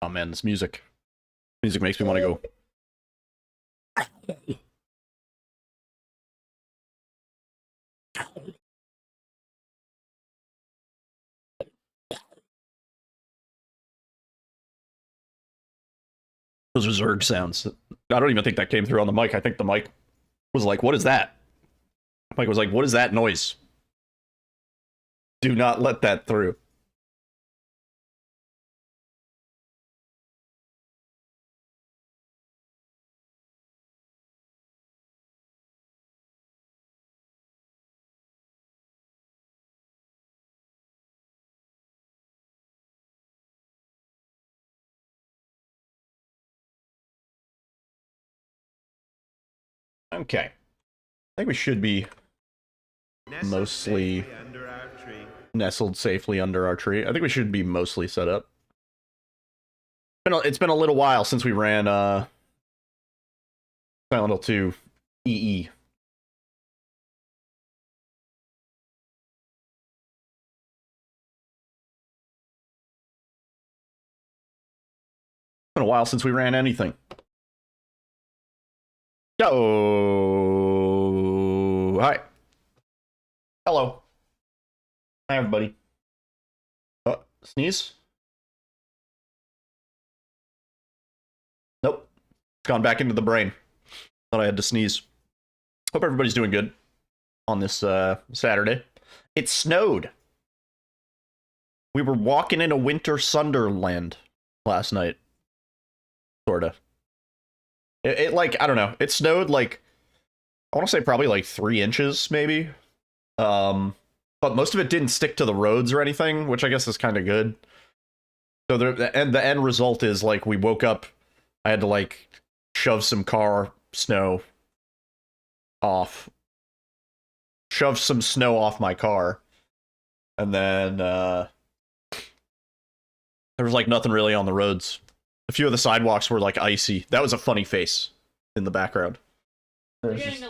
Oh man, this music. Music makes me want to go. Those are Zerg sounds. I don't even think that came through on the mic. I think the mic was like, what is that? Mike was like, what is that noise? Do not let that through. Okay. I think we should be mostly nestled safely under our tree. I think we should be mostly set up. It's been a little while since we ran Silent Hill 2 EE. It's been a while since we ran anything. Oh, hi. Hello. Hi, everybody. Sneeze? Nope. It's gone back into the brain. Thought I had to sneeze. Hope everybody's doing good on this Saturday. It snowed. We were walking in a winter Sunderland last night. Sorta. It like, I don't know. It snowed like, I want to say probably like 3 inches, maybe. But most of it didn't stick to the roads or anything, which I guess is kind of good. So the end result is like we woke up, I had to like shove some car snow off. Shove some snow off my car. And then there was like nothing really on the roads. A few of the sidewalks were like icy. That was a funny face in the background. Just...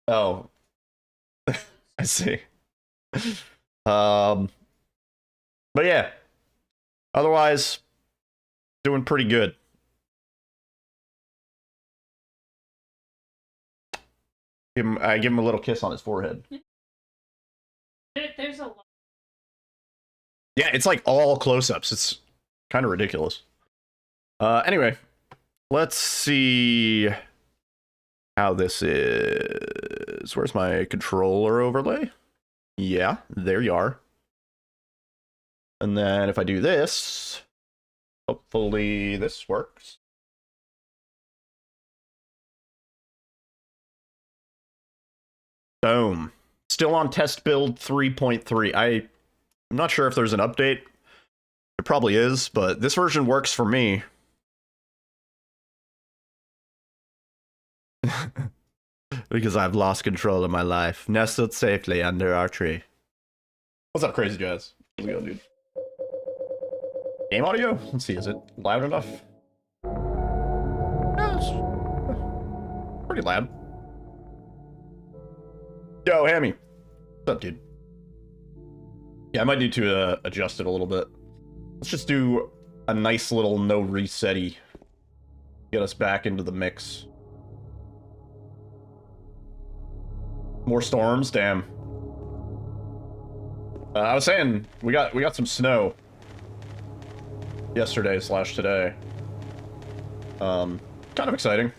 Oh. I see. But yeah. Otherwise, doing pretty good. I give him a little kiss on his forehead. There's a lot. Yeah, it's like all close-ups. It's kind of ridiculous. Anyway, let's see how this is. Where's my controller overlay? Yeah, there you are. And then if I do this, hopefully this works. Boom. Still on test build 3.3. I'm not sure if there's an update. It probably is, but this version works for me. Because I've lost control of my life. Nestled safely under our tree. What's up, Crazy Jazz? How's it going, dude? Game audio? Let's see, is it loud enough? Yeah, it's pretty loud. Yo, Hammy. What's up, dude? Yeah, I might need to adjust it a little bit. Let's just do a nice little no reset-y. Get us back into the mix. More storms, damn. I was saying we got some snow yesterday / today. Kind of exciting.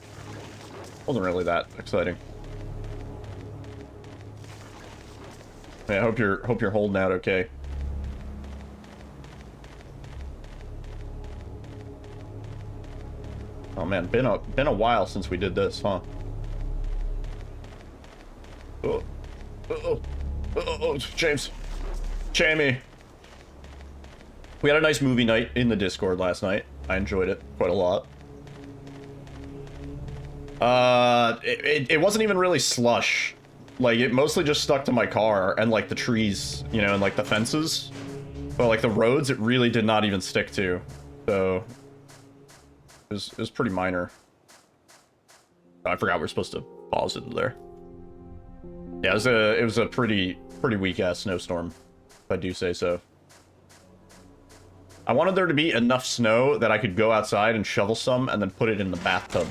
Wasn't really that exciting. Yeah, I hope you're holding out okay. Oh man, been a while since we did this, huh? Oh, James. Jamie. We had a nice movie night in the Discord last night. I enjoyed it quite a lot. It wasn't even really slush. Like, it mostly just stuck to my car and, like, the trees, you know, and, like, the fences. But, like, the roads, it really did not even stick to. So, it was pretty minor. Oh, I forgot we're supposed to pause it there. Yeah, it was a pretty weak-ass snowstorm, if I do say so. I wanted there to be enough snow that I could go outside and shovel some and then put it in the bathtub.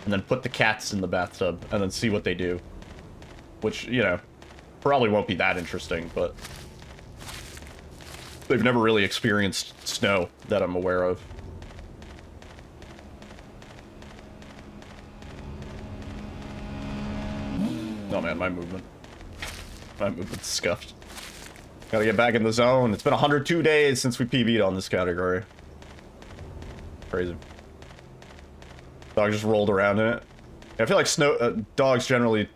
And then put the cats in the bathtub and then see what they do. Which, you know, probably won't be that interesting, but they've never really experienced snow that I'm aware of. Oh man, my movement's scuffed. Gotta get back in the zone. It's been 102 days since we PB'd on this category. Crazy. Dog just rolled around in it. Yeah, I feel like dogs generally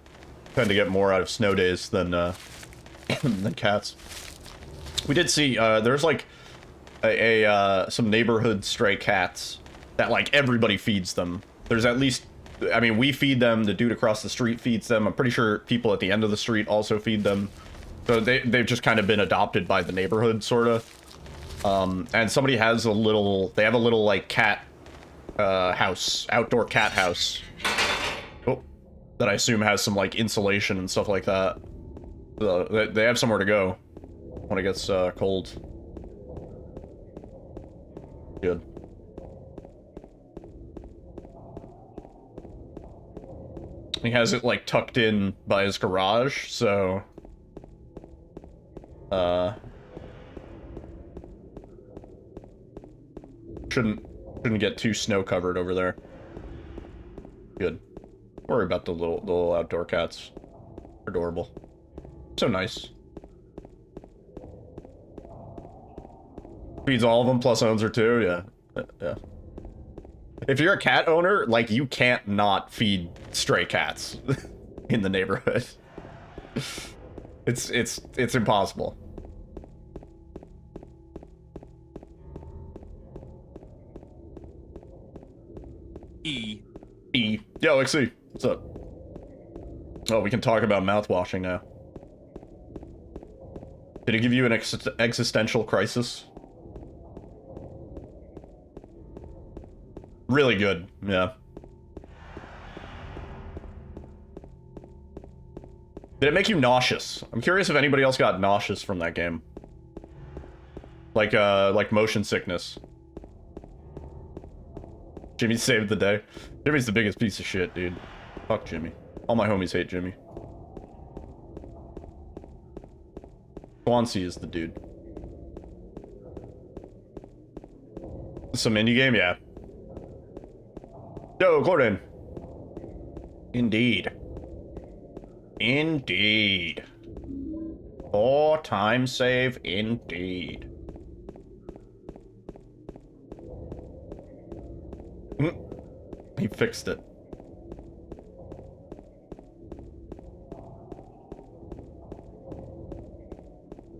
tend to get more out of snow days than than cats. We did see there's like some neighborhood stray cats that like everybody feeds them. There's at least, I mean, we feed them. The dude across the street feeds them. I'm pretty sure people at the end of the street also feed them. So they've just kind of been adopted by the neighborhood, sort of. And somebody has a little, they have a little like cat house, outdoor cat house. Oh, that I assume has some like insulation and stuff like that. So they have somewhere to go when it gets cold. Good. He has it like tucked in by his garage, so shouldn't get too snow covered over there. Good. Don't worry about the little outdoor cats. They're adorable. So nice. Feeds all of them, plus owns her too. Yeah. Yeah. If you're a cat owner, like, you can't not feed stray cats in the neighborhood. It's impossible. E. Yo, XC, what's up? Oh, we can talk about mouthwashing now. Did it give you an existential crisis? Really good, yeah. Did it make you nauseous? I'm curious if anybody else got nauseous from that game. Like motion sickness. Jimmy saved the day. Jimmy's the biggest piece of shit, dude. Fuck Jimmy. All my homies hate Jimmy. Swansea is the dude. Some indie game? Yeah. Yo, Gordon. Indeed. Indeed. 4 time save, indeed. He fixed it.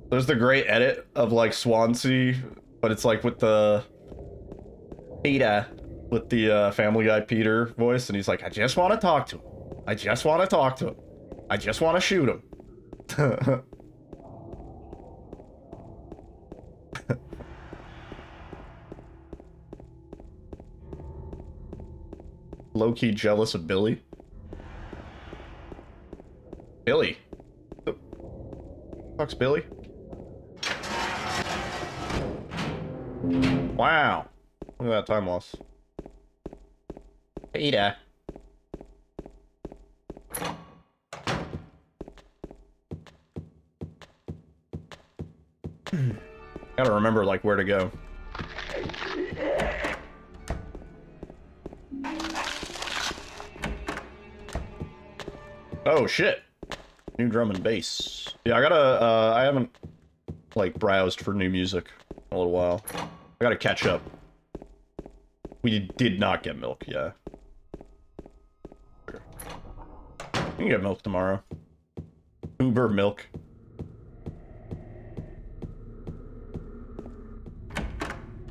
There's the great edit of like Swansea, but it's like with the Peter, with the Family Guy Peter voice, and he's like, I just want to talk to him. I just want to talk to him. I just want to shoot him. Low-key jealous of Billy. Billy? Who the fuck's Billy? Wow. Look at that time loss. Peter. Gotta remember, like, where to go. Oh, shit. New drum and bass. Yeah, I gotta, I haven't, like, browsed for new music in a little while. I gotta catch up. We did not get milk, yeah. We can get milk tomorrow. Uber milk.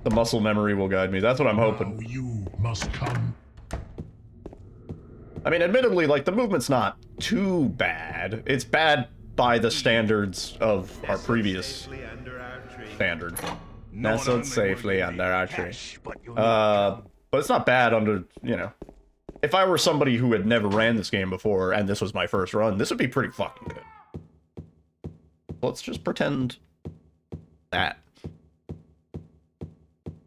The muscle memory will guide me. That's what I'm hoping. Now you must come. I mean, admittedly, like, the movement's not too bad. It's bad by the standards of our previous standard. Nestled safely under our tree. But it's not bad under, you know. If I were somebody who had never ran this game before, and this was my first run, this would be pretty fucking good. Let's just pretend that.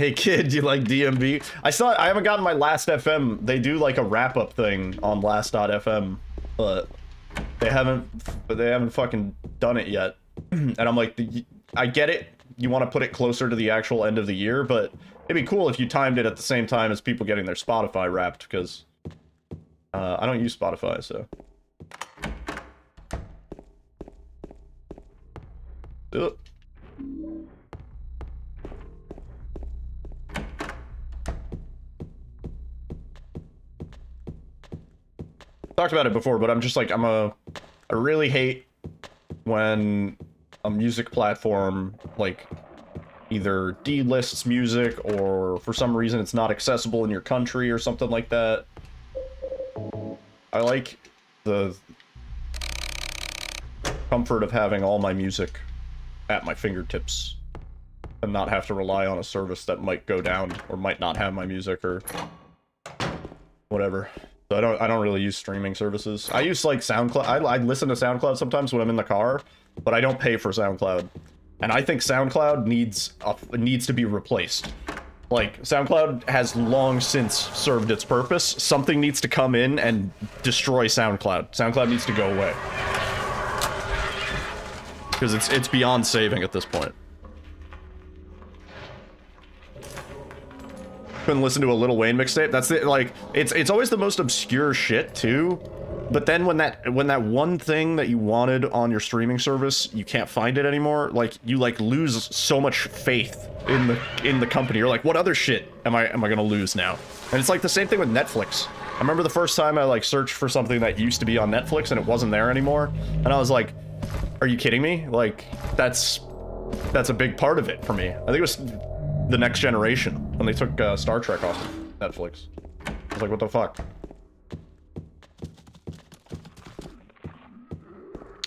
Hey kid, you like DMB? I haven't gotten my Last FM. They do like a wrap-up thing on Last.fm, but they haven't fucking done it yet. And I'm like, I get it. You want to put it closer to the actual end of the year, but it'd be cool if you timed it at the same time as people getting their Spotify wrapped, because I don't use Spotify, so. Ugh. Talked about it before, but I'm just like, I really hate when a music platform like either delists music or for some reason it's not accessible in your country or something like that. I like the comfort of having all my music at my fingertips and not have to rely on a service that might go down or might not have my music or whatever. So I don't really use streaming services. I use like SoundCloud. I listen to SoundCloud sometimes when I'm in the car, but I don't pay for SoundCloud. And I think SoundCloud needs to be replaced. Like, SoundCloud has long since served its purpose. Something needs to come in and destroy SoundCloud. SoundCloud needs to go away. Because it's beyond saving at this point. Couldn't listen to a Lil Wayne mixtape. That's it. Like, it's always the most obscure shit too. But then when that one thing that you wanted on your streaming service, you can't find it anymore, like you like lose so much faith in the company. You're like, what other shit am I gonna lose now? And it's like the same thing with Netflix. I remember the first time I like searched for something that used to be on Netflix and it wasn't there anymore, and I was like, are you kidding me? Like, that's a big part of it for me. I think it was The Next Generation when they took Star Trek off of Netflix. I was like, what the fuck?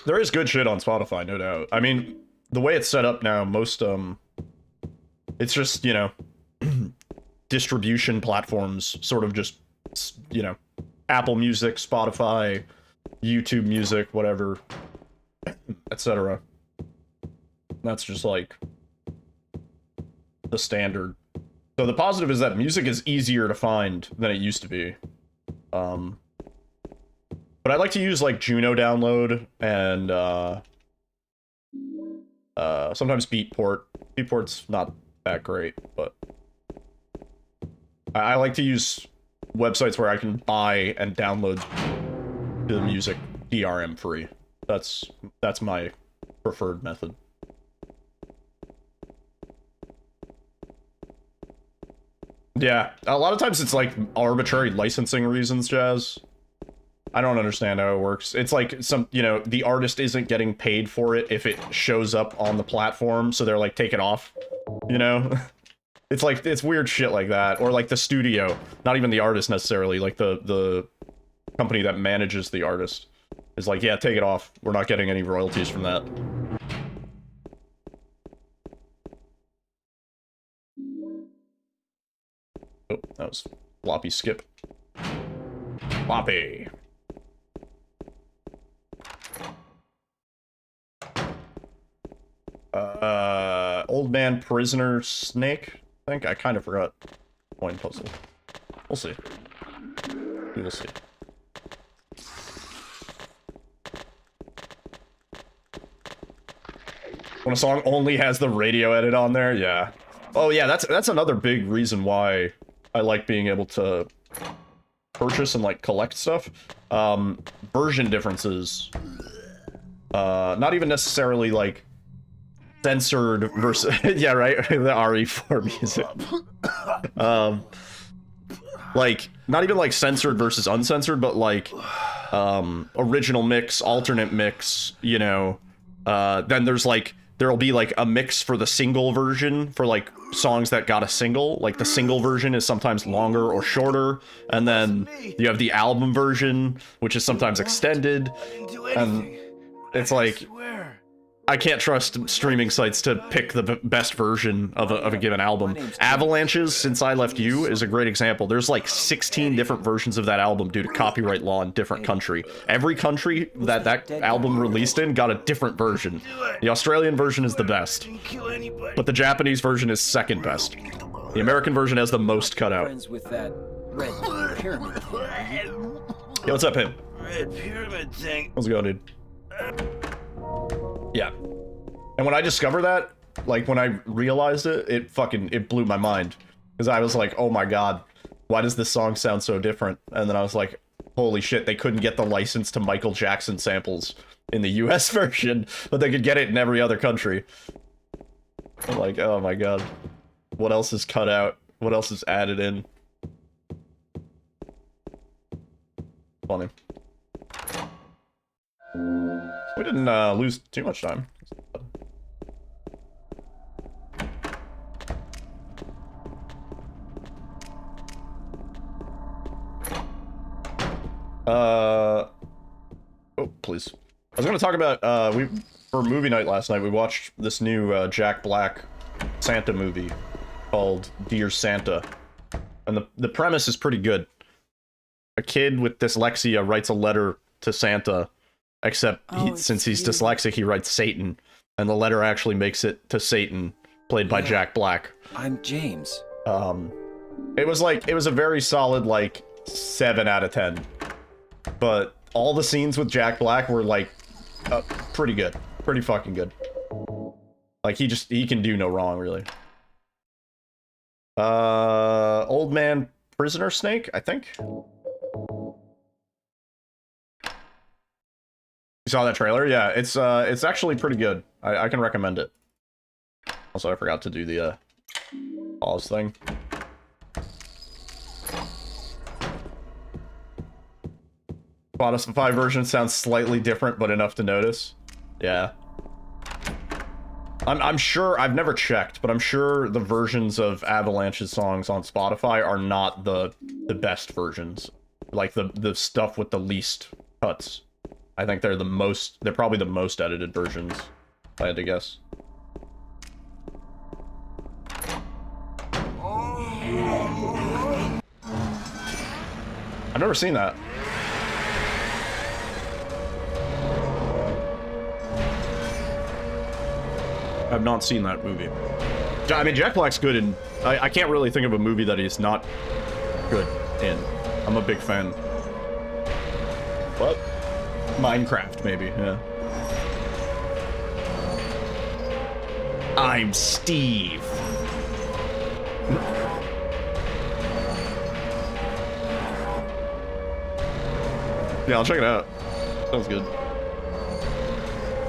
There is good shit on Spotify, no doubt. I mean, the way it's set up now, most it's just, you know, distribution platforms sort of just, you know, Apple Music, Spotify, YouTube Music, whatever, etc. That's just like the standard. So the positive is that music is easier to find than it used to be. But I like to use like Juno Download and sometimes Beatport. Beatport's not that great, but I like to use websites where I can buy and download the music DRM free. That's my preferred method. Yeah, a lot of times it's like arbitrary licensing reasons, Jazz. I don't understand how it works. It's like some, you know, the artist isn't getting paid for it if it shows up on the platform, so they're like, take it off, you know? It's like, it's weird shit like that. Or like the studio, not even the artist necessarily, like the company that manages the artist is like, yeah, take it off. We're not getting any royalties from that. Oh, that was floppy skip. Floppy. Old man prisoner snake. I think I kind of forgot. Coin puzzle. We'll see. We will see. When a song only has the radio edit on there, yeah. Oh yeah, that's another big reason why I like being able to purchase and like collect stuff. Version differences. Not even necessarily like censored versus yeah, right, the RE4 music. Like not even like censored versus uncensored, but like original mix, alternate mix, you know. Then there's like there'll be like a mix for the single version for like songs that got a single. Like the single version is sometimes longer or shorter, and then you have the album version, which is sometimes extended. And it's like I can't trust streaming sites to pick the best version of a given album. Avalanche's Since I Left You is a great example. There's like 16 different versions of that album due to copyright law in different country. Every country that album released in got a different version. The Australian version is the best, but the Japanese version is second best. The American version has the most cut out. Friends with that red pyramid thing. Yo, what's up, him? Red pyramid thing. How's it going, dude? Yeah. And when I discovered that, like, when I realized it, it blew my mind. Because I was like, oh my god, why does this song sound so different? And then I was like, holy shit, they couldn't get the license to Michael Jackson samples in the US version, but they could get it in every other country. I'm like, oh my god. What else is cut out? What else is added in? Funny. We didn't lose too much time. Oh, please. I was gonna talk about, for movie night last night, we watched this new, Jack Black Santa movie called Dear Santa. And the premise is pretty good. A kid with dyslexia writes a letter to Santa, except since he's dyslexic, he writes Satan. And the letter actually makes it to Satan, played by Jack Black. I'm James. It was a very solid, like, 7 out of 10. But all the scenes with Jack Black were, like, pretty good. Pretty fucking good. Like, he can do no wrong, really. Old Man Prisoner Snake, I think? You saw that trailer? Yeah, it's actually pretty good. I can recommend it. Also, I forgot to do the, pause thing. Spotify version sounds slightly different, but enough to notice. Yeah. I'm sure, I've never checked, but I'm sure the versions of Avalanche's songs on Spotify are not the best versions. Like, the stuff with the least cuts. I think they're probably the most edited versions, if I had to guess. I've never seen that. I've not seen that movie. I mean, Jack Black's good in... I can't really think of a movie that he's not good in. I'm a big fan. What? Minecraft, maybe, yeah. I'm Steve. Yeah, I'll check it out. Sounds good.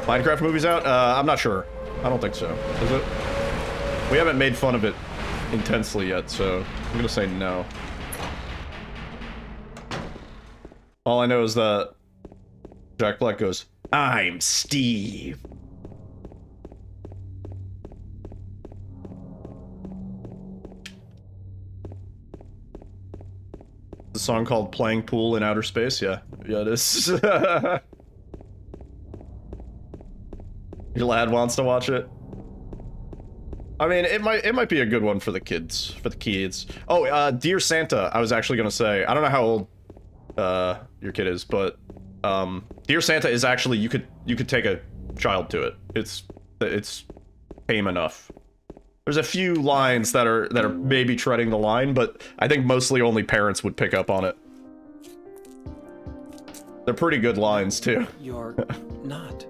Minecraft movie's out? I'm not sure. I don't think so. Is it? We haven't made fun of it intensely yet, so I'm gonna say no. All I know is that Jack Black goes, I'm Steve. The song called Playing Pool in Outer Space? Yeah. Yeah, it is. Your lad wants to watch it. I mean, it might be a good one for the kids. Oh, Dear Santa, I was actually gonna say. I don't know how old your kid is, but Dear Santa is actually you could take a child to it. It's tame enough. There's a few lines that are maybe treading the line, but I think mostly only parents would pick up on it. They're pretty good lines too. You're not.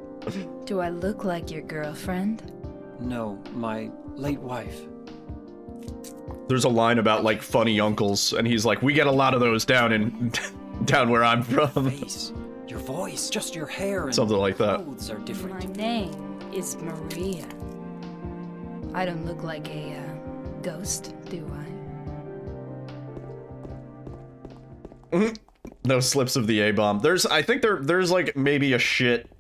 Do I look like your girlfriend? No, my late wife. There's a line about, like, funny uncles, and he's like, we get a lot of those down where I'm from. Face, your voice, just your hair and something like that. Clothes are different. My name is Maria. I don't look like a ghost, do I? No slips of the A-bomb. I think there's like maybe a shit.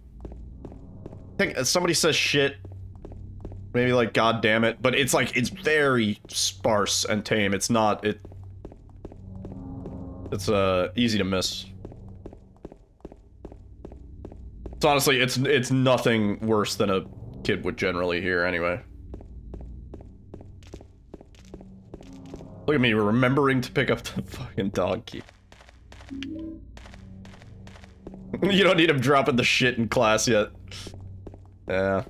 I think somebody says shit. Maybe like God damn it, but it's like it's very sparse and tame. It's not it's easy to miss. It's honestly it's nothing worse than a kid would generally hear anyway. Look at me remembering to pick up the fucking dog key. You don't need him dropping the shit in class yet. Yeah.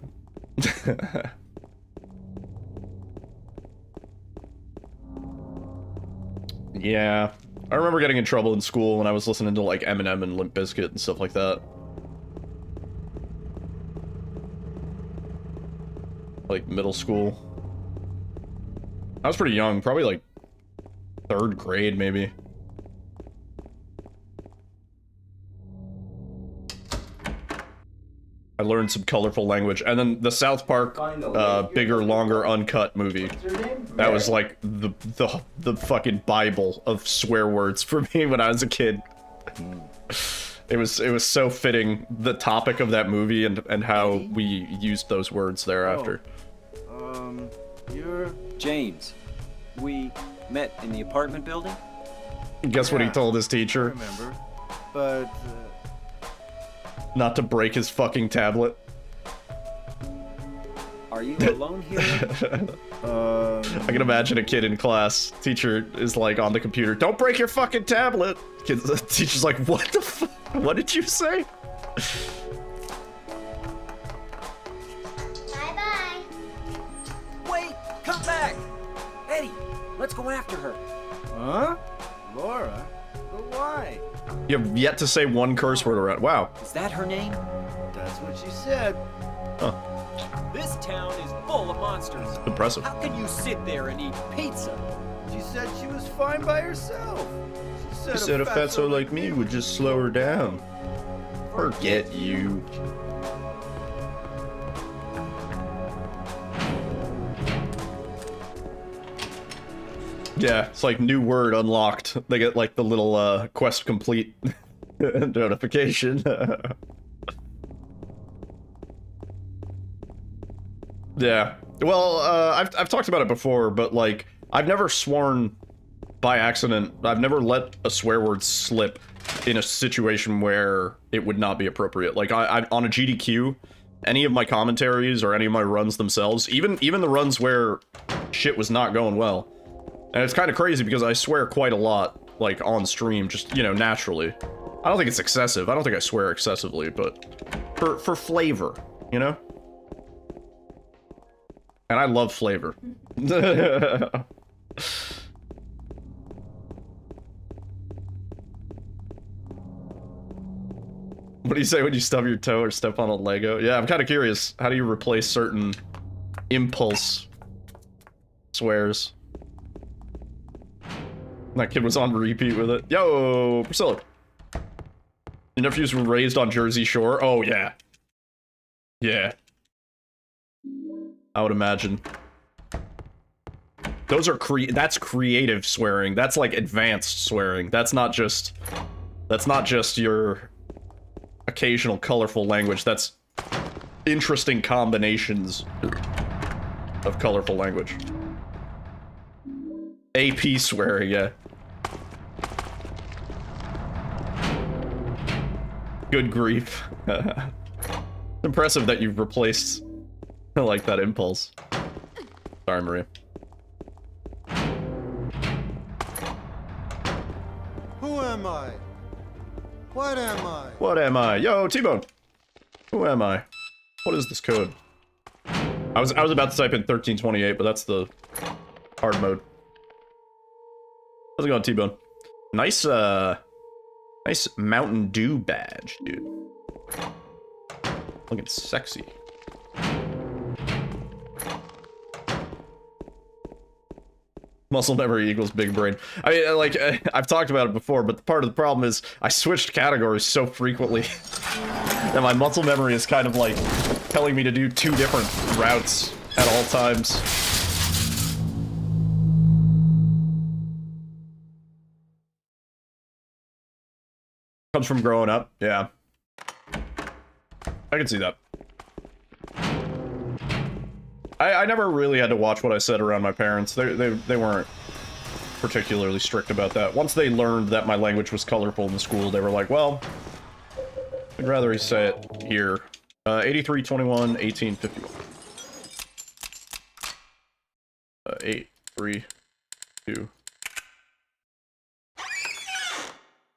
Yeah. I remember getting in trouble in school when I was listening to like Eminem and Limp Bizkit and stuff like that. Like middle school. I was pretty young, probably like 3rd grade maybe. I learned some colorful language, and then the South Park bigger, longer, uncut movie. That was like the fucking Bible of swear words for me when I was a kid. It was so fitting, the topic of that movie and how we used those words thereafter. You're James. We met in the apartment building? Guess what he told his teacher? I remember. But Not to break his fucking tablet. Are you alone here? I can imagine a kid in class. Teacher is like on the computer. Don't break your fucking tablet. The teacher's like, what the fuck? What did you say? Bye-bye. Wait! Come back! Eddie, let's go after her. huh? Laura? But why? You have yet to say one curse word around. Wow. Is that her name? That's what she said. Huh. This town is full of monsters. Impressive. How can you sit there and eat pizza? She said she was fine by herself. She said a fatso like me would just slow her down. Forget you. Yeah, it's like new word unlocked. They get like the little quest complete notification. Yeah. Well, I've talked about it before, but like I've never sworn by accident. I've never let a swear word slip in a situation where it would not be appropriate. Like I on a GDQ, any of my commentaries or any of my runs themselves, even the runs where shit was not going well. And it's kind of crazy because I swear quite a lot, like on stream, just, you know, naturally. I don't think it's excessive. I don't think I swear excessively, but for flavor, you know? And I love flavor. What do you say when you stub your toe or step on a Lego? Yeah, I'm kind of curious. How do you replace certain impulse swears? That kid was on repeat with it. Yo, Priscilla. Your nephews were raised on Jersey Shore? Oh, yeah. Yeah. I would imagine. Those are that's creative swearing. That's like advanced swearing. That's not just your occasional colorful language. That's interesting combinations of colorful language. AP swearing, yeah. Good grief. Impressive that you've replaced like that impulse. Sorry, Maria. Who am I? What am I? What am I? Yo, T-Bone. Who am I? What is this code? I was about to type in 1328, but that's the hard mode. How's it going, T-Bone? Nice, nice Mountain Dew badge, dude. Looking sexy. Muscle memory equals big brain. I mean, like, I've talked about it before, but part of the problem is I switched categories so frequently that my muscle memory is kind of like telling me to do 2 different routes at all times. Comes from growing up, yeah. I can see that. I never really had to watch what I said around my parents. They weren't particularly strict about that. Once they learned that my language was colorful in the school, they were like, well, I'd rather he say it here. 8321, 1851. 8, 3, 2.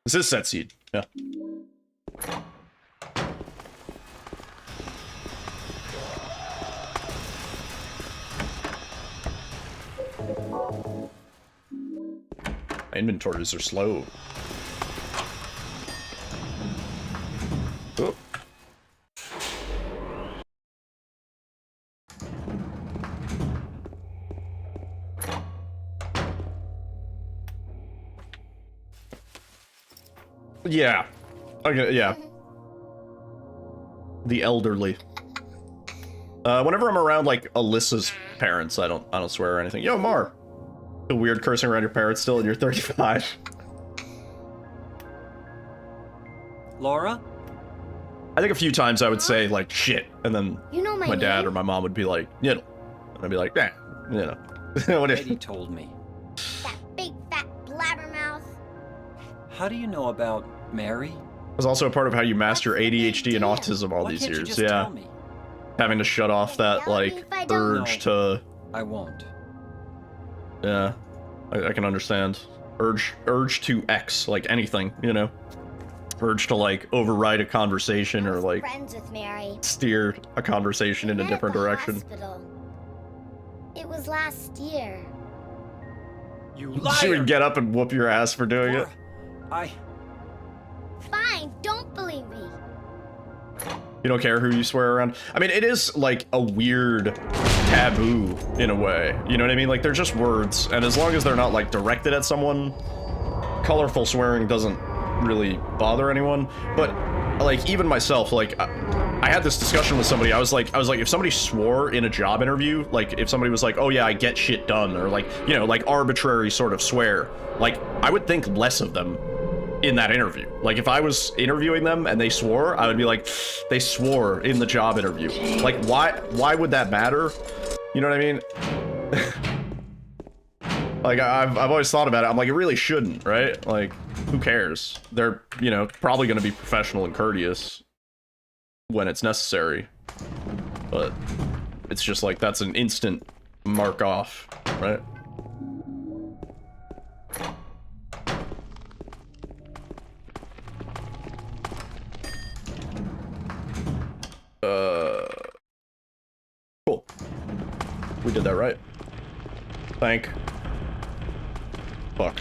This is set seed, yeah. inventories are slow. Oh. Yeah. Okay, yeah. The elderly. Whenever I'm around like Alyssa's parents, I don't swear or anything. Yo, Mar. Feel weird cursing around your parents still and you're 35. Laura? I think a few times I would say like shit, and then You know my dad or my mom would be like, you know, and I'd be like, nah, you know. What if? Eddie told me. That big fat blabbermouth. How do you know about Mary? It was also a part of how you master ADHD and autism all Why these can't you years. just Yeah, tell me? having to shut off that like urge to. I won't. Yeah, I can understand. Urge to X, like anything, you know. Urge to like override a conversation or like friends with Mary. steer a conversation in a different direction. Hospital. It was last year. You liar! She would get up and whoop your ass for doing it. Laura, Fine, don't believe me. You don't care who you swear around? I mean, it is like a weird taboo in a way. You know what I mean? Like they're just words, and as long as they're not like directed at someone, colorful swearing doesn't really bother anyone. But like even myself, like I had this discussion with somebody. I was like, if somebody swore in a job interview, like if somebody was like, oh yeah, I get shit done, or like, you know, like arbitrary sort of swear, like I would think less of them in that interview. Like if I was interviewing them and they swore, I would be like, they swore in the job interview. Like why would that matter? You know what I mean? Like I've always thought about it. I'm like, it really shouldn't, right? Like who cares? They're, you know, probably going to be professional and courteous when it's necessary. But it's just like that's an instant mark off, right? Cool. We did that right. Fuck.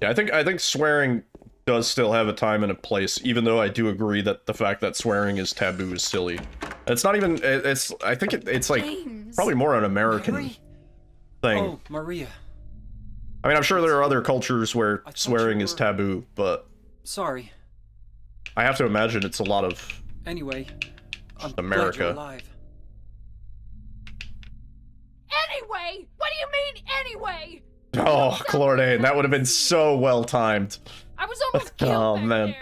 Yeah, I think swearing does still have a time and a place, even though I do agree that the fact that swearing is taboo is silly. It's not even, I think it's like James. probably more an American Mary? thing. Oh, Maria. I mean, I'm sure there are other cultures where thought swearing you is were- taboo, but Sorry. I have to imagine it's a lot of Anyway, I'm America. glad you're alive. Anyway! What do you mean, anyway? Oh, Chlordane, that would have been so well timed. I was almost killed Oh, back man.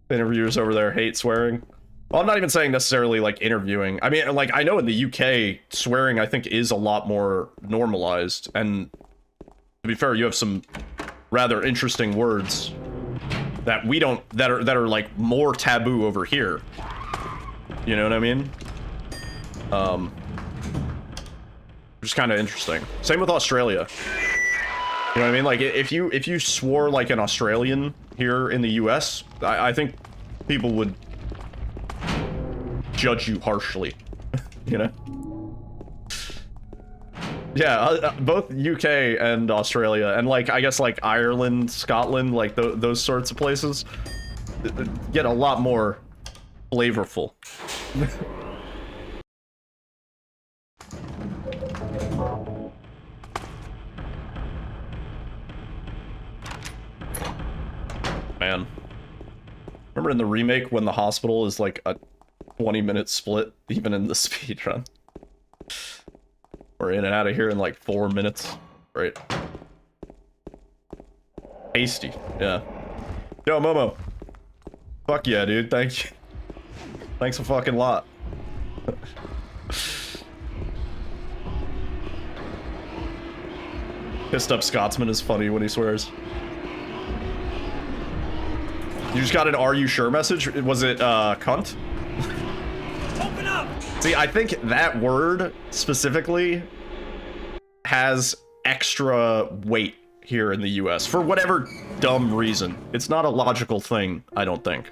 there. Interviewers over there hate swearing. Well, I'm not even saying necessarily like interviewing. I mean, like, I know in the UK, swearing I think is a lot more normalized, and to be fair, you have some rather interesting words that we don't, that are like more taboo over here. You know what I mean? Which is kind of interesting. Same with Australia. You know what I mean? Like if you swore like an Australian here in the US, I think people would judge you harshly. You know? Yeah, both UK and Australia, and like I guess like Ireland, Scotland, like those sorts of places get a lot more flavorful. Man, remember in the remake when the hospital is like a 20-minute split, even in the speedrun? We're in and out of here in like 4 minutes. Right. Hasty, yeah. Yo, Momo. Fuck yeah, dude. Thank you. Thanks a fucking lot. Pissed up Scotsman is funny when he swears. You just got an "Are you sure" message? Was it cunt? Open up! See, I think that word specifically has extra weight here in the US for whatever dumb reason. It's not a logical thing, I don't think.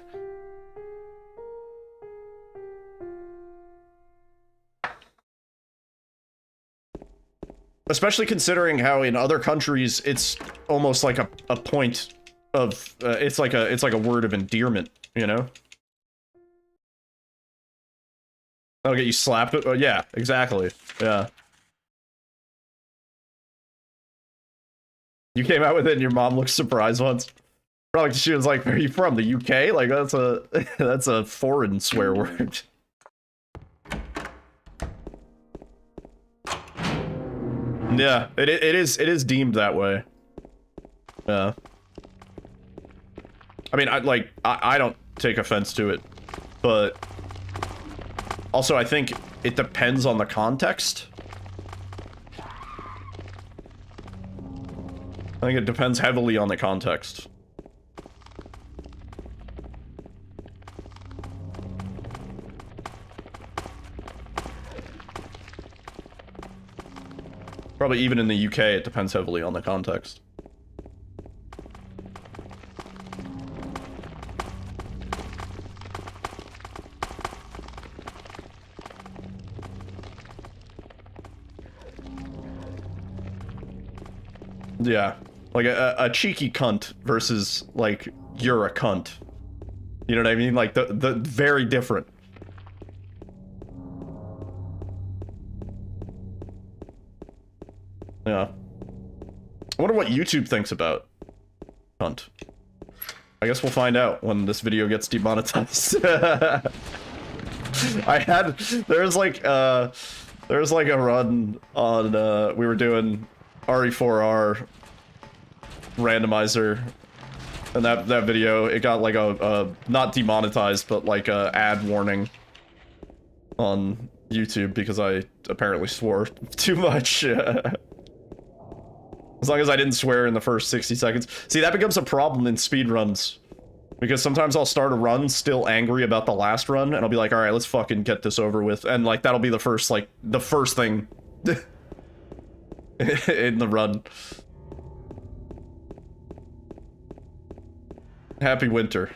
Especially considering how in other countries it's almost like a point of it's like a word of endearment, you know? That'll get you slapped. Yeah, exactly. Yeah. You came out with it and your mom looked surprised once. Probably 'cause she was like, "Where are you from? The UK?" Like that's a that's a foreign swear word. Yeah, it is deemed that way. Yeah. I mean, I don't take offense to it, but also I think it depends on the context. I think it depends heavily on the context. Probably even in the UK, it depends heavily on the context. Yeah, like a cheeky cunt versus like you're a cunt. You know what I mean? Like the very different. Yeah. I wonder what YouTube thinks about cunt. I guess we'll find out when this video gets demonetized. There was like a run on we were doing RE4R randomizer, and that video, it got like a not demonetized but like a ad warning on YouTube because I apparently swore too much. As long as I didn't swear in the first 60 seconds. See, that becomes a problem in speedruns. Because sometimes I'll start a run still angry about the last run, and I'll be like, alright, let's fucking get this over with. And like, that'll be the first thing in the run. Happy winter.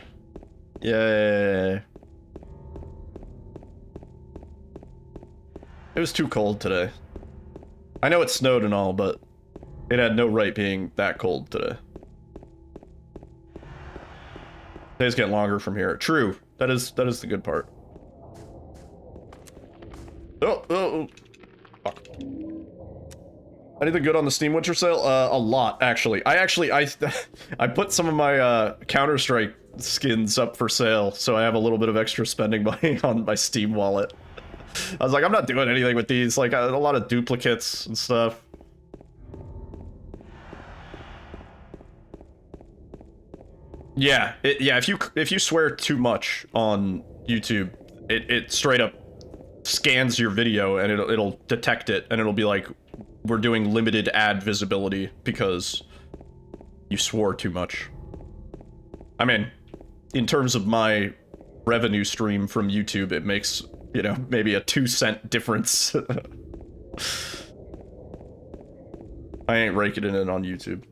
Yay. It was too cold today. I know it snowed and all, but it had no right being that cold today. Days get longer from here. True. That is the good part. Oh. Fuck. Anything good on the Steam Winter Sale? A lot, actually. I put some of my Counter-Strike skins up for sale, so I have a little bit of extra spending money on my Steam wallet. I was like, I'm not doing anything with these. Like, a lot of duplicates and stuff. Yeah, if you swear too much on YouTube, it straight up scans your video and it'll detect it and it'll be like, we're doing limited ad visibility because you swore too much. I mean, in terms of my revenue stream from YouTube, it makes, you know, maybe a 2-cent difference. I ain't raking it in on YouTube.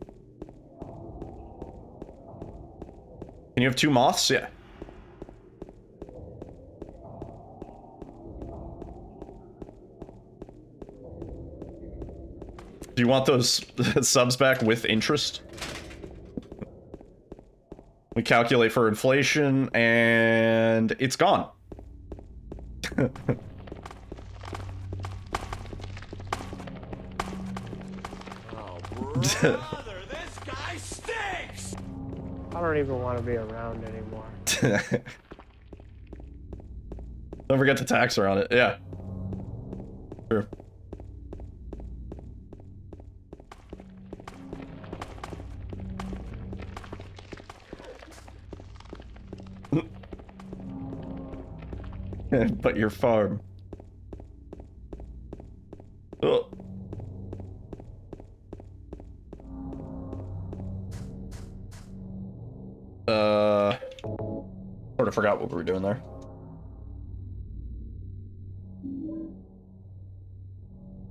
Can you have 2 moths? Yeah. Do you want those subs back with interest? We calculate for inflation, and it's gone. Oh, brother, this guy stinks! I don't even want to be around anymore. Don't forget to tax her on it. Yeah. Sure. But your farm. Oh. Sort of forgot what we were doing there.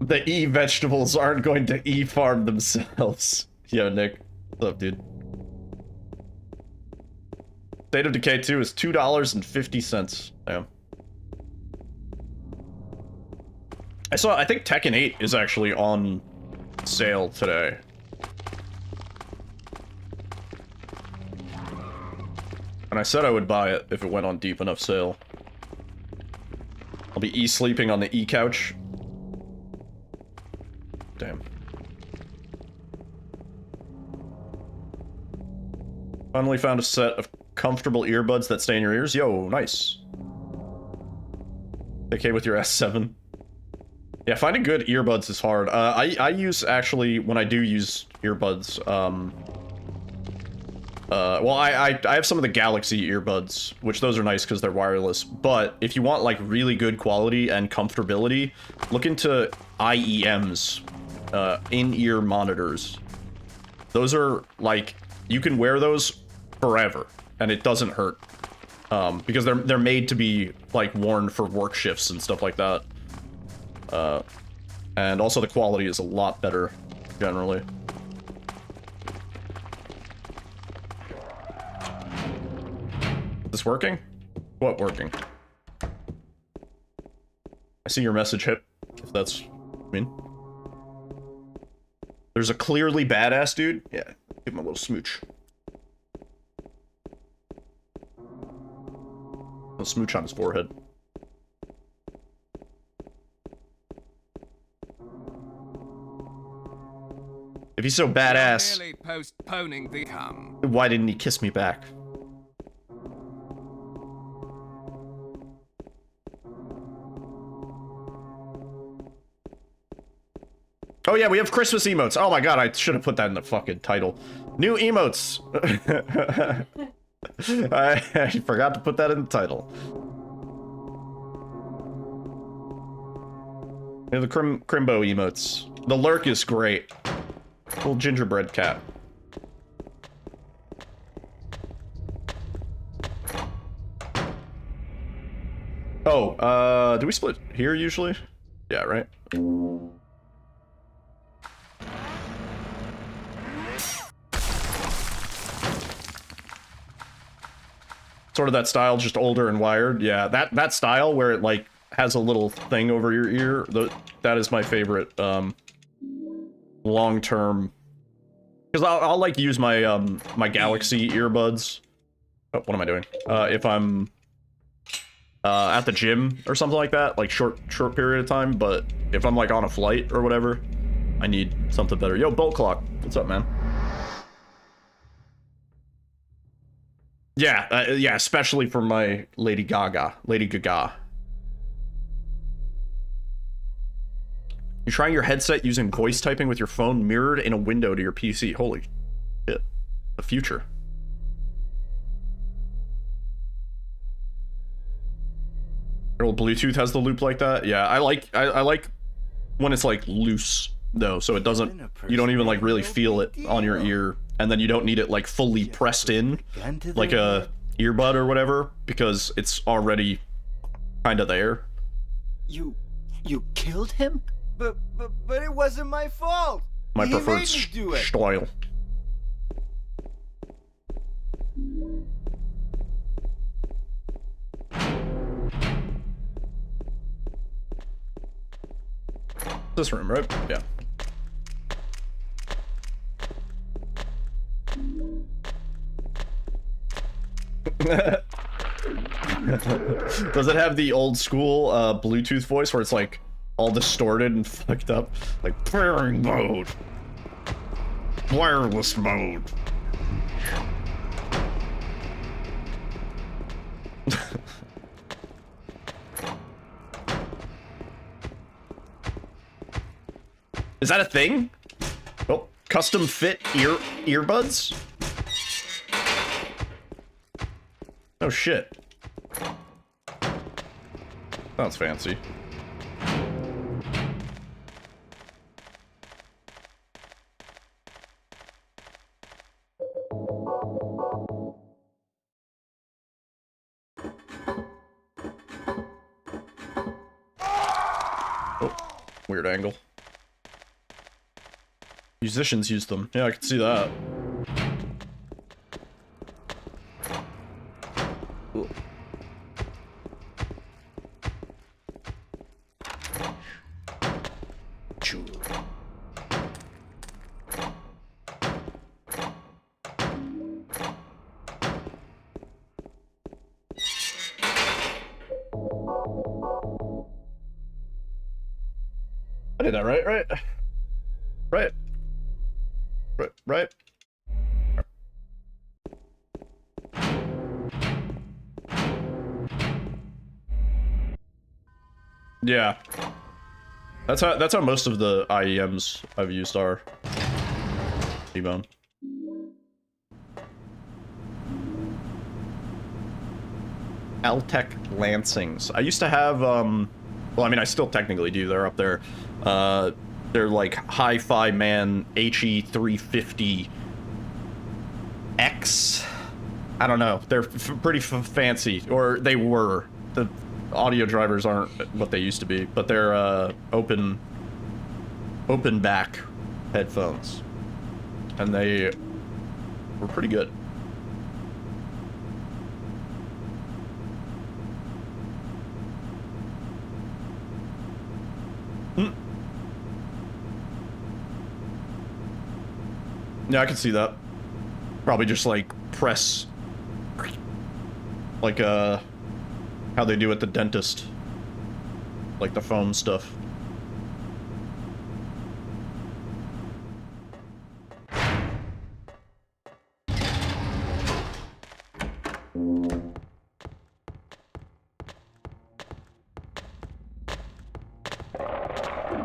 The E vegetables aren't going to E farm themselves. Yo, Nick. What's up, dude? State of Decay 2 is $2.50. Damn. I think Tekken 8 is actually on sale today. And I said I would buy it if it went on deep enough sale. I'll be e-sleeping on the e-couch. Damn. Finally found a set of comfortable earbuds that stay in your ears. Yo, nice. Okay with your S7. Yeah, finding good earbuds is hard. I use, actually, when I do use earbuds, well, I have some of the Galaxy earbuds, which those are nice because they're wireless, but if you want, like, really good quality and comfortability, look into IEMs, in-ear monitors. Those are, like, you can wear those forever, and it doesn't hurt, because they're made to be, like, worn for work shifts and stuff like that. And also the quality is a lot better, generally. Is this working? What working? I see your message, Hip, if that's, I mean. There's a clearly badass dude. Yeah, give him a little smooch. A smooch on his forehead. If he's so badass, Really postponing the come. why didn't he kiss me back? Oh yeah, we have Christmas emotes. Oh my god, I should have put that in the fucking title. New emotes. I forgot to put that in the title. Yeah, the Crimbo emotes. The lurk is great. Little gingerbread cat. Oh, do we split here usually? Yeah, right? Sort of that style, just older and wired. Yeah, that style where it, like, has a little thing over your ear, that is my favorite, long-term, because I'll like use my my Galaxy earbuds. Oh, what am I doing? If I'm at the gym or something like that, like short period of time. But if I'm like on a flight or whatever, I need something better. Yo, Bolt Clock, what's up, man? Yeah, yeah, especially for my Lady Gaga. You're trying your headset using voice typing with your phone mirrored in a window to your PC. Holy shit. The future. Your old Bluetooth has the loop like that? Yeah, I like when it's like loose though, so it doesn't, you don't even like really feel it on your ear, and then you don't need it like fully pressed in like a earbud or whatever, because it's already kind of there. You killed him? But it wasn't my fault. My He preferred made me do it. style. This room, right? Yeah. Does it have the old school Bluetooth voice where it's like all distorted and fucked up? Like pairing mode. Wireless mode. Is that a thing? Oh, custom fit earbuds? Oh shit. Sounds fancy. Oh, weird angle. Musicians use them. Yeah, I can see that. Ooh. I did that right, right? Right. Right, right. Yeah. That's how most of the IEMs I've used are. T-bone. Altec Lansings. I used to have, well, I mean, I still technically do. They're up there. They're like Hi-Fi Man HE350X. I don't know. They're pretty fancy, or they were. The audio drivers aren't what they used to be, but they're open back headphones, and they were pretty good. Yeah, I can see that. Probably just like press, like how they do at the dentist, like the foam stuff.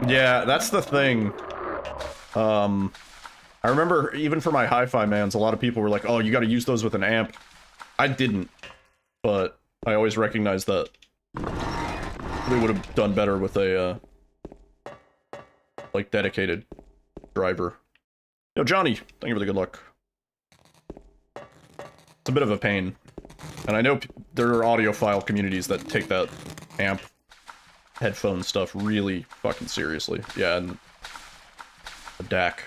Yeah, that's the thing. I remember even for my Hi-Fi Mans, a lot of people were like, oh, you gotta use those with an amp. I didn't, but I always recognized that they would have done better with a, like, dedicated driver. Yo, Johnny, thank you for the good luck. It's a bit of a pain. And I know there are audiophile communities that take that amp headphone stuff really fucking seriously. Yeah, and a DAC.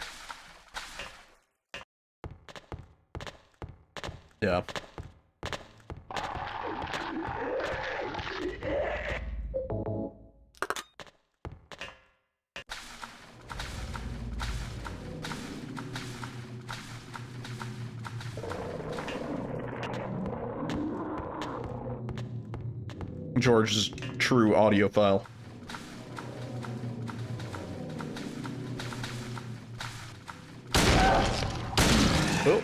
Yeah. George's true audiophile. Oh.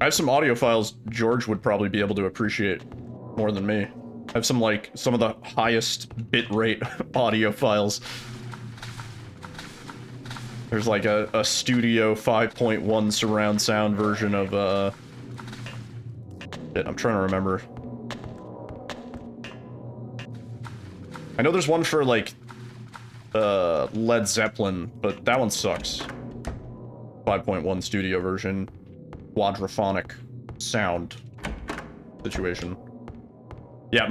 I have some audio files George would probably be able to appreciate more than me. I have some, like, some of the highest bitrate audio files. There's like a Studio 5.1 surround sound version of, shit, I'm trying to remember. I know there's one for, like, Led Zeppelin, but that one sucks. 5.1 studio version. Quadraphonic sound situation. Yeah,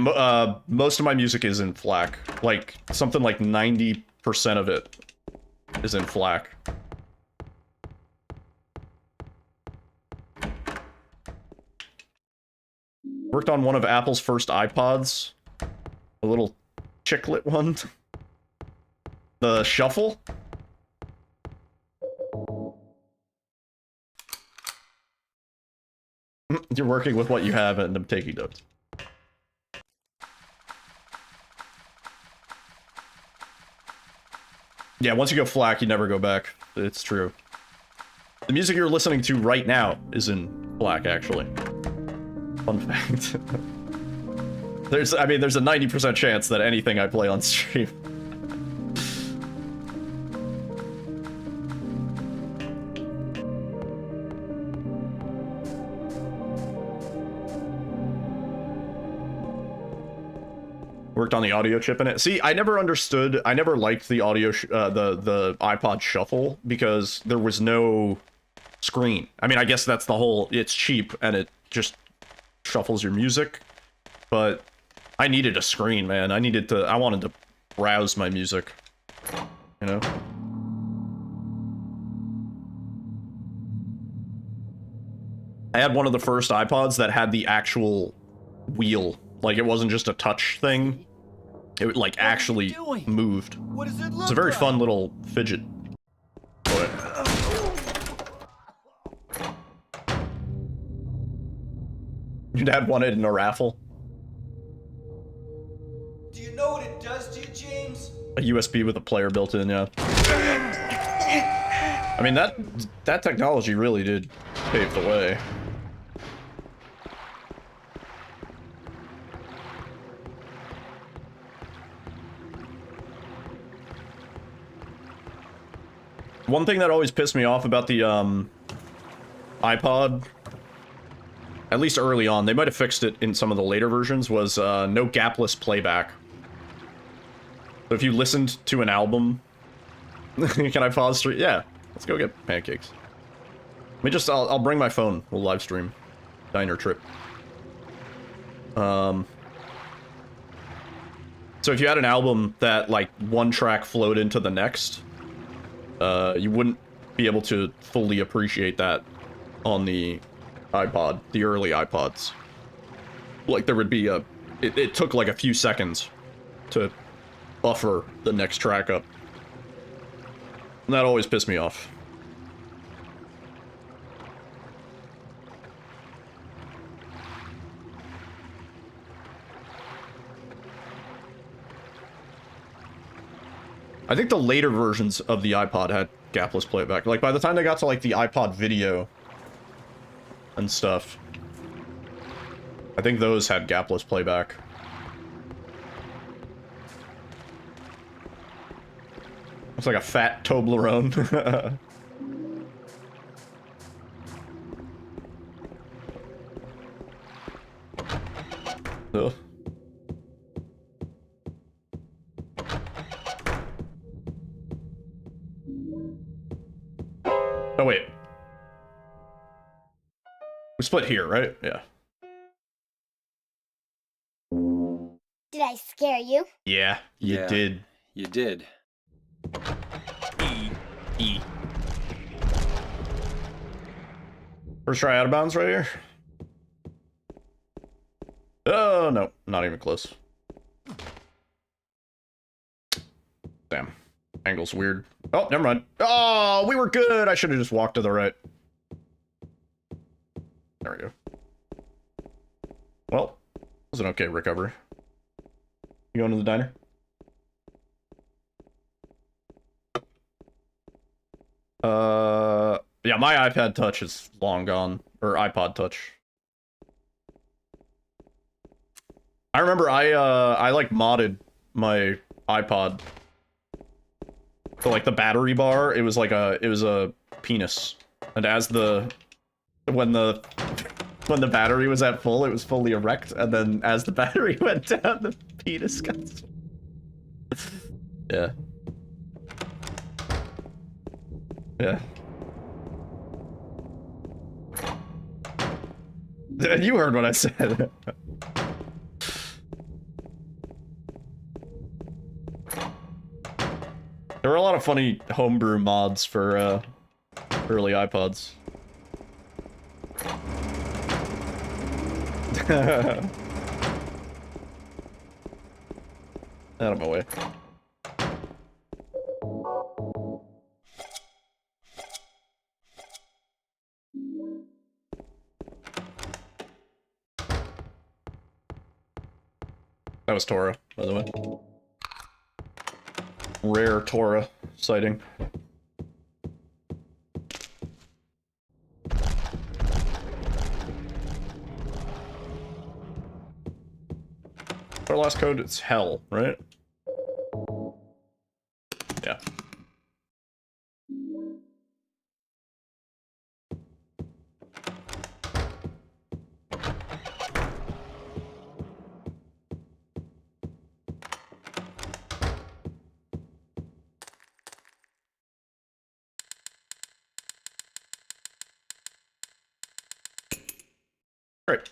most of my music is in FLAC. Like, something like 90% of it is in FLAC. Worked on one of Apple's first iPods. A little chiclet one. The Shuffle. You're working with what you have and I'm taking notes. Yeah, once you go FLAC, you never go back. It's true. The music you're listening to right now is in FLAC, actually. Fun fact. There's a 90% chance that anything I play on stream. Worked on the audio chip in it. See, I never understood. I never liked the audio, the iPod Shuffle because there was no screen. I mean, I guess that's the whole. It's cheap and it just shuffles your music, but I needed a screen, man. I wanted to browse my music. You know. I had one of the first iPods that had the actual wheel. Like, it wasn't just a touch thing. It, like, actually moved. What does it look It's a very like? fun little fidget. Your dad won it in a raffle. Do you know what it does to you, James? A USB with a player built in, yeah. I mean, that technology really did pave the way. One thing that always pissed me off about the iPod, at least early on, they might have fixed it in some of the later versions, was no gapless playback. So if you listened to an album, can I pause stream? Yeah, let's go get pancakes. Let me just, I'll bring my phone. We'll live stream. Diner trip. So if you had an album that like one track flowed into the next, you wouldn't be able to fully appreciate that on the iPod, the early iPods. Like there would be a, it took like a few seconds to buffer the next track up. And that always pissed me off. I think the later versions of the iPod had gapless playback. Like, by the time they got to, like, the iPod video and stuff, I think those had gapless playback. Looks like a fat Toblerone. Ugh. Oh, wait. We split here, right? Yeah. Did I scare you? Yeah, you did. You did. E. First try out of bounds right here. Oh, no. Not even close. Damn. Angle's weird. Oh, never mind. Oh, we were good. I should have just walked to the right. There we go. Well, it was an okay recovery. You going to the diner? Yeah, my iPad Touch is long gone. Or iPod Touch. I remember I like modded my iPod. So like the battery bar, it was like a penis. And as when the battery was at full, it was fully erect, and then as the battery went down, the penis got Yeah. Yeah. You heard what I said. There were a lot of funny homebrew mods for early iPods. Out of my way. That was Tora, by the way. Rare Tora sighting. Our last code, it's hell, right? Yeah. Great.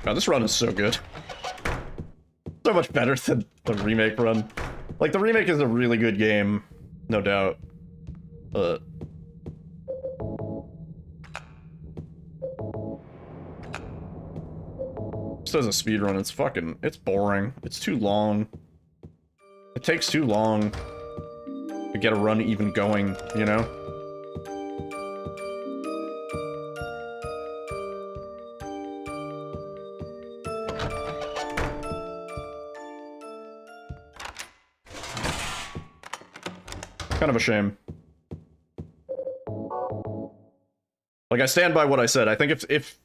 Wow, this run is so good. So much better than the remake run. Like, the remake is a really good game, no doubt. But... just as a speedrun, it's boring. It's too long. It takes too long. to get a run even going, you know? Kind of a shame. Like, I stand by what I said. I think if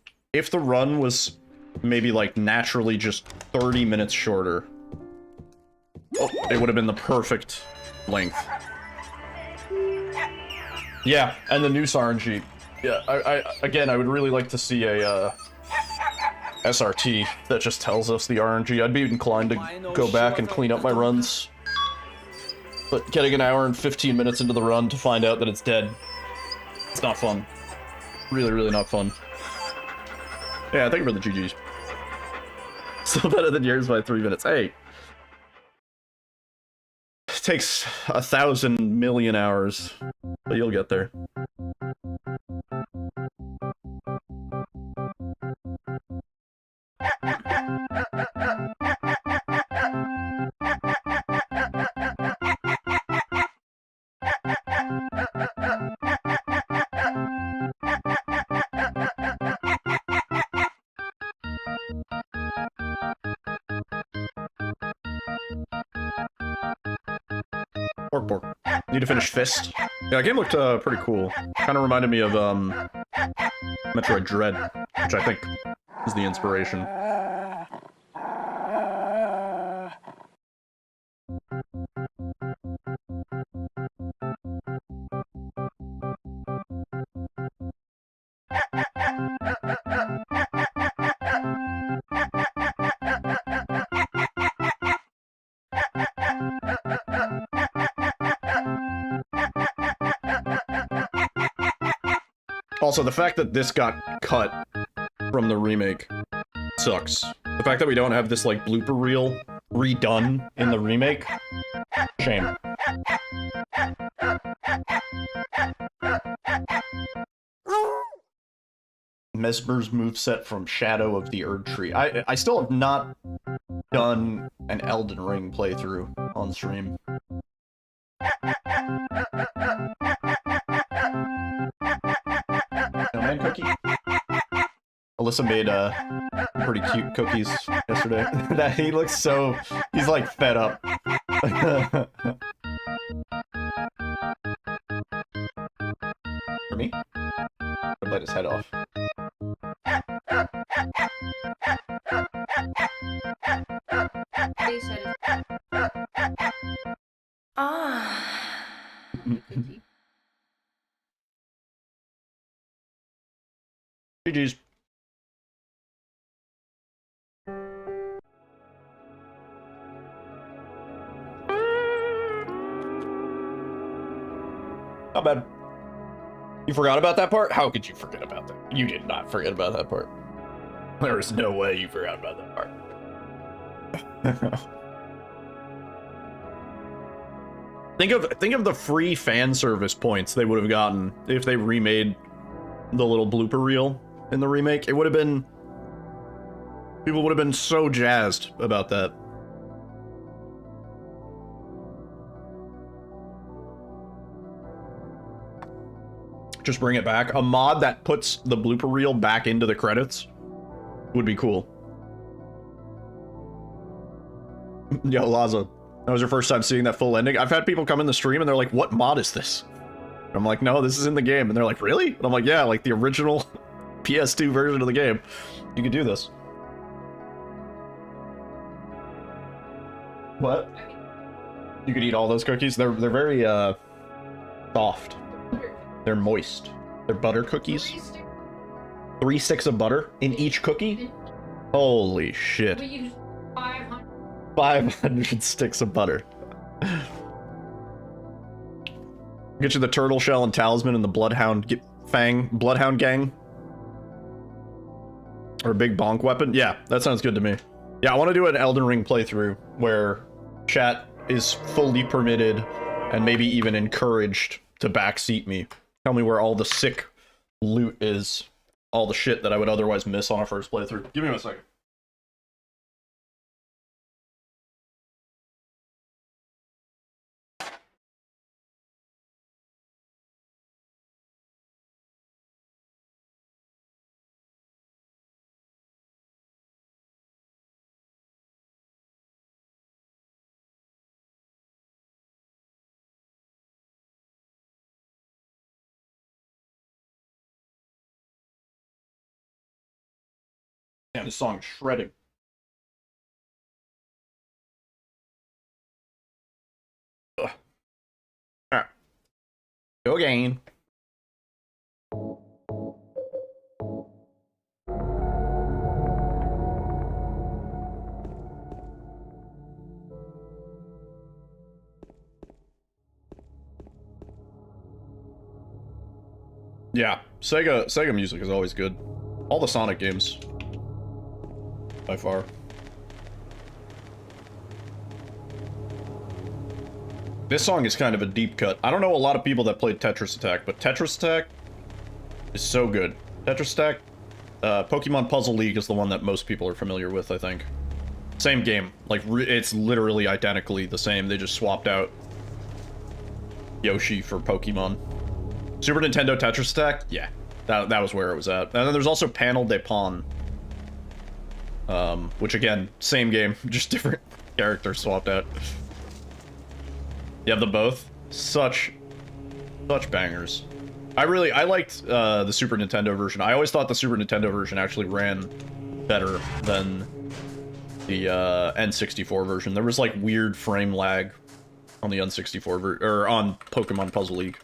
the run was maybe, like, naturally just 30 minutes shorter, it would have been the perfect length. Yeah, and the noose RNG. Yeah, again, I would really like to see a, SRT that just tells us the RNG. I'd be inclined to go back and clean up my runs. But getting an hour and 15 minutes into the run to find out that it's dead, it's not fun. Really, really not fun. Yeah, thank you for the GGs. Still better than yours by 3 minutes. Hey! It takes 1,000 million hours, but you'll get there. Pork. Need to finish Fist. Yeah, that game looked pretty cool. Kind of reminded me of Metroid Dread, which I think is the inspiration. Also, the fact that this got cut from the remake sucks. The fact that we don't have this, like, blooper reel redone in the remake, shame. Mesmer's moveset from Shadow of the Erdtree. I still have not done an Elden Ring playthrough on stream. Snowman cookie? Alyssa made pretty cute cookies yesterday. That he looks so, he's like fed up. For me? I'd bite his head off. GG's. Not bad. You forgot about that part? How could you forget about that? You did not forget about that part. There is no way you forgot about that part. Think of the free fan service points they would have gotten if they remade the little blooper reel in the remake. It would have been... People would have been so jazzed about that. Just bring it back. A mod that puts the blooper reel back into the credits would be cool. Yo, Laza, that was your first time seeing that full ending? I've had people come in the stream and they're like, what mod is this? And I'm like, no, this is in the game. And they're like, really? And I'm like, yeah, like the original PS2 version of the game. You could do this. What? You could eat all those cookies? They're very, soft. They're moist. They're butter cookies. 3 sticks of butter in each cookie? Holy shit. 500 sticks of butter. Get you the turtle shell and talisman and the bloodhound bloodhound gang. Or a big bonk weapon. Yeah, that sounds good to me. Yeah, I want to do an Elden Ring playthrough where chat is fully permitted and maybe even encouraged to backseat me. Tell me where all the sick loot is. All the shit that I would otherwise miss on a first playthrough. Give me 1 second. Man, this song is shredding. Ugh. Alright. Go again. Yeah, Sega music is always good. All the Sonic games, by far. This song is kind of a deep cut. I don't know a lot of people that played Tetris Attack, but Tetris Attack is so good. Tetris Attack, Pokemon Puzzle League is the one that most people are familiar with, I think. Same game. Like, it's literally identically the same. They just swapped out Yoshi for Pokemon. Super Nintendo Tetris Attack? Yeah. That was where it was at. And then there's also Panel de Pon. Which again, same game, just different characters swapped out. You have them both? Such bangers. I liked the Super Nintendo version. I always thought the Super Nintendo version actually ran better than the N64 version. There was like weird frame lag on the N64 or on Pokemon Puzzle League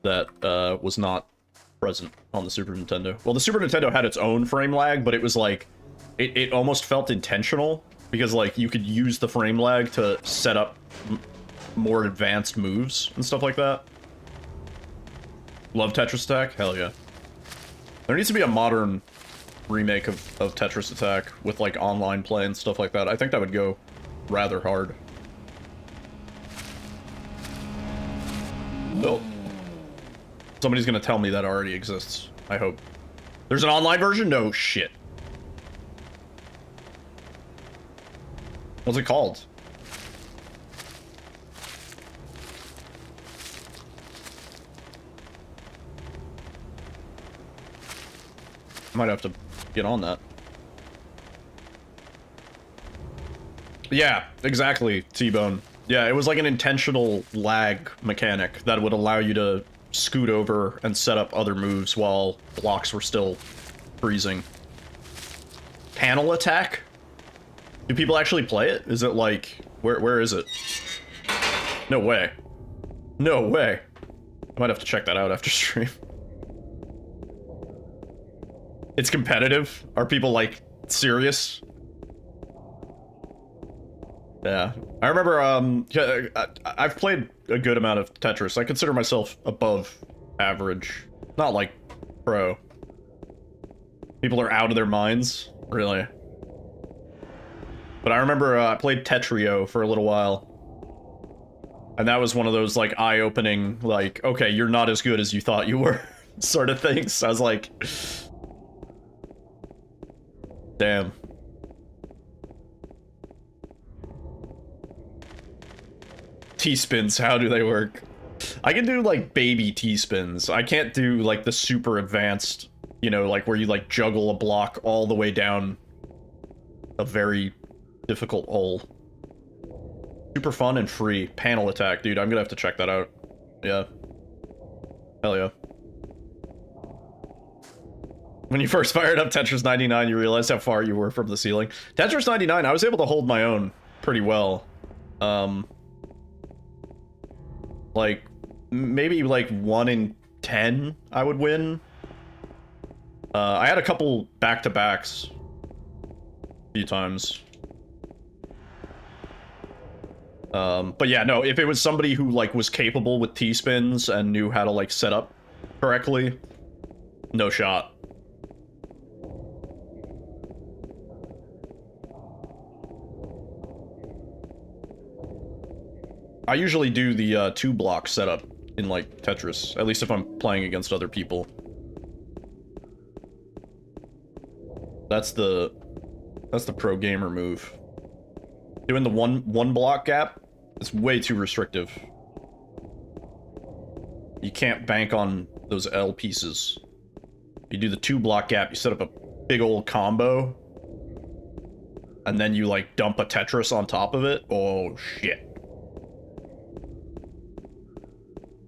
that was not present on the Super Nintendo. Well, the Super Nintendo had its own frame lag, but it was like it almost felt intentional because like you could use the frame lag to set up more advanced moves and stuff like that. Love Tetris Attack? Hell yeah. There needs to be a modern remake of Tetris Attack with like online play and stuff like that. I think that would go rather hard. Well, somebody's gonna tell me that already exists. I hope. There's an online version? No shit. What's it called? I might have to get on that. Yeah, exactly, T-Bone. Yeah, it was like an intentional lag mechanic that would allow you to scoot over and set up other moves while blocks were still freezing. Panel Attack? Do people actually play it? Is it like... Where is it? No way. No way. I might have to check that out after stream. It's competitive? Are people, like, serious? Yeah. I remember, I've played a good amount of Tetris. I consider myself above average. Not, like, pro. People are out of their minds? Really? But I remember, I played Tetrio for a little while. And that was one of those, like, eye-opening, like, okay, you're not as good as you thought you were, sort of things. I was like... Damn. T-spins, how do they work? I can do, like, baby T-spins. I can't do, like, the super advanced, you know, like, where you, like, juggle a block all the way down a very difficult hole. Super fun and free. Panel Attack, dude. I'm gonna have to check that out. Yeah. Hell yeah. When you first fired up Tetris 99, you realized how far you were from the ceiling. Tetris 99, I was able to hold my own pretty well. Like, maybe like 1 in 10 I would win. I had a couple back-to-backs a few times. But yeah, no, if it was somebody who like was capable with T-spins and knew how to like set up correctly, no shot. I usually do the 2-block setup in like Tetris, at least if I'm playing against other people. That's the pro gamer move. Doing the one block gap, it's way too restrictive. You can't bank on those L pieces. You do the 2-block gap, you set up a big old combo, and then you like dump a Tetris on top of it. Oh shit.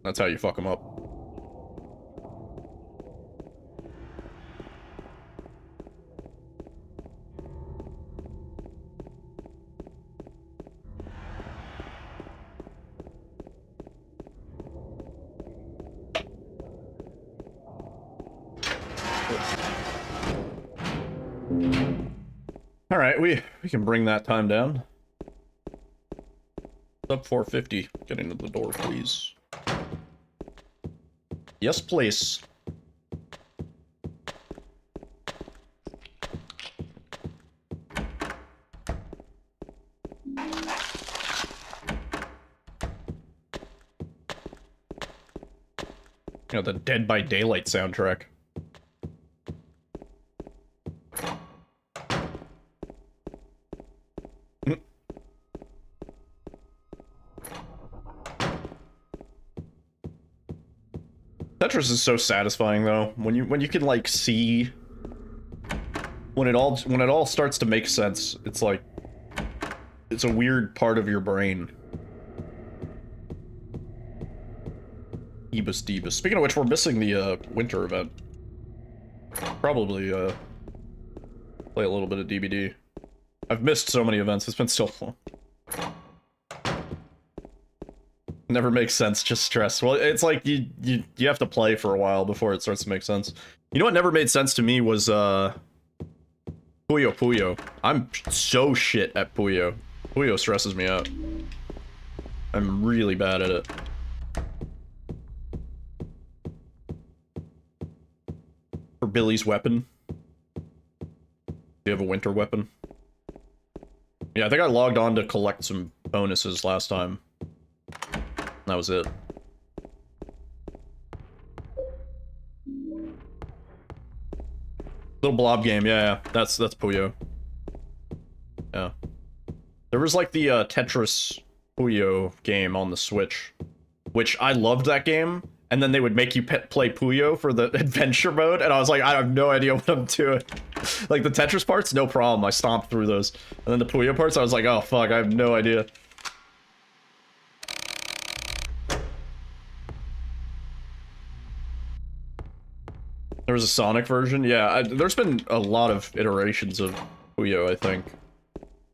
That's how you fuck them up. All right, we can bring that time down. Up 450. Get into the door, please. Yes, please. You know, the Dead by Daylight soundtrack. Tetris is so satisfying though. When you can like see when it all starts to make sense, it's like it's a weird part of your brain. Ebus Debus. Speaking of which, we're missing the winter event. Probably play a little bit of DBD. I've missed so many events, it's been so long. Never makes sense, just stress. Well, it's like you have to play for a while before it starts to make sense. You know what never made sense to me was Puyo Puyo. I'm so shit at Puyo. Puyo stresses me out. I'm really bad at it. For Billy's weapon. Do you have a winter weapon? Yeah, I think I logged on to collect some bonuses last time. That was it. Little blob game, yeah, that's Puyo. Yeah. There was like the Tetris Puyo game on the Switch, which I loved that game, and then they would make you play Puyo for the adventure mode, and I was like, I have no idea what I'm doing. Like the Tetris parts, no problem, I stomped through those. And then the Puyo parts, I was like, oh fuck, I have no idea. There was a Sonic version? Yeah, there's been a lot of iterations of Puyo, I think.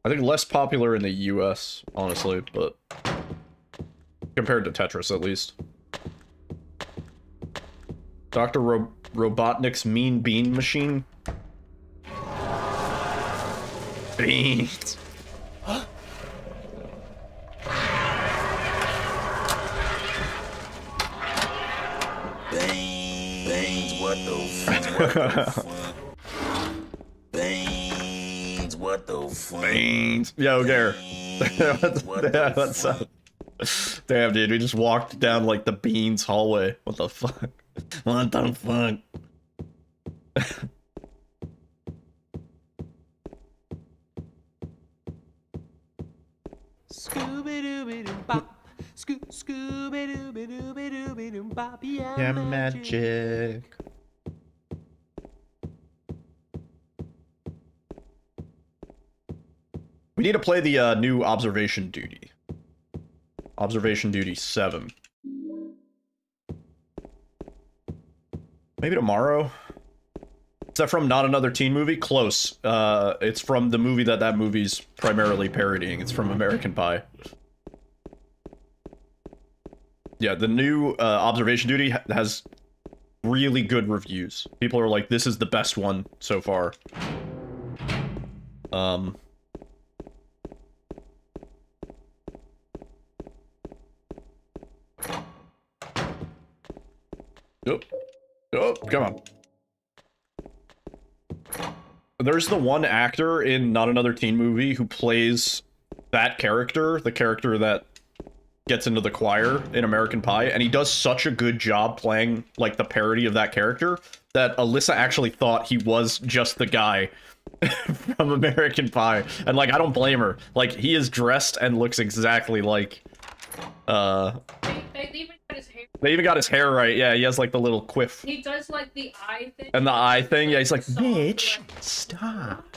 I think less popular in the US, honestly, but... compared to Tetris, at least. Dr. Robotnik's Mean Bean Machine? Beans! What the fuck? Beans, what the fuck? Beans. Yo, Gare. What's up? Damn, dude, we just walked down, like, the Beans hallway. What the fuck? What the fuck? Scooby-Dooby-Doo-Bop. Scooby-Dooby-Dooby-Dooby-Dooby-Dooby-Bop. Yeah, magic. We need to play the new Observation Duty. Observation Duty 7. Maybe tomorrow? Is that from Not Another Teen Movie? Close. It's from the movie that movie's primarily parodying. It's from American Pie. Yeah, the new Observation Duty has really good reviews. People are like, this is the best one so far. Oh, come on. There's the one actor in Not Another Teen Movie who plays that character, the character that gets into the choir in American Pie, and he does such a good job playing, like, the parody of that character, that Alyssa actually thought he was just the guy from American Pie. And, like, I don't blame her. Like, he is dressed and looks exactly like, They even got his hair right, yeah, he has, like, the little quiff. He does, like, the eye thing. And the eye thing, yeah, he's like, bitch, stop.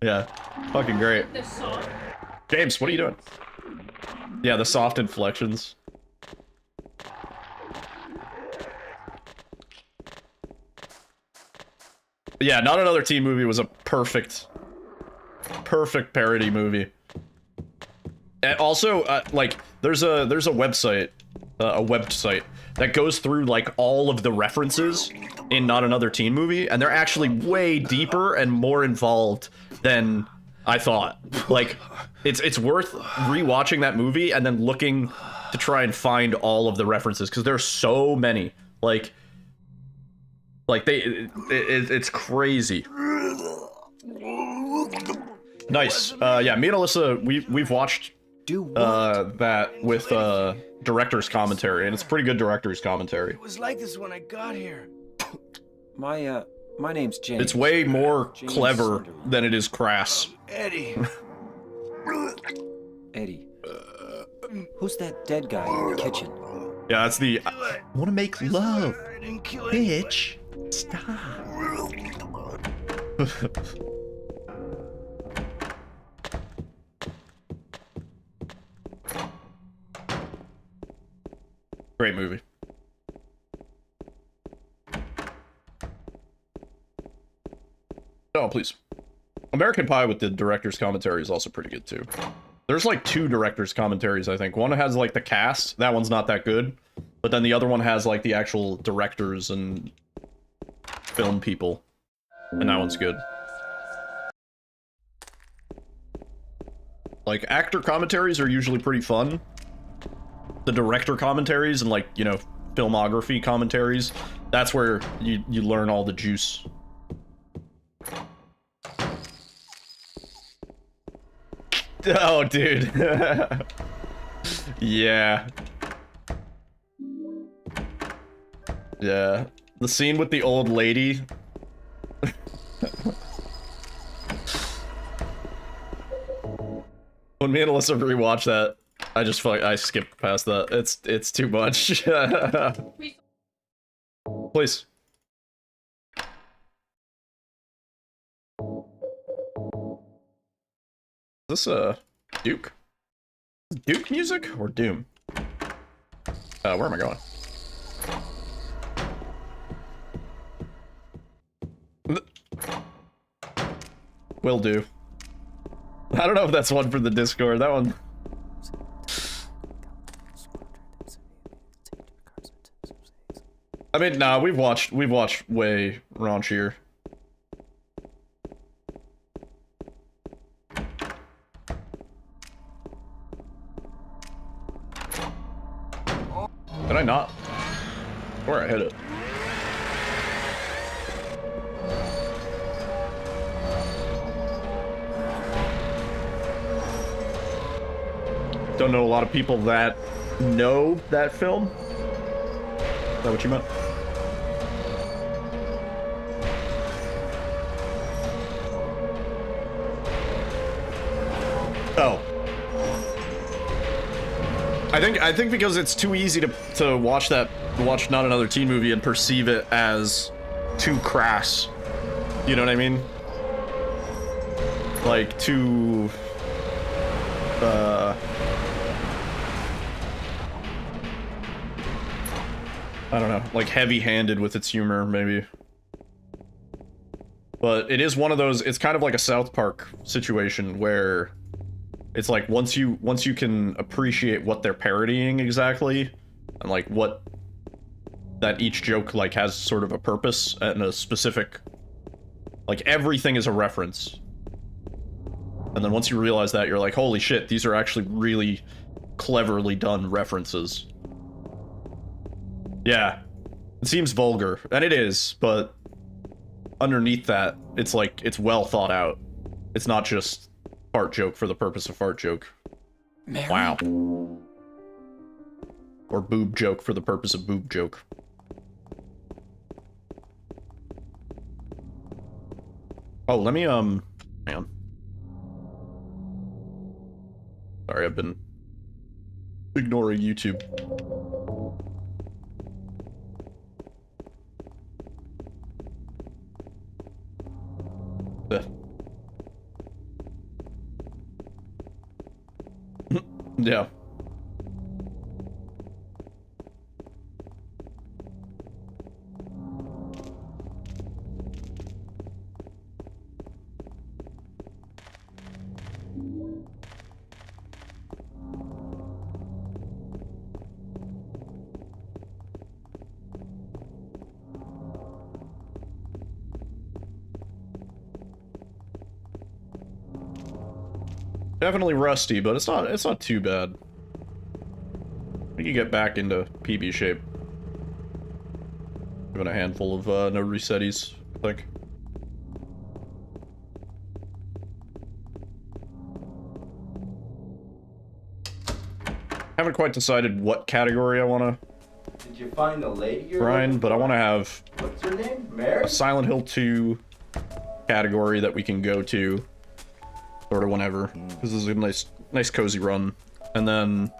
Yeah, fucking great. The song. James, what are you doing? Yeah, the soft inflections. Yeah, Not Another Teen Movie was a perfect parody movie. And also, like, there's a website that goes through like all of the references in Not Another Teen Movie, and they're actually way deeper and more involved than I thought. Like, it's worth rewatching that movie and then looking to try and find all of the references, because there's so many. Like it's crazy. Nice. Yeah, me and Alyssa, we've watched that with director's commentary, and it's pretty good director's commentary. It was like this when I got here. My name's James. It's way more clever than it is crass. Eddie. Eddie. Who's that dead guy in the kitchen? Yeah, that's the... I want to make love. I didn't kill Bitch. Stop. Great movie. Oh, please. American Pie with the director's commentary is also pretty good, too. There's like 2 director's commentaries, I think. One has like the cast. That one's not that good. But then the other one has like the actual directors and film people. And that one's good. Like, actor commentaries are usually pretty fun. The director commentaries and, like, you know, filmography commentaries, that's where you learn all the juice. Oh, dude. Yeah. Yeah. The scene with the old lady. When me and Alyssa rewatched that, I just felt like I skipped past that. It's too much. Please. Is this Duke? Duke music or Doom? Where am I going? Will do. I don't know if that's one for the Discord. That one. I mean, nah, we've watched way raunchier. Did I not? Where I hit it? Don't know a lot of people that know that film. Is that what you meant? Oh. I think because it's too easy to watch Not Another Teen Movie and perceive it as too crass. You know what I mean? Like too I don't know, like heavy-handed with its humor, maybe. But it is one of those, it's kind of like a South Park situation where it's like once you can appreciate what they're parodying exactly, and like what that each joke like has sort of a purpose and a specific, like everything is a reference. And then once you realize that, you're like, holy shit, these are actually really cleverly done references. Yeah, it seems vulgar, and it is, but underneath that, it's like, it's well thought out. It's not just fart joke for the purpose of fart joke. Mary? Wow. Or boob joke for the purpose of boob joke. Oh, let me, hang on. Sorry, I've been ignoring YouTube. Yeah. Definitely rusty, but it's not too bad. We can get back into PB shape. Given a handful of no resetties, I think. Haven't quite decided what category I want Did you find the lady to you're grind, looking but I for? want to have What's her name? Mary? a Silent Hill 2 category that we can go to sort of whenever. This is a nice cozy run. And then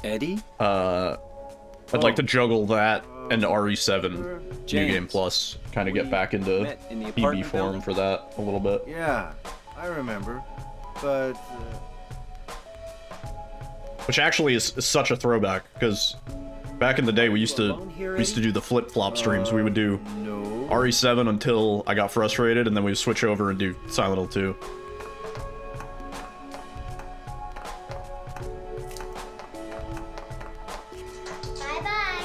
Eddie? I'd like to juggle that and RE7 New James. Game Plus. Kind of get back into Met in the PB apartment form building? for that a little bit. Yeah, I remember. But, Which actually is such a throwback, because back in the day we used to do the flip-flop streams. We would do no. RE7 until I got frustrated, and then we would switch over and do Silent Hill 2. Bye-bye.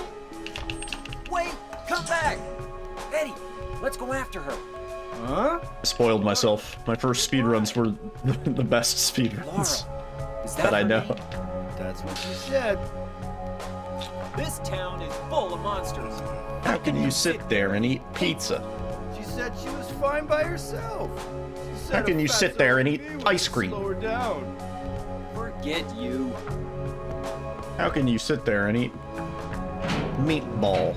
Wait! Come back! Eddie, let's go after her. Huh? I spoiled myself. My first speedruns were the best speedruns Laura, is that I her know. name? That's what you said. This town is full of monsters. How can you sit there and eat pizza? She said she was fine by herself. She said How can a you fatso sit there and eat like me would ice cream? Slow her down. Forget you. How can you sit there and eat meatball?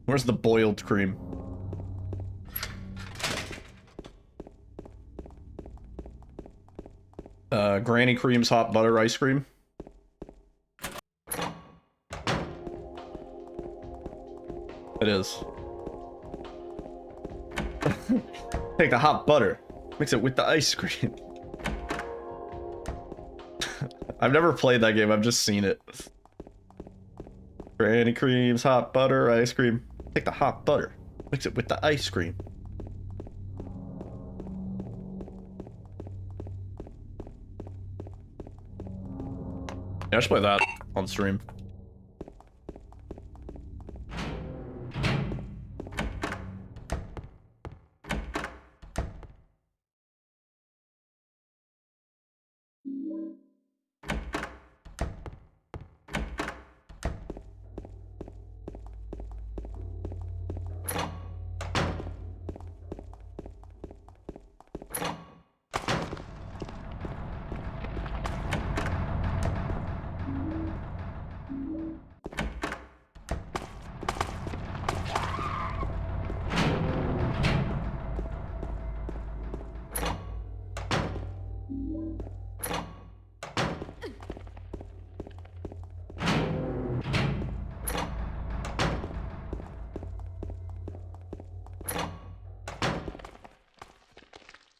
Where's the boiled cream? Granny Cream's hot butter ice cream. It is. Take the hot butter, mix it with the ice cream. I've never played that game, I've just seen it. Granny Cream's hot butter ice cream. Take the hot butter, mix it with the ice cream. Yeah, I should play that on stream.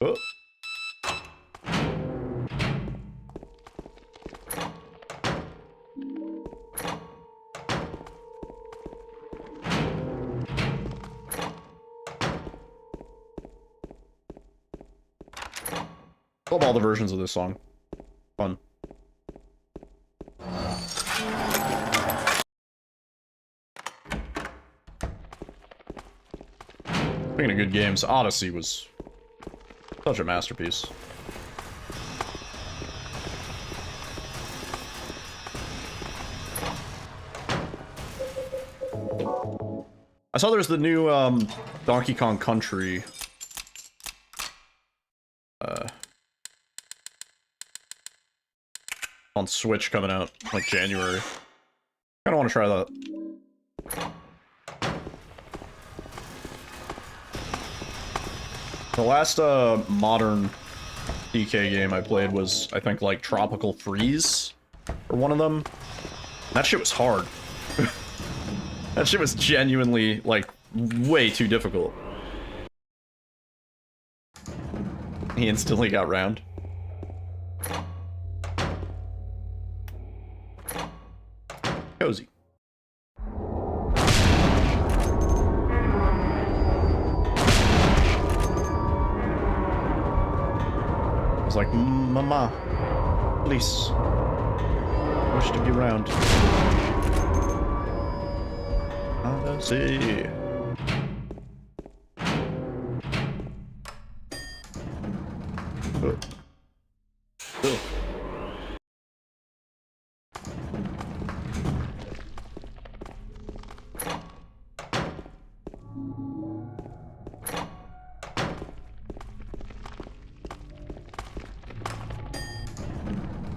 Oh. Love all the versions of this song. Fun. Speaking of good games, Odyssey was such a masterpiece. I saw there's the new Donkey Kong Country on Switch coming out like January. Kinda wanna try that. The last modern DK game I played was, I think, like Tropical Freeze or one of them. That shit was hard. That shit was genuinely, like, way too difficult. He instantly got round. Cozy. was like, Mama, please. I wish to be around. See. Oh. Oh.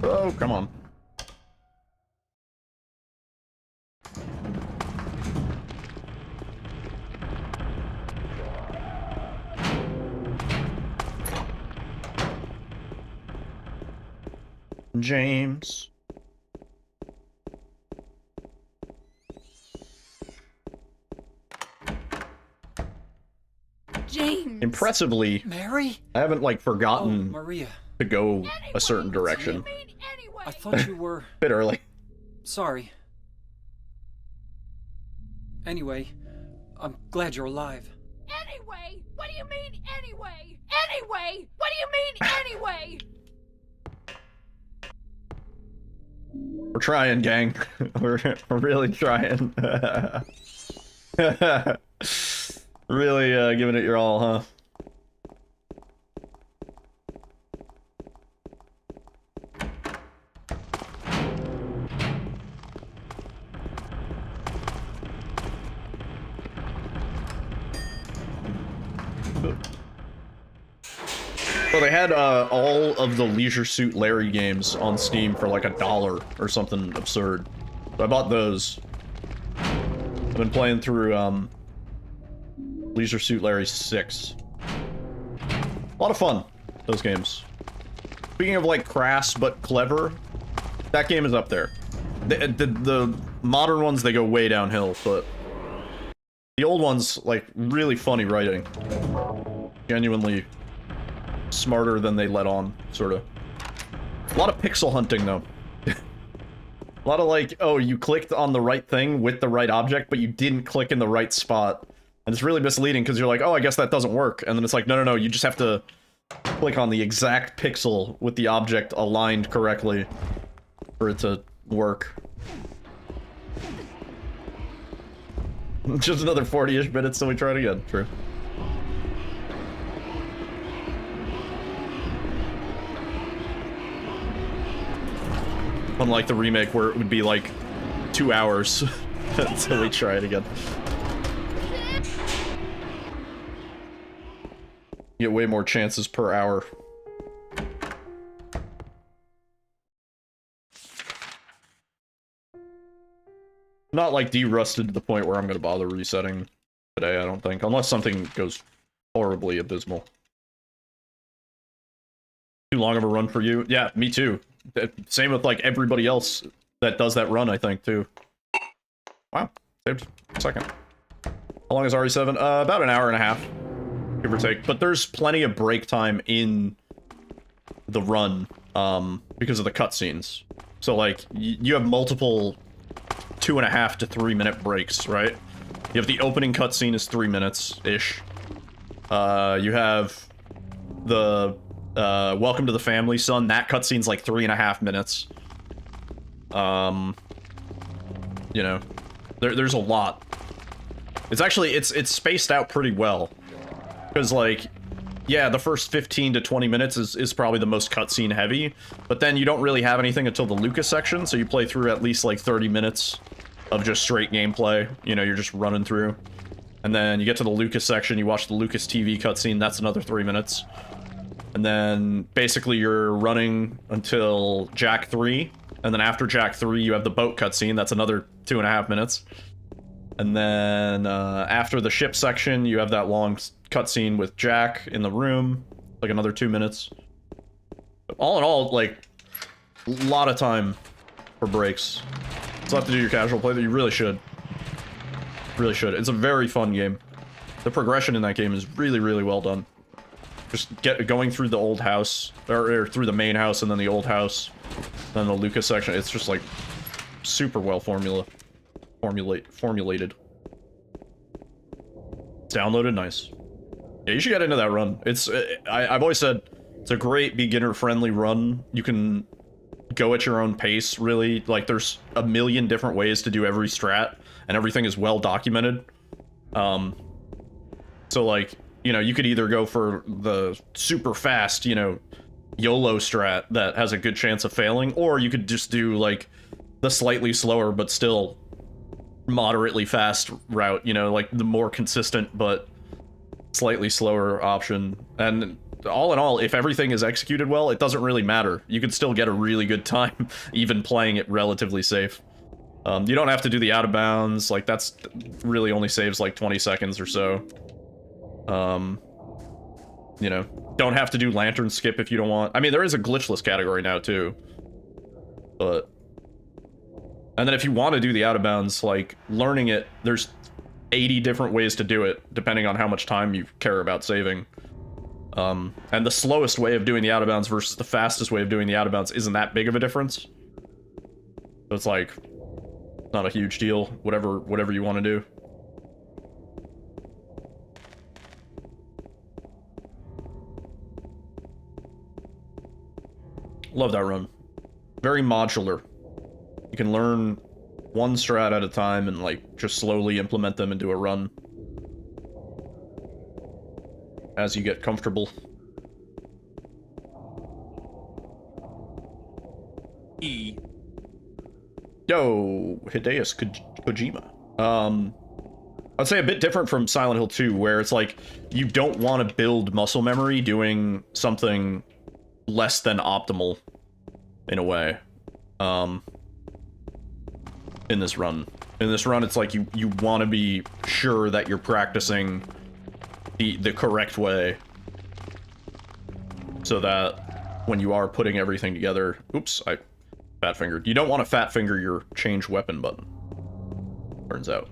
Oh, come on. James. James. Impressively, Mary? I haven't like Oh, forgotten Maria. to go a certain direction. I thought you were... Bit early. Sorry. Anyway, I'm glad you're alive. Anyway? What do you mean, anyway? Anyway? What do you mean, anyway? We're trying, gang. We're really trying. Really giving it your all, huh? Well, they had all of the Leisure Suit Larry games on Steam for like $1 or something absurd. So I bought those. I've been playing through Leisure Suit Larry 6. A lot of fun, those games. Speaking of like crass but clever, that game is up there. The modern ones, they go way downhill, but the old ones, like, really funny writing. Genuinely smarter than they let on, sort of. A lot of pixel hunting, though. A lot of like, oh, you clicked on the right thing with the right object, but you didn't click in the right spot. And it's really misleading, because you're like, oh, I guess that doesn't work. And then it's like, no, no, no, you just have to click on the exact pixel with the object aligned correctly for it to work. Just another 40-ish minutes till we try it again. True. Unlike the remake where it would be like 2 hours until we try it again. You get way more chances per hour. Not like de-rusted to the point where I'm gonna bother resetting today, I don't think. Unless something goes horribly abysmal. Too long of a run for you? Yeah, me too. Same with like everybody else that does that run, I think, too. Wow, saved a second. How long is RE7? About an hour and a half, give or take. But there's plenty of break time in the run, because of the cutscenes. So like, you have multiple 2.5 to 3 minute breaks, right? You have the opening cutscene is 3 minutes-ish. You have the welcome to the family, son. That cutscene's like 3.5 minutes. You know, there's a lot. It's actually, it's spaced out pretty well. Because like, yeah, the first 15 to 20 minutes is probably the most cutscene heavy, but then you don't really have anything until the Lucas section, so you play through at least like 30 minutes of just straight gameplay. You know, you're just running through. And then you get to the Lucas section, you watch the Lucas TV cutscene, that's another 3 minutes. And then basically you're running until Jack 3, and then after Jack 3 you have the boat cutscene, that's another 2.5 minutes. And then after the ship section you have that long cutscene with Jack in the room, like another 2 minutes. All in all, like, a lot of time for breaks. Still have to do your casual play, but you really should. Really should. It's a very fun game. The progression in that game is really, really well done. Just going through the old house, or through the main house, and then the old house, then the Lucas section. It's just like super well formulated. It's downloaded, nice. Yeah, you should get into that run. It's I've always said It's a great beginner-friendly run. You can go at your own pace, really. Like, there's a million different ways to do every strat, and everything is well documented. So, like, you know, you could either go for the super fast, you know, YOLO strat that has a good chance of failing, or you could just do, like, the slightly slower but still moderately fast route, you know, like the more consistent but slightly slower option. And all in all, if everything is executed well, it doesn't really matter. You can still get a really good time even playing it relatively safe. You don't have to do the out of bounds, like that's really only saves like 20 seconds or so. You know, don't have to do lantern skip if you don't want. I mean, there is a glitchless category now too, but and then if you want to do the out of bounds, like learning it, there's 80 different ways to do it depending on how much time you care about saving. And the slowest way of doing the out of bounds versus the fastest way of doing the out of bounds isn't that big of a difference. So it's like not a huge deal, whatever you want to do. Love that run. Very modular. You can learn one strat at a time and like just slowly implement them into a run as you get comfortable. E. Yo, Hideus Kojima. I'd say a bit different from Silent Hill 2, where it's like you don't want to build muscle memory doing something less than optimal in a way. In this run. In this run, it's like you want to be sure that you're practicing the correct way, so that when you are putting everything together, oops, I fat fingered. You don't want to fat finger your change weapon button. Turns out.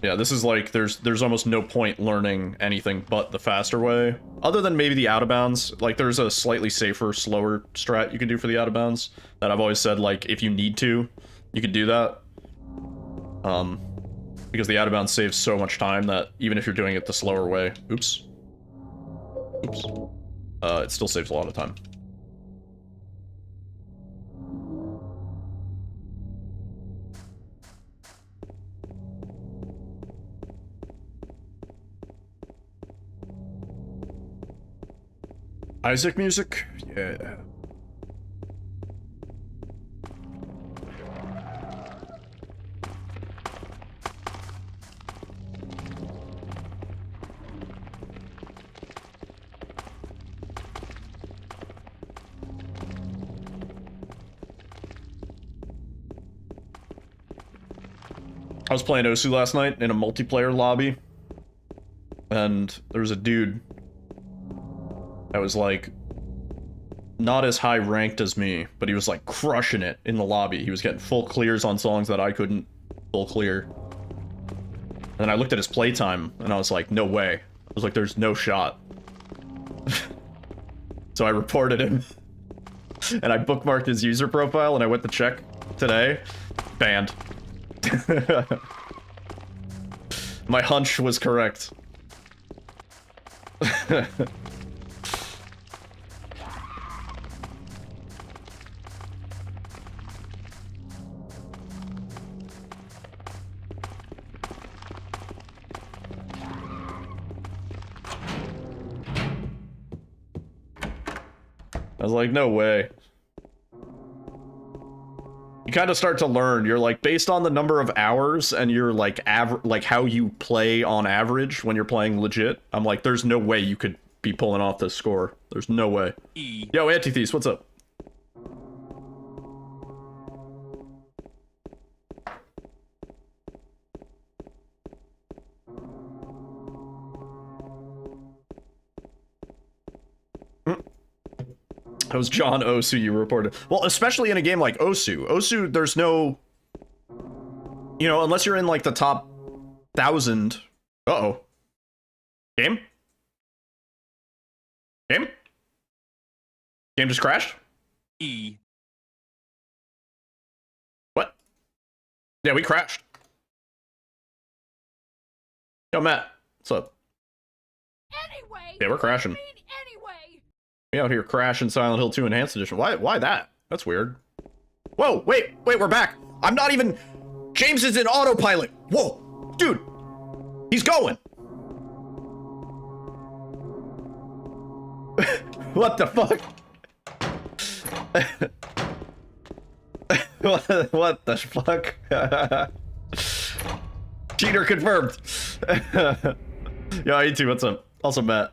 Yeah, this is like, there's almost no point learning anything but the faster way. Other than maybe the out of bounds. Like, there's a slightly safer, slower strat you can do for the out of bounds that I've always said, like, if you need to, you can do that. Because the out of bounds saves so much time that even if you're doing it the slower way, oops. It still saves a lot of time. Isaac music? Yeah. I was playing Osu last night in a multiplayer lobby, and there was a dude that was like not as high ranked as me, but he was like crushing it in the lobby. He was getting full clears on songs that I couldn't full clear. And then I looked at his playtime and I was like, no way. I was like, there's no shot. So I reported him and I bookmarked his user profile and I went to check today. Banned. My hunch was correct. I was like, no way. You kind of start to learn. You're like, based on the number of hours and you're like, like how you play on average when you're playing legit, I'm like, there's no way you could be pulling off this score. There's no way. Yo, Antithesis, what's up? That was John Osu you reported. Well, especially in a game like Osu. Osu, there's no... You know, unless you're in, like, the top 1,000... Uh-oh. Game? Game? Game just crashed? E. What? Yeah, we crashed. Yo, Matt, what's up? Anyway. Yeah, we're crashing. What do you mean anyway? We out here crashing Silent Hill 2 Enhanced Edition. Why that? That's weird. Whoa, wait, we're back. I'm not even... James is in autopilot. Whoa, dude. He's going. What the fuck? What the fuck? Cheater confirmed. Yo, you too, what's up? Also Matt.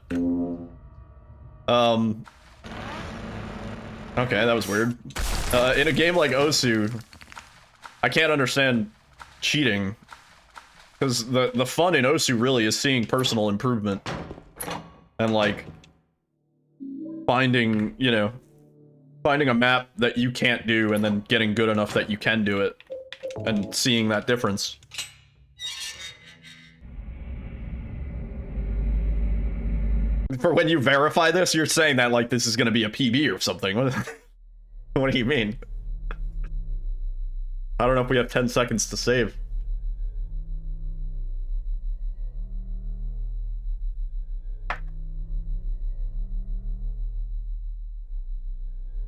Okay, that was weird. In a game like Osu, I can't understand cheating. Because the fun in Osu really is seeing personal improvement. And like, finding, you know, finding a map that you can't do and then getting good enough that you can do it. And seeing that difference. For when you verify this, you're saying that like this is gonna be a PB or something. What do you mean? I don't know if we have 10 seconds to save.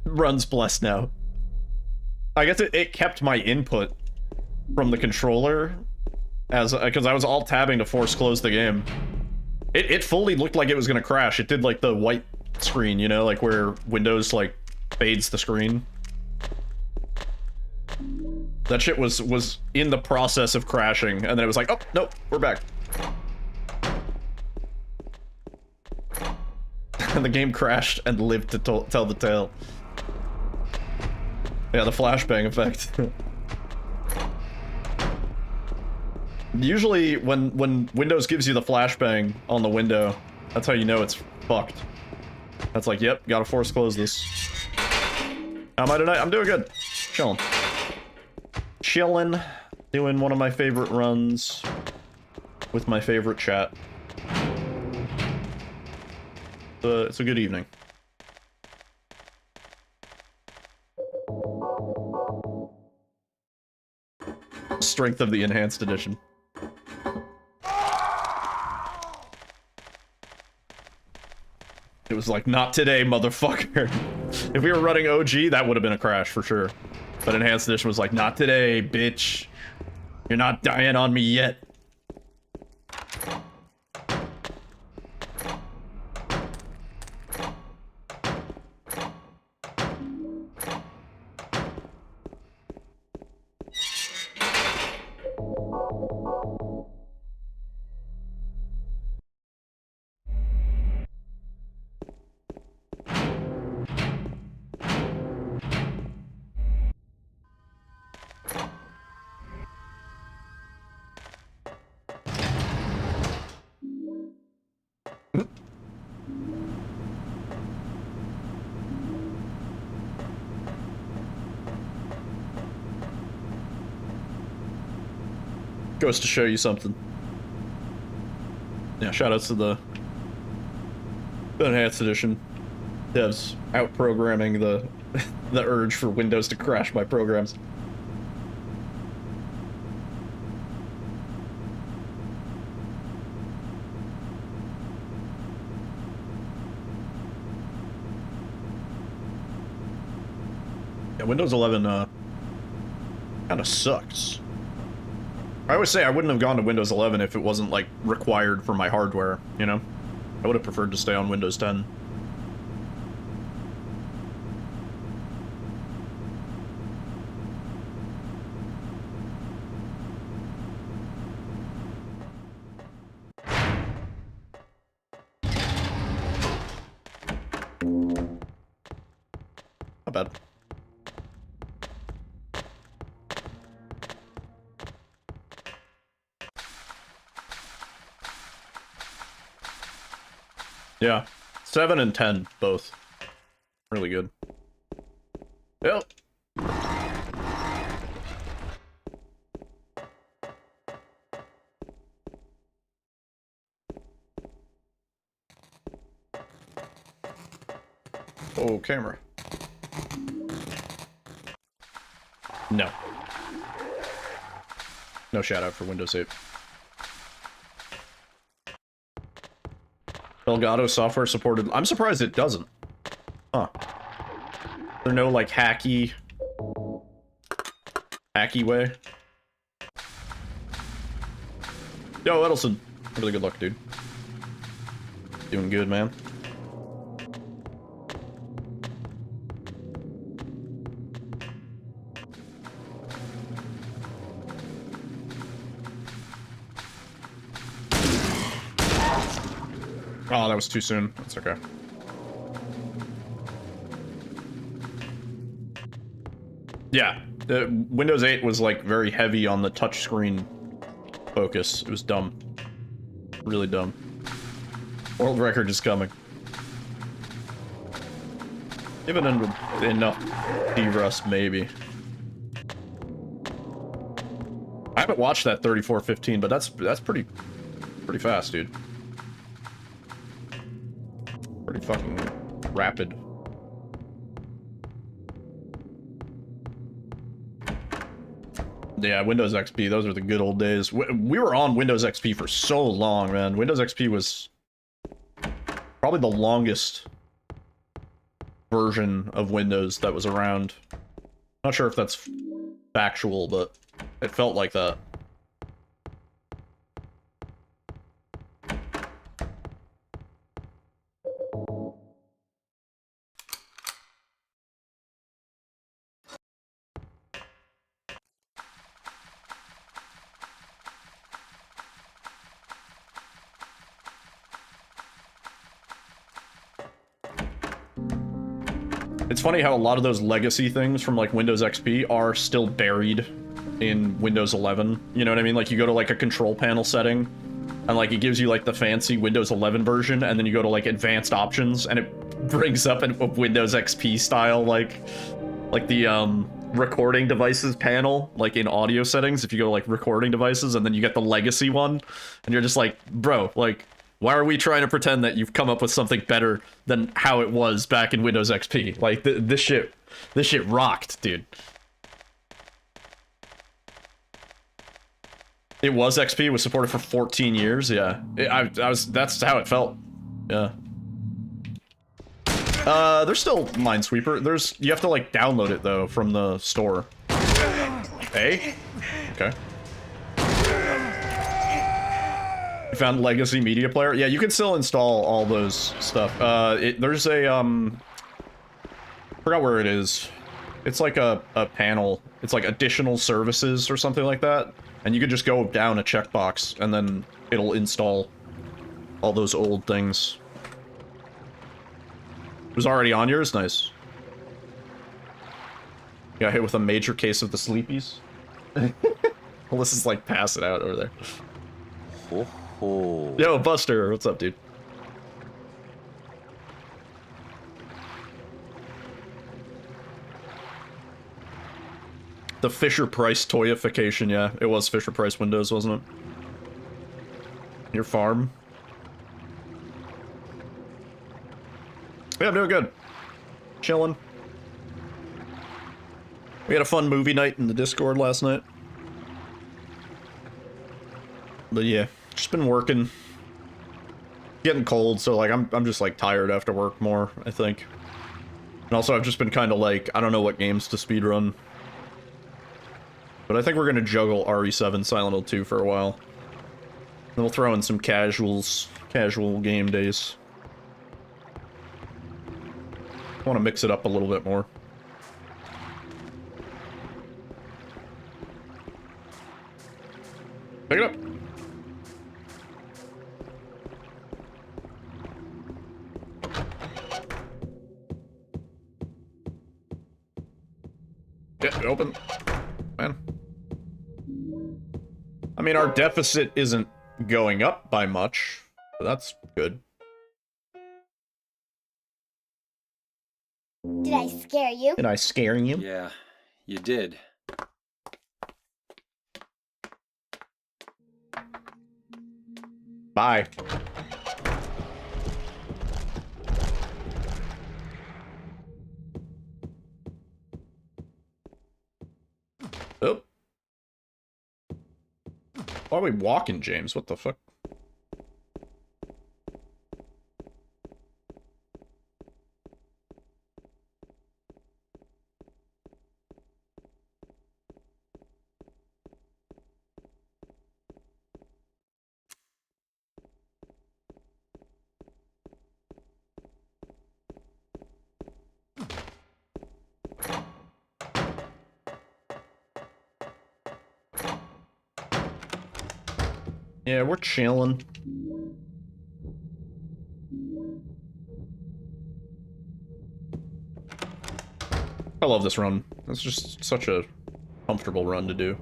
Run's blessed now. I guess it kept my input from the controller as because I was alt tabbing to force close the game. It fully looked like it was gonna crash. It did like the white screen, you know, like where Windows like fades the screen. That shit was in the process of crashing, and then it was like, oh nope, we're back. And the game crashed and lived to tell the tale. Yeah, the flashbang effect. Usually, when Windows gives you the flashbang on the window, that's how you know it's fucked. That's like, yep, gotta force close this. How am I tonight? I'm doing good. Chilling. Chilling. Doing one of my favorite runs with my favorite chat. It's a good evening. Strength of the Enhanced Edition. It was like, not today, motherfucker. If we were running OG, that would have been a crash for sure. But Enhanced Edition was like, not today, bitch. You're not dying on me yet. Goes to show you something. Yeah, shoutouts to the Enhanced Edition devs out programming the the urge for Windows to crash my programs. Yeah, Windows 11 kind of sucks. I always say I wouldn't have gone to Windows 11 if it wasn't, like, required for my hardware, you know? I would have preferred to stay on Windows 10. Not bad. Yeah, 7 and 10, both. Really good. Yep. Oh, camera. No. No shout out for Windows 8. Elgato software supported. I'm surprised it doesn't. Huh. There's no, like, hacky way. Yo, Edelson. Really good luck, dude. Doing good, man. Oh, that was too soon. That's okay. Yeah, Windows 8 was like very heavy on the touchscreen focus. It was dumb. Really dumb. World record is coming. Even enough D-Rust, maybe. I haven't watched that 3415, but that's pretty fast, dude. Pretty fucking rapid. Yeah, Windows XP, those are the good old days. We were on Windows XP for so long, man. Windows XP was probably the longest version of Windows that was around. Not sure if that's factual, but it felt like that. It's funny how a lot of those legacy things from like Windows XP are still buried in Windows 11. You know what I mean? Like you go to like a control panel setting and like it gives you like the fancy Windows 11 version, and then you go to like advanced options and it brings up a Windows XP style like the recording devices panel, like in audio settings. If you go to like recording devices and then you get the legacy one and you're just like, bro, like, why are we trying to pretend that you've come up with something better than how it was back in Windows XP? Like, this shit rocked, dude. It was XP, it was supported for 14 years, yeah. That's how it felt, yeah. There's still Minesweeper. You have to, like, download it, though, from the store. Hey? Okay. You found Legacy Media Player? Yeah, you can still install all those stuff. There's a, I forgot where it is. It's like a panel. It's like additional services or something like that. And you can just go down a checkbox, and then it'll install all those old things. It was already on yours? Nice. Got hit with a major case of the sleepies. Alyssa's like passing out over there. Oh. Yo, Buster, what's up, dude? The Fisher-Price toyification, yeah. It was Fisher-Price Windows, wasn't it? Your farm? Yeah, I'm doing good. Chilling. We had a fun movie night in the Discord last night. But yeah, just been working. Getting cold, so like I'm just like tired after work more, I think. And also I've just been kind of like, I don't know what games to speedrun. But I think we're gonna juggle RE7 Silent Hill 2 for a while. Then we'll throw in some casual game days. I want to mix it up a little bit more. Pick it up. Yeah, open. Man. I mean, our deficit isn't going up by much, but that's good. Did I scare you? Did I scare you? Yeah, you did. Bye. Oh. Why are we walking, James? What the fuck? Yeah, we're chilling. I love this run. It's just such a comfortable run to do.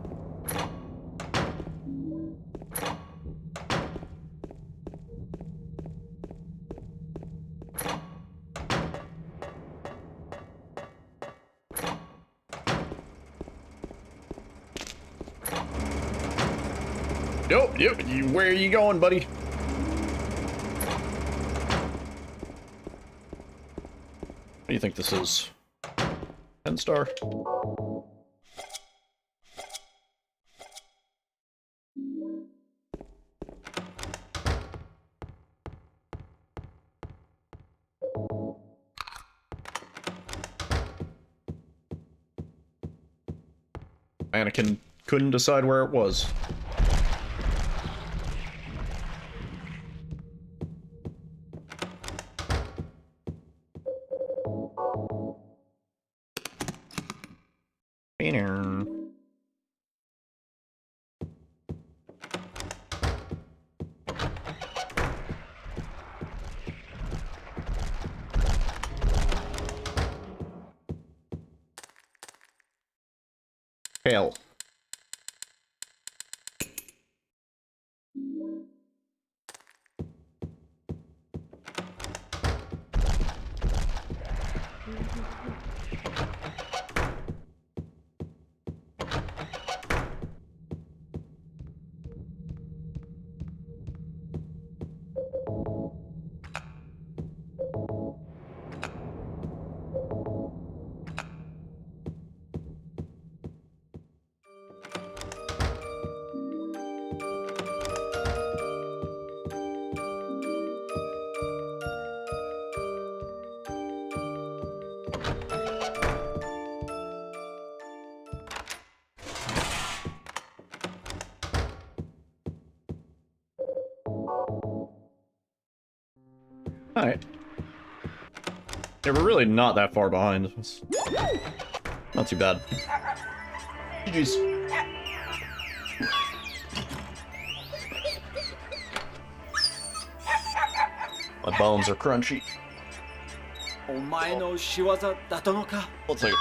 Yep, where are you going, buddy? What do you think this is? 10-star? Anakin couldn't decide where it was. Fail. Alright. Yeah, we're really not that far behind. It's not too bad. GG's. My bones are crunchy. お前の仕業だったのか。 One second.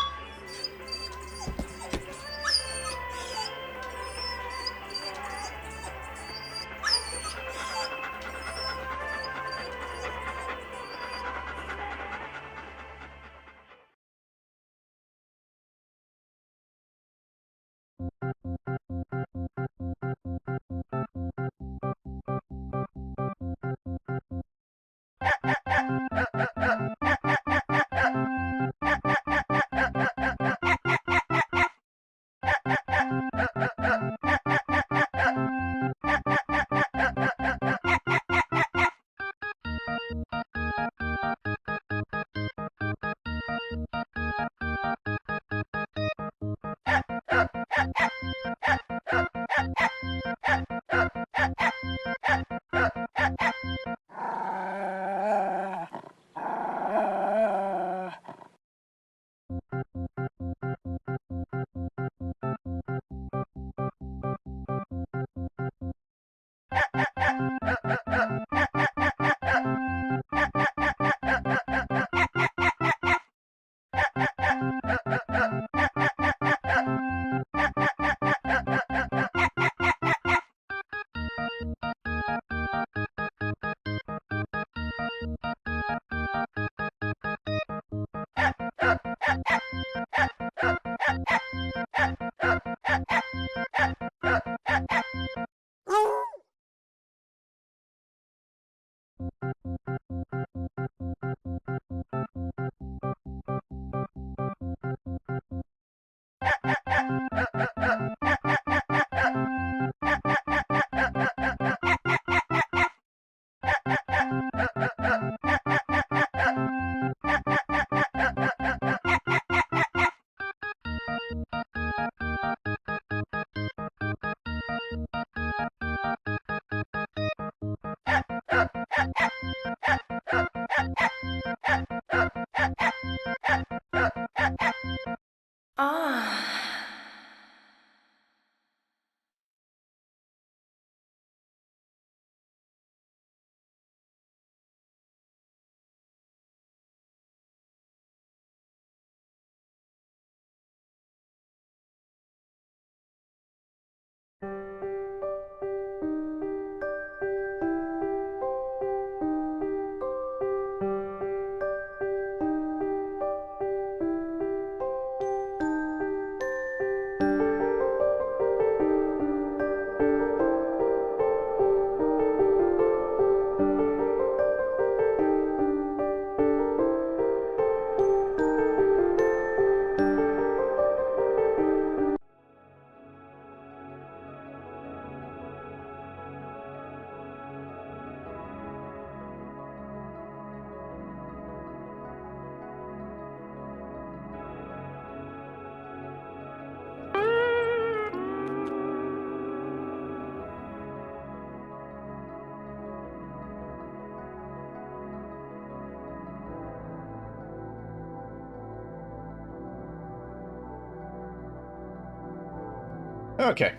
Okay.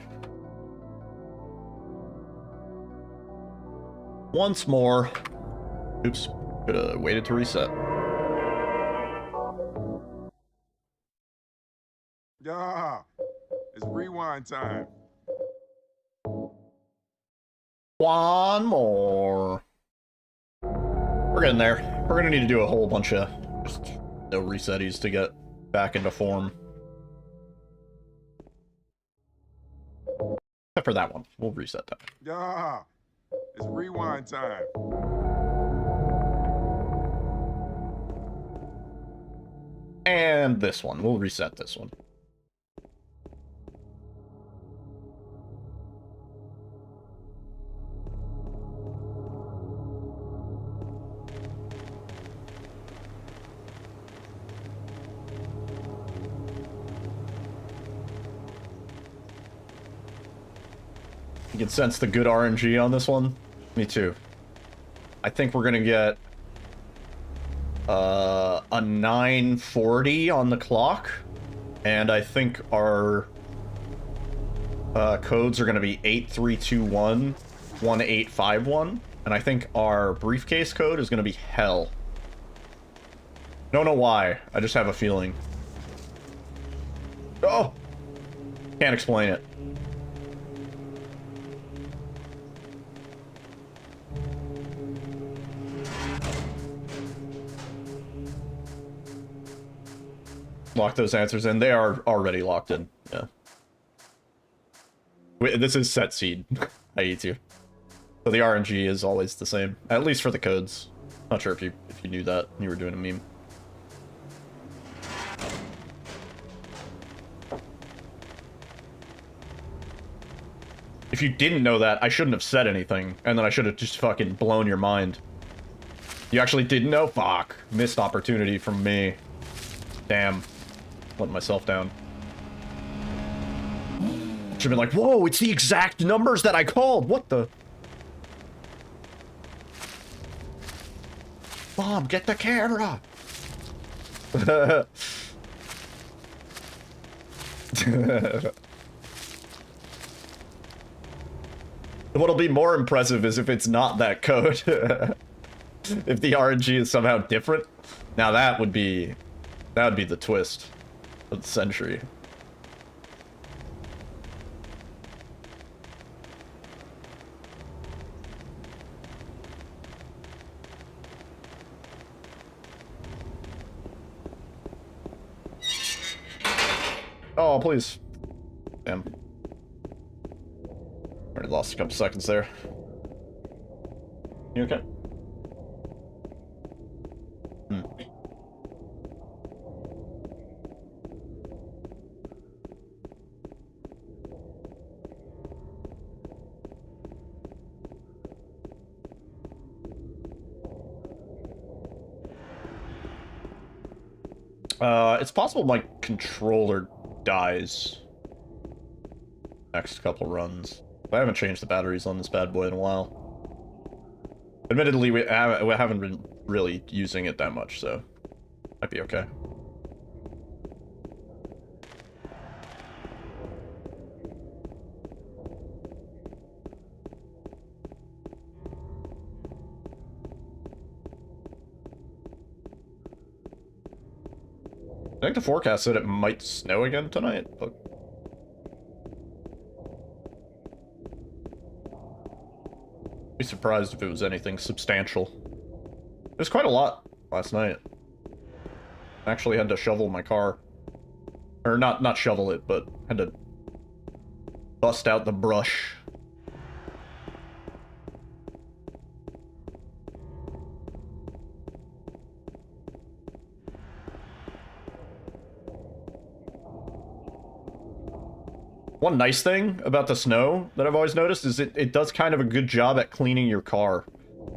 Once more. Oops. Could've waited to reset. Yeah, it's rewind time. One more. We're getting there. We're gonna need to do a whole bunch of just no resetties to get back into form. Except for that one. We'll reset that. Yeah, it's rewind time. And this one. We'll reset this one. You can sense the good RNG on this one. Me too. I think we're gonna get a 940 on the clock, and I think our codes are gonna be 8321 1851, and I think our briefcase code is gonna be hell. Don't know why. I just have a feeling. Oh! Can't explain it. Lock those answers in. They are already locked in. Yeah. Wait, this is set seed. I eat you. So the RNG is always the same, at least for the codes. Not sure if you knew that. You were doing a meme. If you didn't know that, I shouldn't have said anything, and then I should have just fucking blown your mind. You actually didn't know? Fuck. Missed opportunity from me. Damn. Letting myself down. Should've been like, whoa, it's the exact numbers that I called! What the? Mom, get the camera! What'll be more impressive is if it's not that code. If the RNG is somehow different. Now that would be the twist of the century. Oh, please. Damn. Already lost a couple seconds there. You okay? It's possible my controller dies next couple runs. I haven't changed the batteries on this bad boy in a while. Admittedly, we haven't been really using it that much, so might be okay. I think the forecast said it might snow again tonight, but... I'd be surprised if it was anything substantial. It was quite a lot last night. I actually had to shovel my car. Or not shovel it, but had to bust out the brush. One nice thing about the snow that I've always noticed is it does kind of a good job at cleaning your car.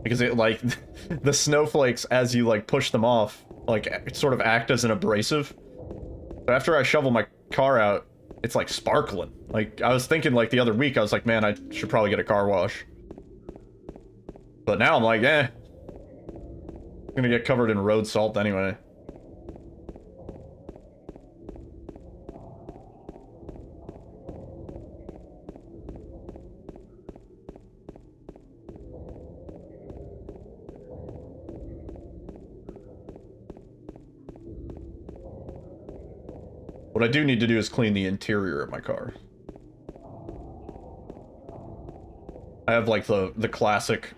Because it, like, the snowflakes, as you, like, push them off, like, sort of act as an abrasive. But after I shovel my car out, it's, like, sparkling. Like, I was thinking, like, the other week, I was like, man, I should probably get a car wash. But now I'm like, eh. I'm gonna get covered in road salt anyway. What I do need to do is clean the interior of my car. I have like the classic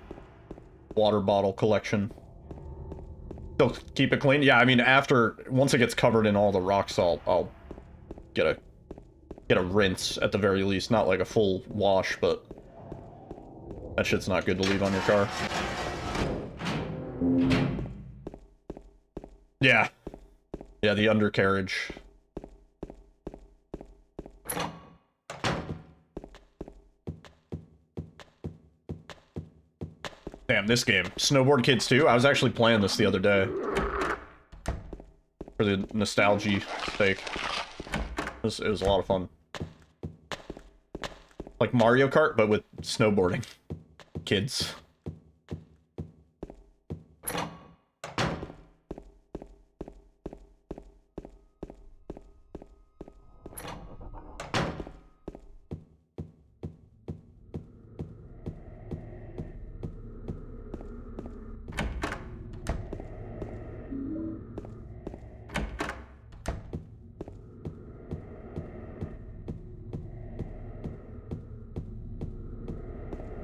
water bottle collection. Still keep it clean? Yeah, I mean once it gets covered in all the rock salt, I'll get a rinse at the very least. Not like a full wash, but that shit's not good to leave on your car. Yeah. Yeah, the undercarriage. Damn, this game. Snowboard Kids 2? I was actually playing this the other day. For the nostalgia sake. It was a lot of fun. Like Mario Kart, but with snowboarding. Kids.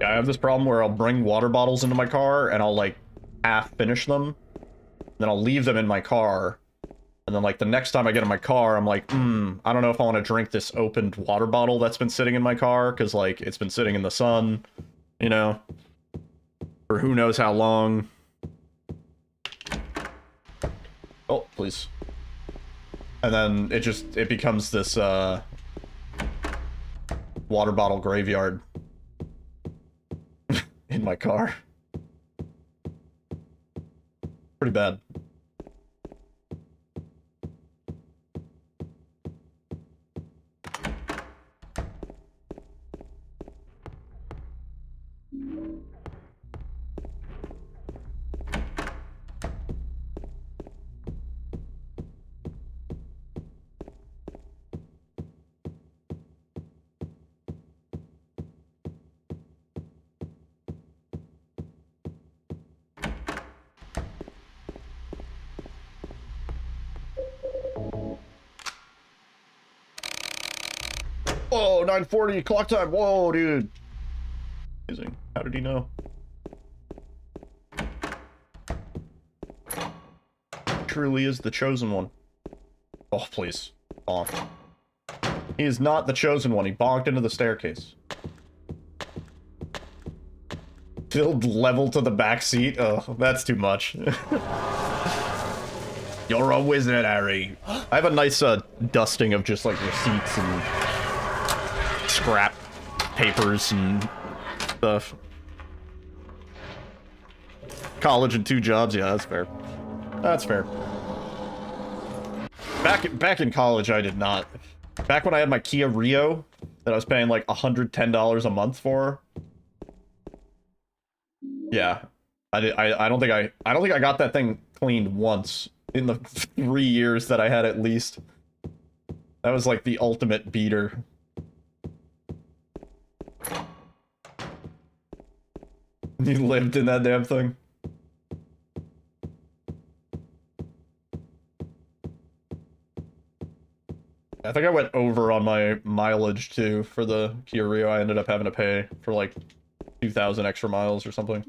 I have this problem where I'll bring water bottles into my car and I'll like half finish them, then I'll leave them in my car, and then like the next time I get in my car I'm like, I don't know if I want to drink this opened water bottle that's been sitting in my car, because like it's been sitting in the sun, you know, for who knows how long. Oh, please. And then it becomes this water bottle graveyard in my car. Pretty bad. Whoa, 9:40 clock time. Whoa, dude. Amazing. How did he know? Truly is the chosen one. Oh, please. Bonk. He is not the chosen one. He bonked into the staircase. Filled level to the back seat. Oh, that's too much. You're a wizard, Harry. I have a nice dusting of just like receipts and scrap papers and stuff. College and 2 jobs. Yeah, that's fair. That's fair. Back in college, I did not. Back when I had my Kia Rio that I was paying like $110 a month for. Yeah, I don't think I got that thing cleaned once in the 3 years that I had at least. That was like the ultimate beater. You lived in that damn thing. I think I went over on my mileage too for the Kia Rio. I ended up having to pay for like 2,000 extra miles or something.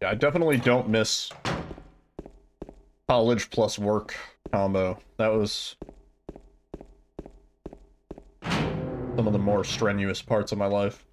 Yeah, I definitely don't miss college plus work combo. That was some of the more strenuous parts of my life.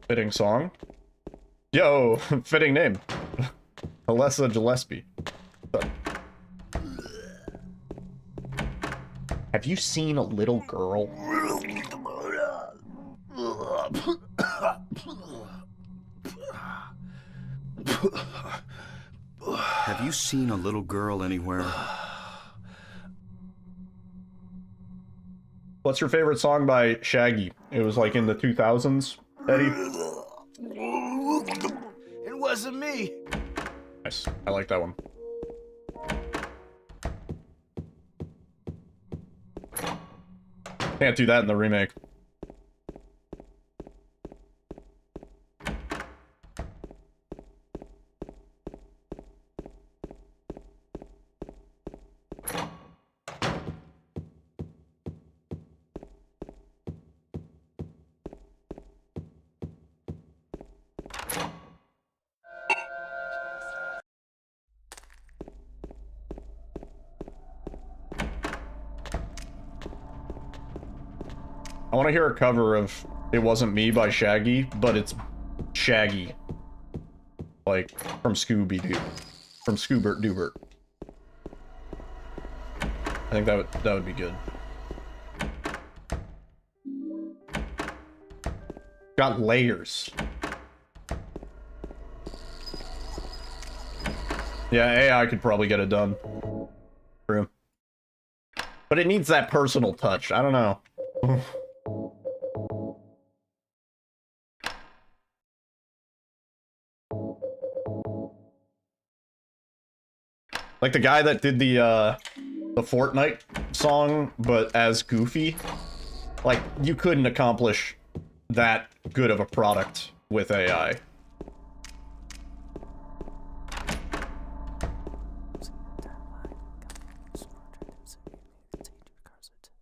Fitting song. Yo, fitting name. Alessa Gillespie. Have you seen a little girl? Have you seen a little girl anywhere? What's your favorite song by Shaggy? It was like in the 2000s, Eddie. It wasn't me. Nice. I like that one. Can't do that in the remake. I want to hear a cover of It Wasn't Me by Shaggy, but it's Shaggy. Like, from Scooby-Doo. From Scoobert Doobert. I think that would be good. Got layers. Yeah, AI could probably get it done. True. But it needs that personal touch. I don't know. Like the guy that did the Fortnite song, but as Goofy. Like, you couldn't accomplish that good of a product with AI.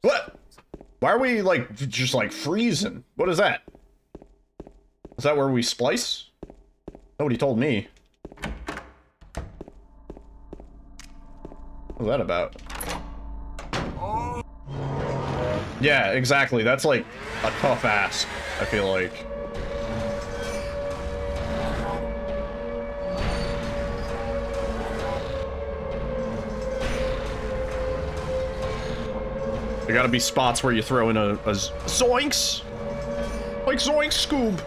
What? Why are we, like, just, like, freezing? What is that? Is that where we splice? Nobody told me. What's that about? Yeah, exactly. That's, like, a tough ask, I feel like. There gotta be spots where you throw in a zoinks! Like zoinks Scoob!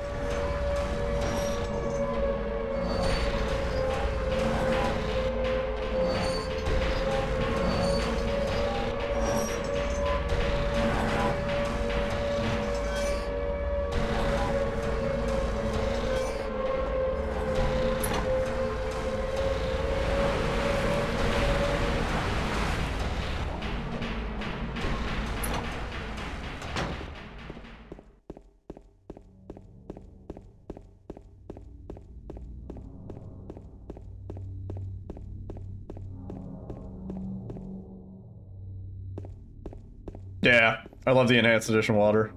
Yeah, I love the enhanced edition water.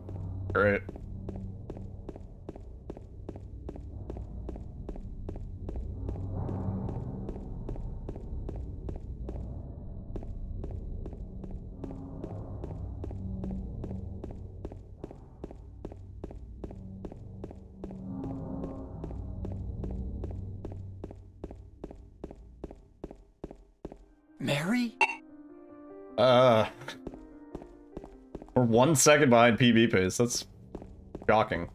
Great. Mary? We're 1 second behind PB pace. That's shocking.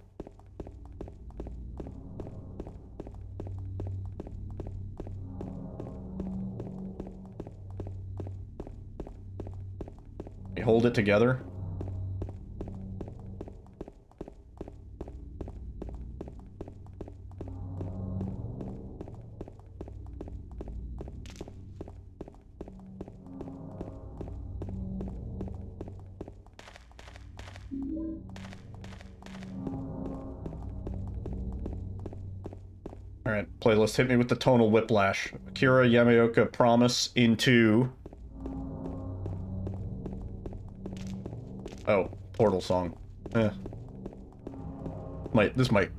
We hold it together. Alright, playlist, hit me with the tonal whiplash. Akira Yamaoka Promise into... Oh, Portal song. This might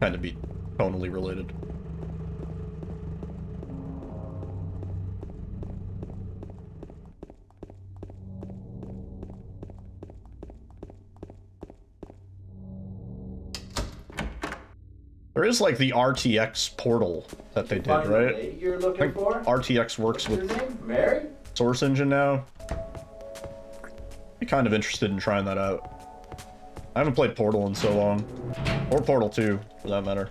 kind of be tonally related. There is like the RTX portal that they did, Find the right? lady you're I looking think for? RTX works What's with her name? Mary? Source Engine now. Be kind of interested in trying that out. I haven't played Portal in so long. Or Portal 2, for that matter.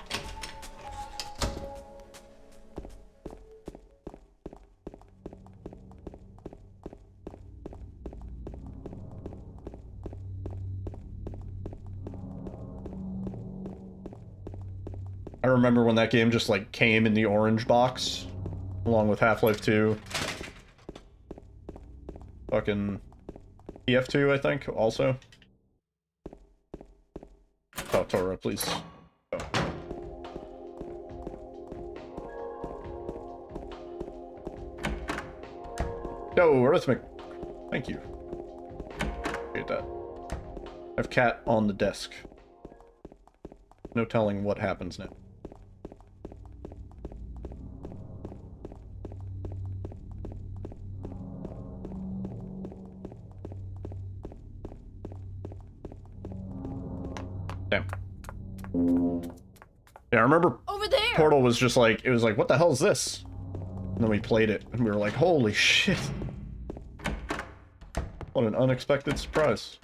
I remember when that game just like came in the orange box, along with Half-Life 2. Fucking TF2, I think, also. Oh, Tora, please. Oh. Yo, Arithmic. Thank you. Appreciate that. I have cat on the desk. No telling what happens now. Damn. Yeah, I remember Over there. Portal was just like, it was like, what the hell is this? And then we played it, and we were like, holy shit. What an unexpected surprise.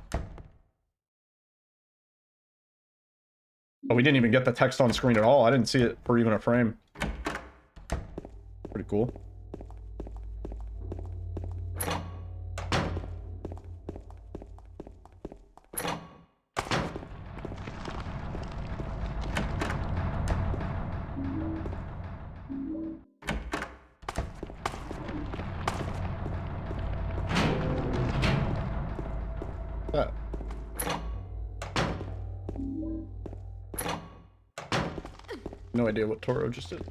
Oh, we didn't even get the text on screen at all. I didn't see it for even a frame. Pretty cool. That. No idea what Toro just did.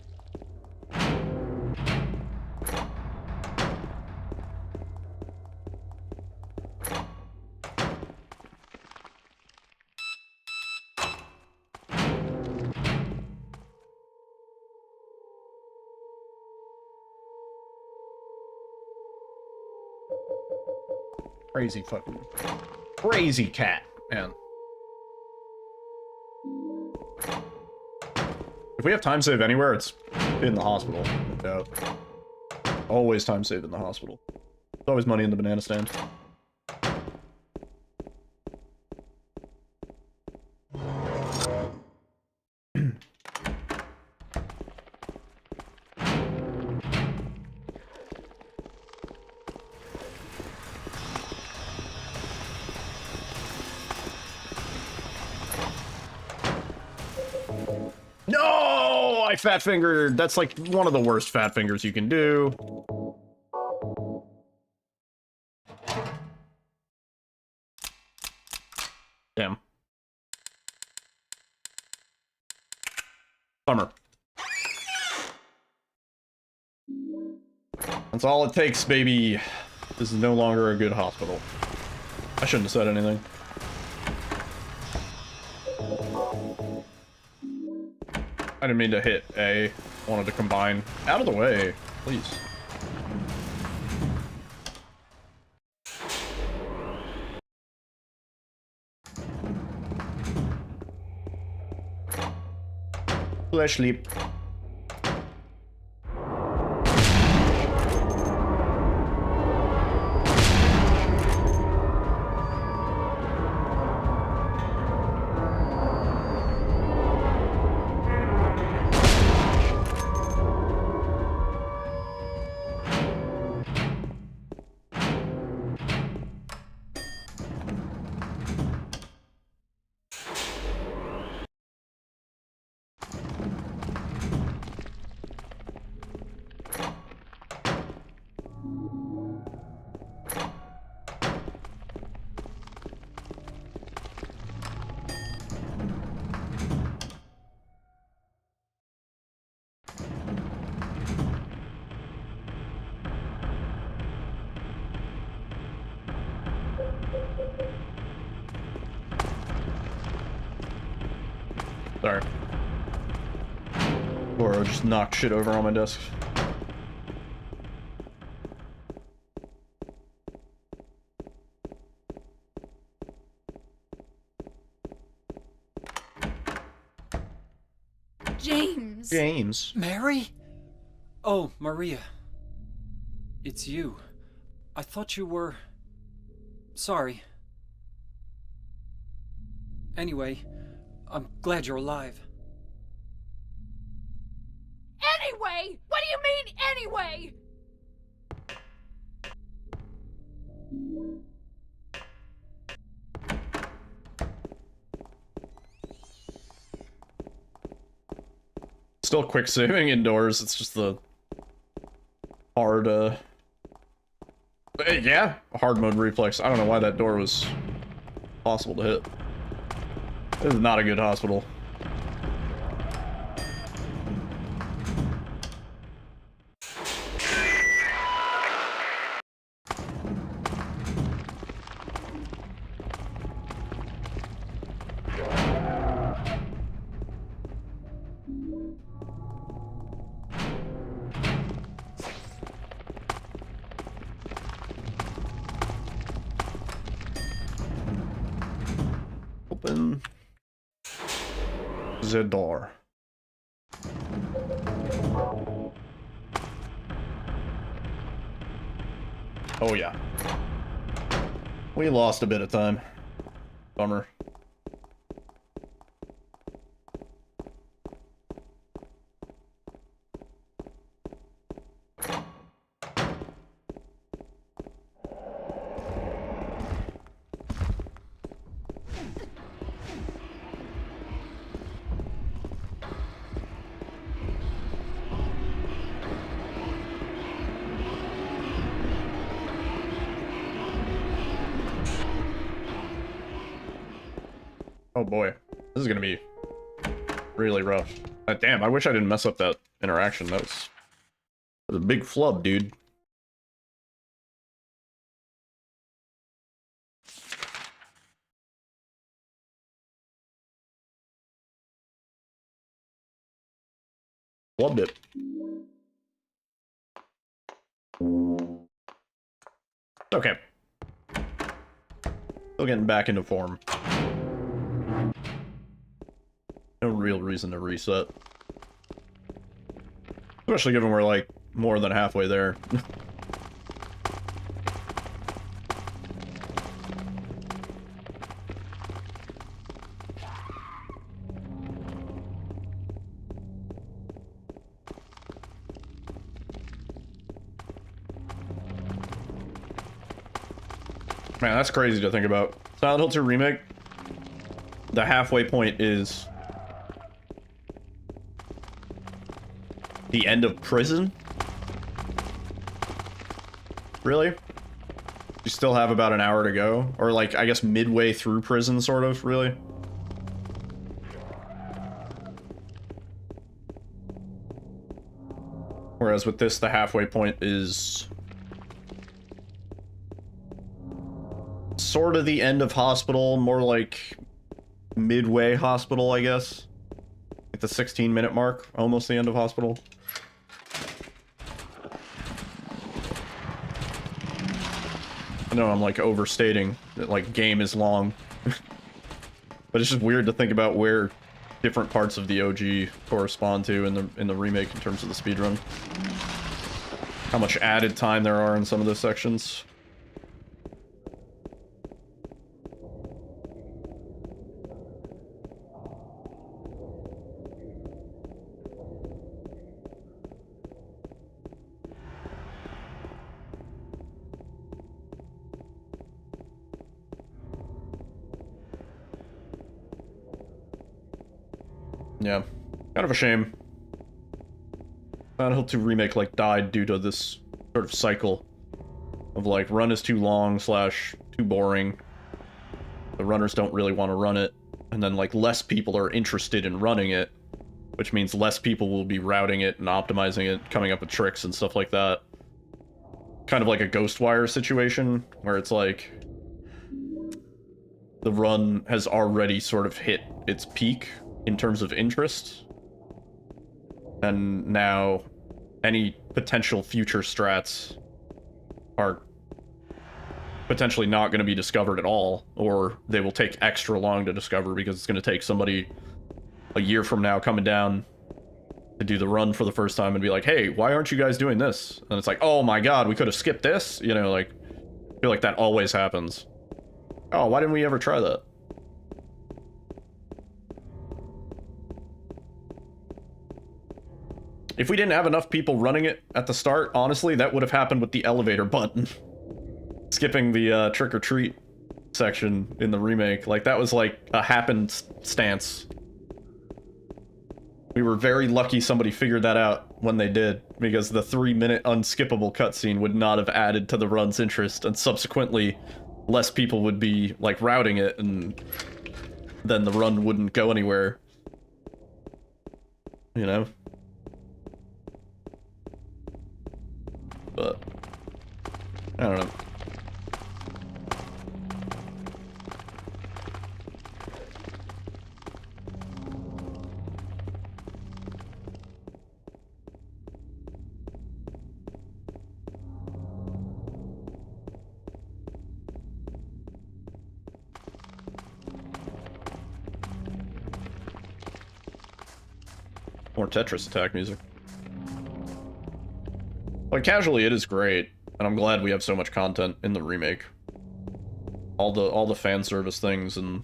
Crazy fucking... Crazy cat, man. If we have time save anywhere, it's in the hospital. No doubt. Always time save in the hospital. There's always money in the banana stand. No! I fat fingered. That's like one of the worst fat fingers you can do. Damn. Bummer. That's all it takes, baby. This is no longer a good hospital. I shouldn't have said anything. I didn't mean to hit A. I wanted to combine. Out of the way, please. Flash leap. Sorry. Goro just knocked shit over on my desk. James! James. Mary? Oh, Maria. It's you. I thought you were... Sorry. Anyway, I'm glad you're alive. Anyway! What do you mean, anyway? Still quick saving indoors, it's just the hard, yeah, hard mode reflex. I don't know why that door was possible to hit. This is not a good hospital. Open the door. Oh yeah. We lost a bit of time. Bummer. Oh boy, this is gonna be really rough. Damn, I wish I didn't mess up that interaction. That was a big flub, dude. Flubbed it. Okay. Still getting back into form. No real reason to reset. Especially given we're like more than halfway there. Man, that's crazy to think about. Silent Hill 2 Remake, the halfway point is the end of prison? Really? You still have about an hour to go? Or like, I guess midway through prison, sort of, really? Whereas with this, the halfway point is sort of the end of hospital, more like midway hospital, I guess. At the 16-minute mark, almost the end of hospital. I know I'm like overstating that like game is long. But it's just weird to think about where different parts of the OG correspond to in the remake in terms of the speedrun. How much added time there are in some of the sections. Yeah, kind of a shame. Silent Hill 2 Remake like died due to this sort of cycle of like run is too long / too boring. The runners don't really want to run it, and then like less people are interested in running it, which means less people will be routing it and optimizing it, coming up with tricks and stuff like that. Kind of like a Ghostwire situation where it's like the run has already sort of hit its peak in terms of interest, and now any potential future strats are potentially not going to be discovered at all, or they will take extra long to discover because it's going to take somebody a year from now coming down to do the run for the first time and be like, hey, why aren't you guys doing this? And it's like, oh my god, we could have skipped this? You know, like, I feel like that always happens. Oh, why didn't we ever try that? If we didn't have enough people running it at the start, honestly, that would have happened with the elevator button. Skipping the trick-or-treat section in the remake. Like, that was like a happenstance. We were very lucky somebody figured that out when they did, because the 3-minute unskippable cutscene would not have added to the run's interest, and subsequently, less people would be, like, routing it, and then the run wouldn't go anywhere. You know? But I don't know. More Tetris attack music. Like, casually, it is great, and I'm glad we have so much content in the remake. All the fan service things and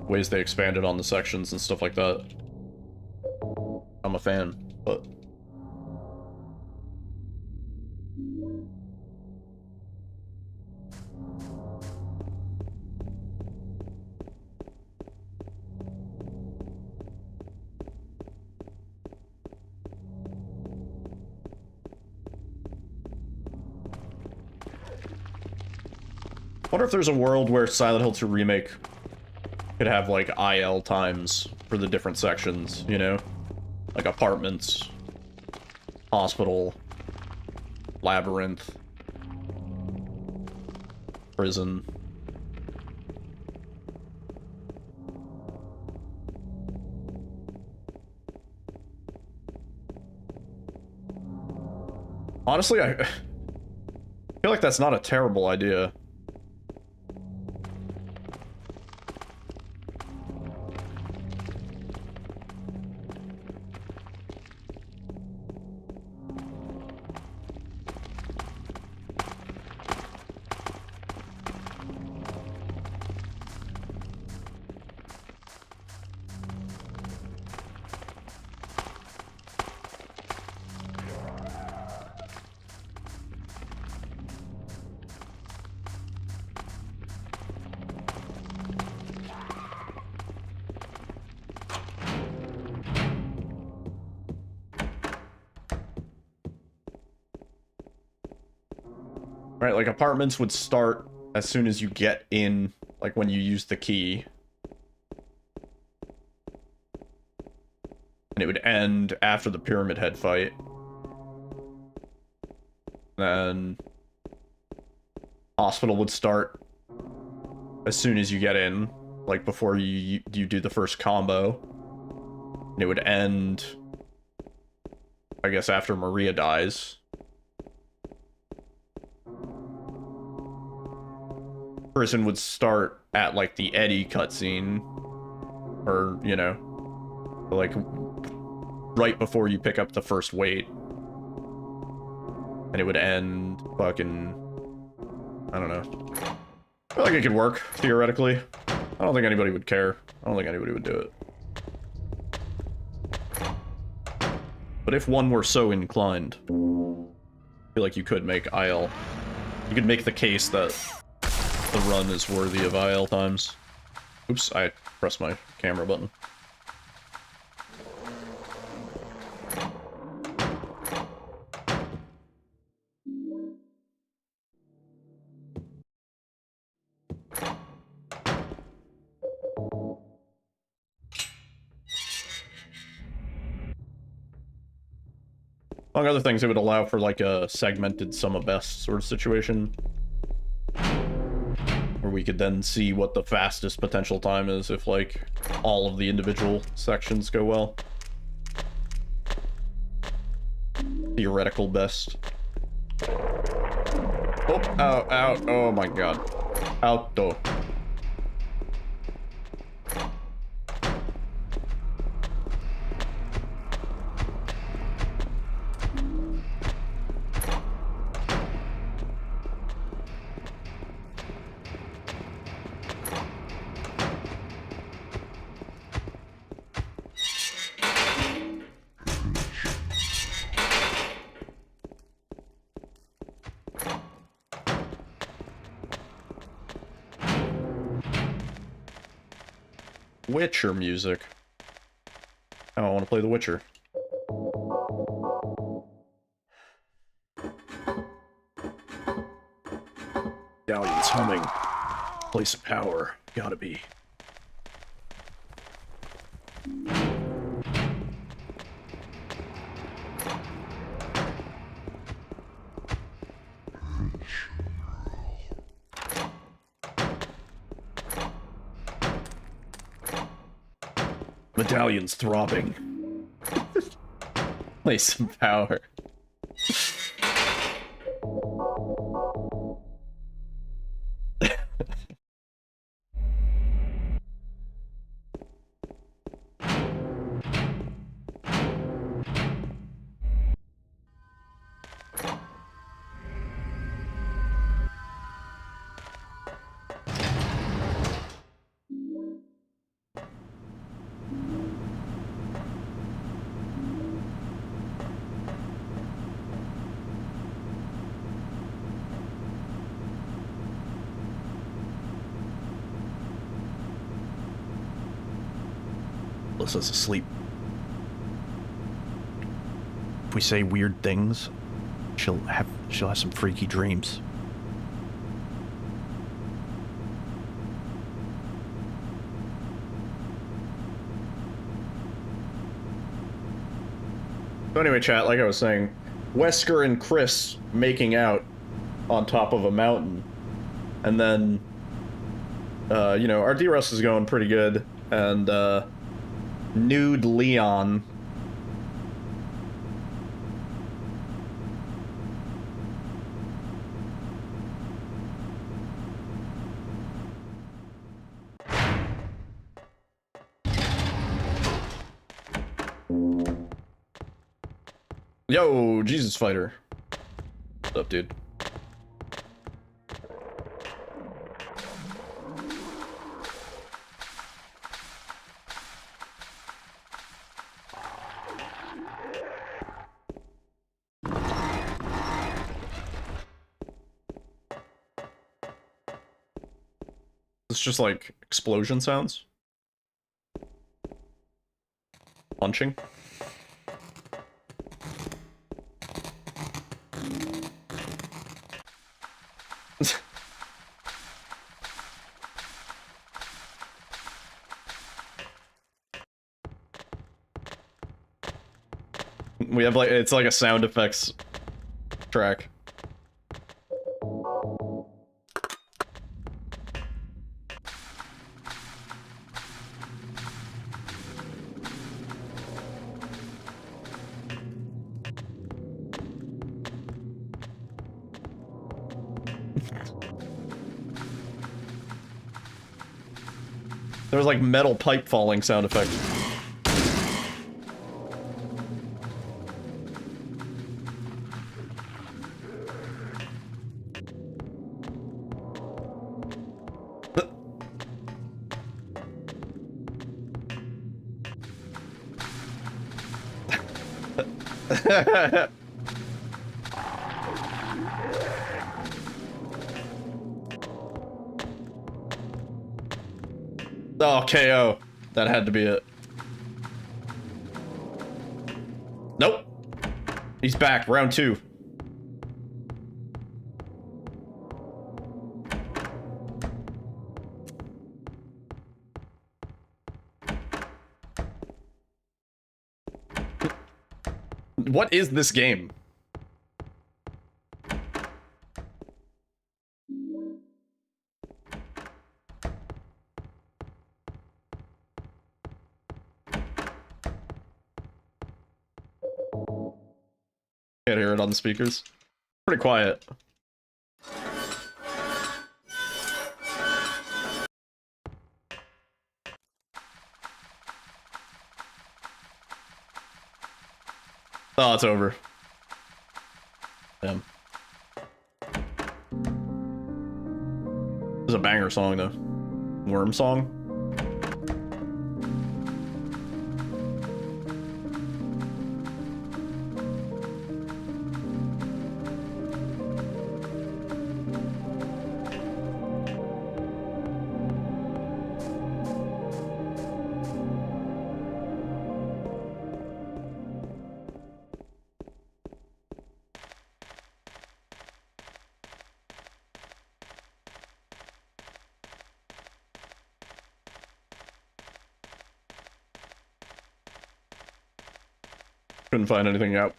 ways they expanded on the sections and stuff like that. I'm a fan, but... wonder if there's a world where Silent Hill 2 Remake could have, like, IL times for the different sections, you know? Like apartments, hospital, labyrinth, prison. Honestly, I feel like that's not a terrible idea. Right, like apartments would start as soon as you get in, like when you use the key. And it would end after the Pyramid Head fight. Then hospital would start as soon as you get in, like before you do the first combo. And it would end, I guess, after Maria dies. Prison would start at, like, the Eddie cutscene. Or, you know, like, right before you pick up the first weight. And it would end fucking... I don't know. I feel like it could work, theoretically. I don't think anybody would care. I don't think anybody would do it. But if one were so inclined, I feel like you could make IL. You could make the case that the run is worthy of IL times. Oops, I pressed my camera button. Among other things, it would allow for, like, a segmented sum of best sort of situation. Where we could then see what the fastest potential time is if, like, all of the individual sections go well. Theoretical best. Oh, ow, ow, oh my god. Auto. Witcher music. Oh, I want to play The Witcher. Galleon's humming. Place of power. Gotta be. Medallion's throbbing. Place of power. Alyssa's asleep. If we say weird things, she'll have some freaky dreams. So anyway, chat, like I was saying, Wesker and Chris making out on top of a mountain, and then, you know, our D-Russ is going pretty good, and, nude Leon. Yo, Jesus Fighter. What's up, dude? It's just like explosion sounds. Punching. We have like, it's like a sound effects track. There's like metal pipe falling sound effect. Oh, KO. That had to be it. Nope. He's back. Round 2. What is this game? Can't hear it on the speakers. Pretty quiet. Oh, it's over. Damn. This is a banger song, though. Worm song. Couldn't find anything out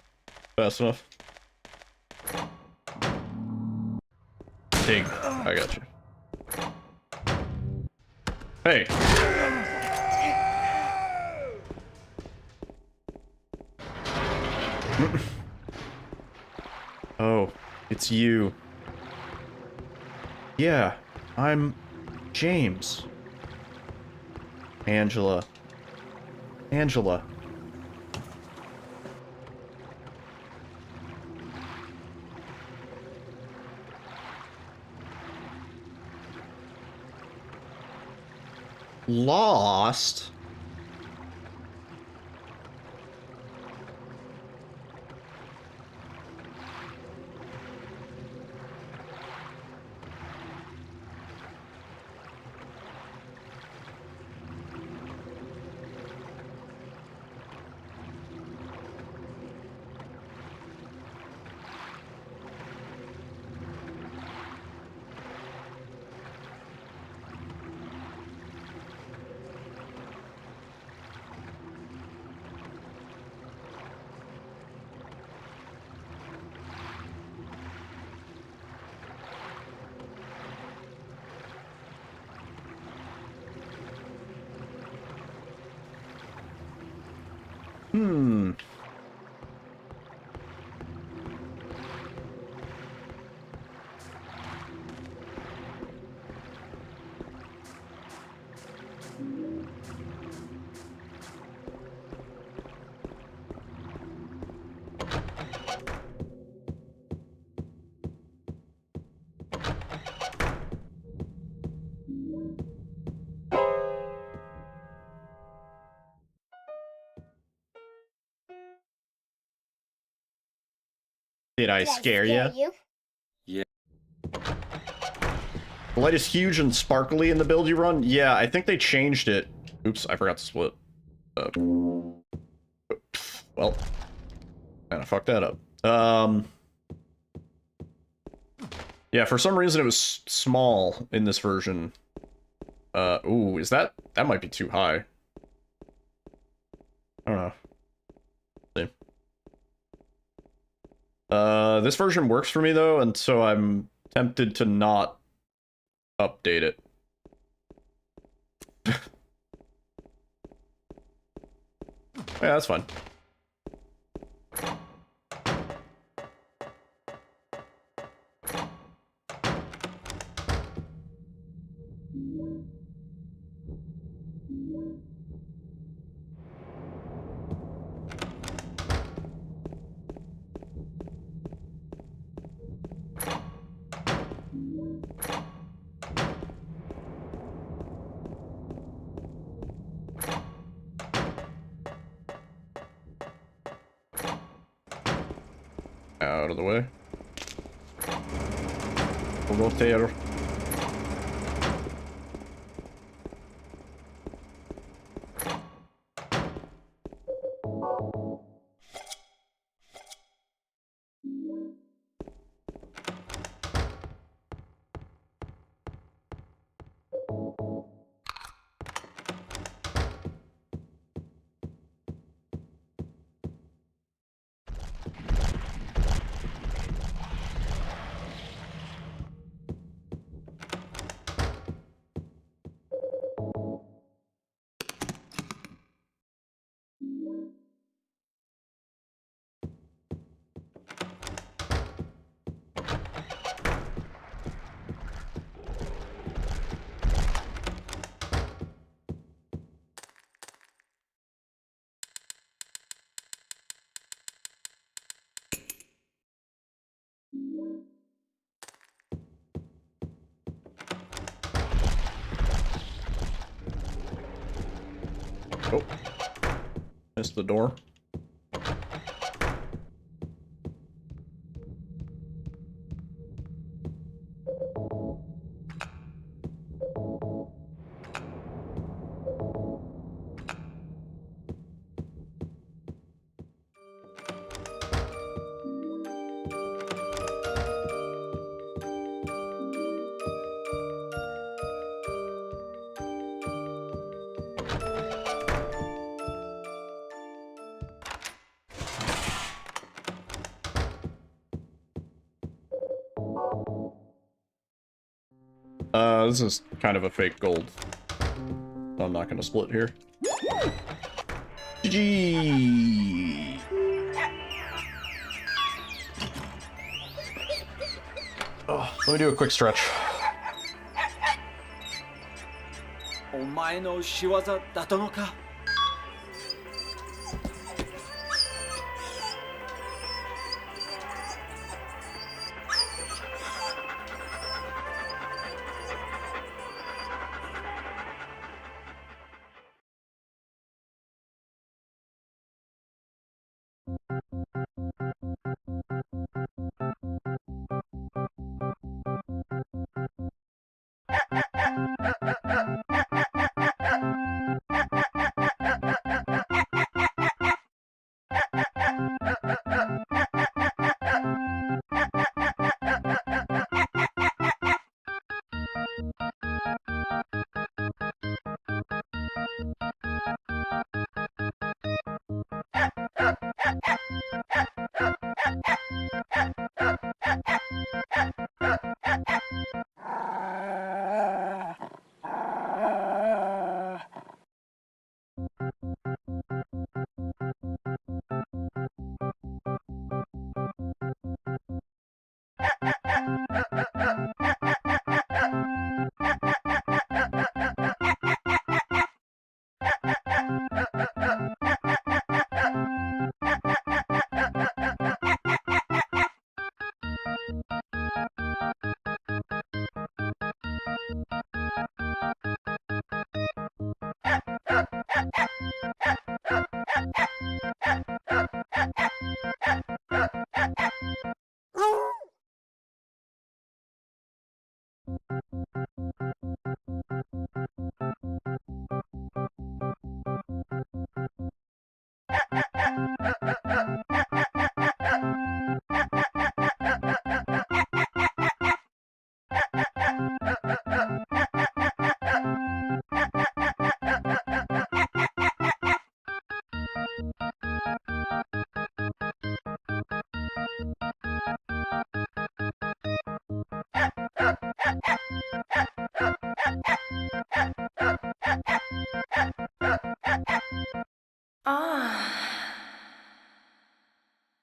fast enough. Dig. I got you. Hey. Oh, it's you. Yeah, I'm James. Angela. Angela. Lost? Hmm. Did I scare you? Yeah. The light is huge and sparkly in the build you run? Yeah, I think they changed it. Oops, I forgot to split. Well, kinda fucked that up. Yeah, for some reason it was small in this version. Ooh, is that might be too high. I don't know. See. This version works for me though, and so I'm tempted to not update it. Yeah, that's fine. Out of the way. We'll go there. Oh. Missed the door. This is kind of a fake gold. I'm not gonna split here. GG. Oh, let me do a quick stretch. お前の仕業だったのか?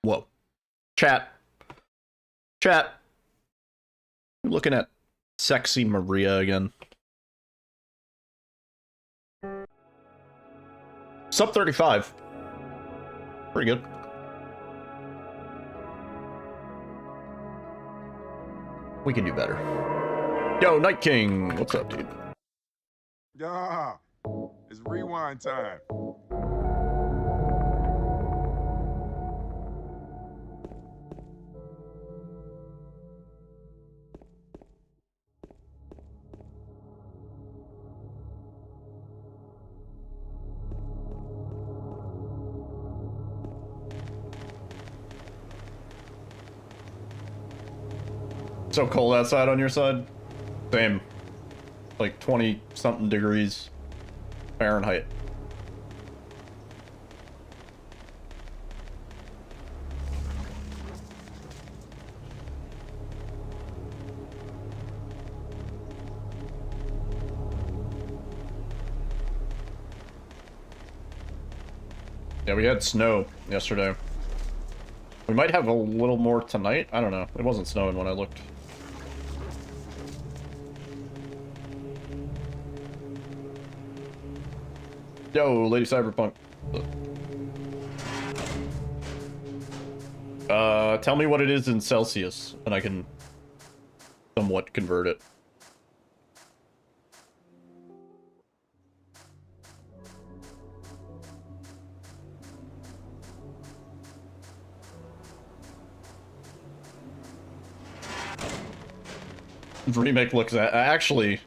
Whoa. Chat. Chat. You're looking at sexy Maria again. Sub 35. Pretty good. We can do better. Yo, Night King. What's up, dude? Yeah, it's rewind time. So cold outside on your side? Same. Like 20 something degrees Fahrenheit. Yeah, we had snow yesterday. We might have a little more tonight. I don't know. It wasn't snowing when I looked. Yo, Lady Cyberpunk. Tell me what it is in Celsius, and I can somewhat convert it. Remake looks actually.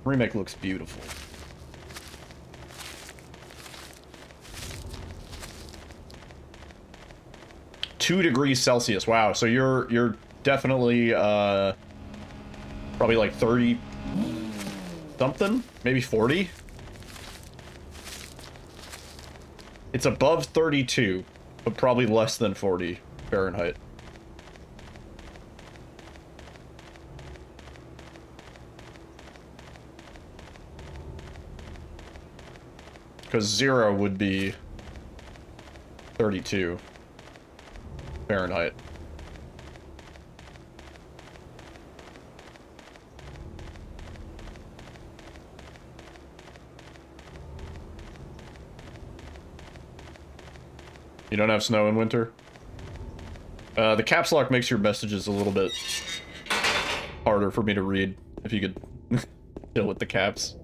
Remake looks beautiful. $2°C. Wow. So you're definitely probably like 30 something, maybe 40. It's above 32, but probably less than 40 Fahrenheit. Because 0 would be 32 Fahrenheit. You don't have snow in winter? The caps lock makes your messages a little bit harder for me to read, if you could deal with the caps.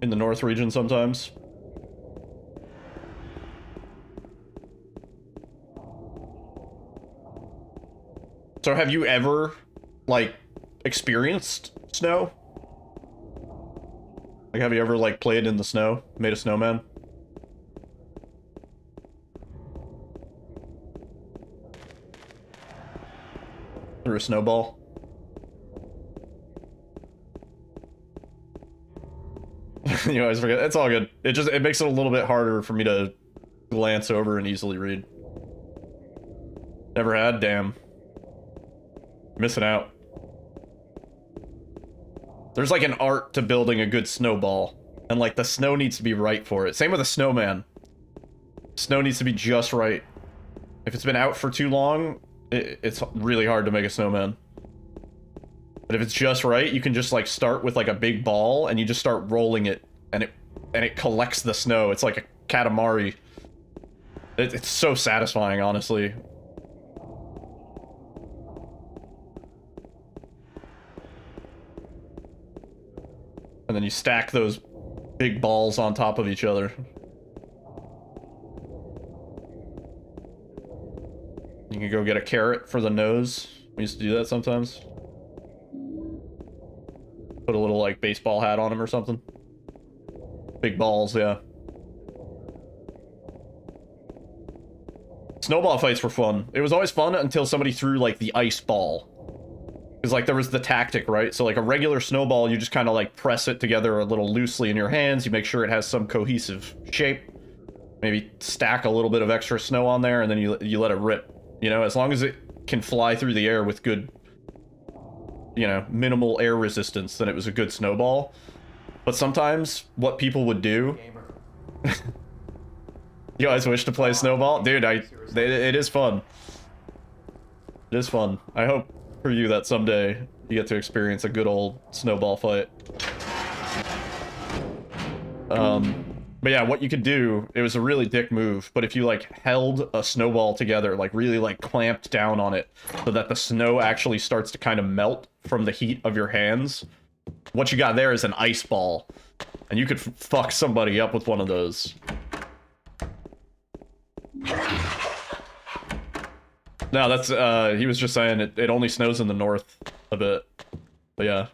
In the north region sometimes. So have you ever, like, experienced snow? Like, have you ever, like, played in the snow? Made a snowman? Threw a snowball? You always forget. It's all good. It makes it a little bit harder for me to glance over and easily read. Never had? Damn. Missing out. There's like an art to building a good snowball, and like the snow needs to be right for it. Same with a snowman. Snow needs to be just right. If it's been out for too long, it's really hard to make a snowman. But if it's just right, you can just like start with like a big ball and you just start rolling it, and it collects the snow. It's like a katamari. It's so satisfying, honestly. And then you stack those big balls on top of each other. You can go get a carrot for the nose. We used to do that sometimes. Put a little, like, baseball hat on him or something. Big balls, yeah. Snowball fights were fun. It was always fun until somebody threw, like, the ice ball. Because, like, there was the tactic, right? So, like, a regular snowball, you just kind of, like, press it together a little loosely in your hands. You make sure it has some cohesive shape. Maybe stack a little bit of extra snow on there, and then you let it rip. You know, as long as it can fly through the air with good, you know, minimal air resistance, then it was a good snowball. But sometimes, what people would do... You guys wish to play snowball? Dude, it is fun. It is fun. I hope for you that someday you get to experience a good old snowball fight. But yeah, what you could do, it was a really dick move, but if you like held a snowball together, like really like clamped down on it so that the snow actually starts to kind of melt from the heat of your hands, what you got there is an ice ball, and you could fuck somebody up with one of those. No, that's, he was just saying it only snows in the north a bit. But yeah.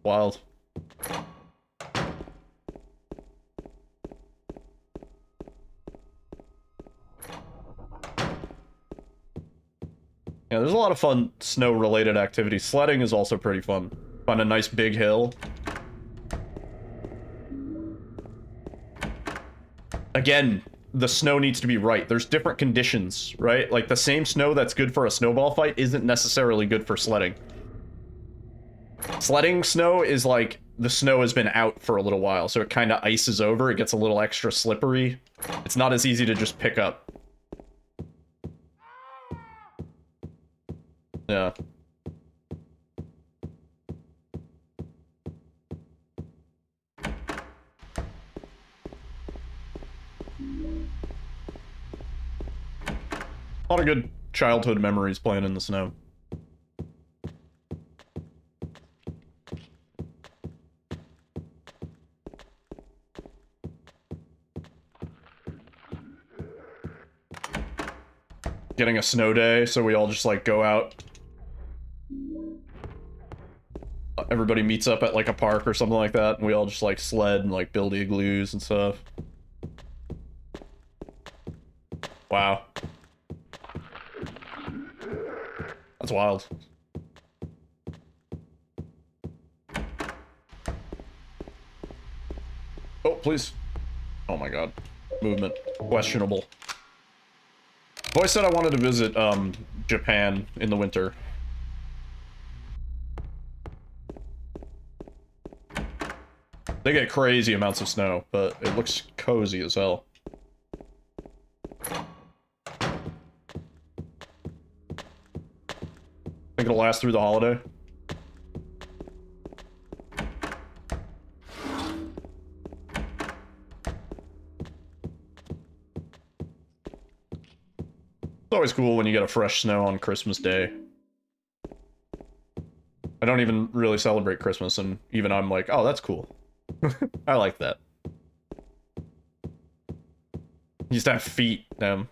Wild. Yeah, there's a lot of fun snow-related activities. Sledding is also pretty fun. Find a nice big hill. Again, the snow needs to be right. There's different conditions, right? Like, the same snow that's good for a snowball fight isn't necessarily good for sledding. Sledding snow is like, the snow has been out for a little while, so it kind of ices over, it gets a little extra slippery. It's not as easy to just pick up. Yeah. A lot of good childhood memories playing in the snow. Getting a snow day, so we all just like go out. Everybody meets up at like a park or something like that, and we all just like sled and like build igloos and stuff. Wow. That's wild. Oh, please. Oh my god. Movement. Questionable. I've always said I wanted to visit, Japan in the winter. They get crazy amounts of snow, but it looks cozy as hell. Think it'll last through the holiday? It's always cool when you get a fresh snow on Christmas Day. I don't even really celebrate Christmas, and even I'm like, oh, that's cool. I like that. Used to have feet, damn.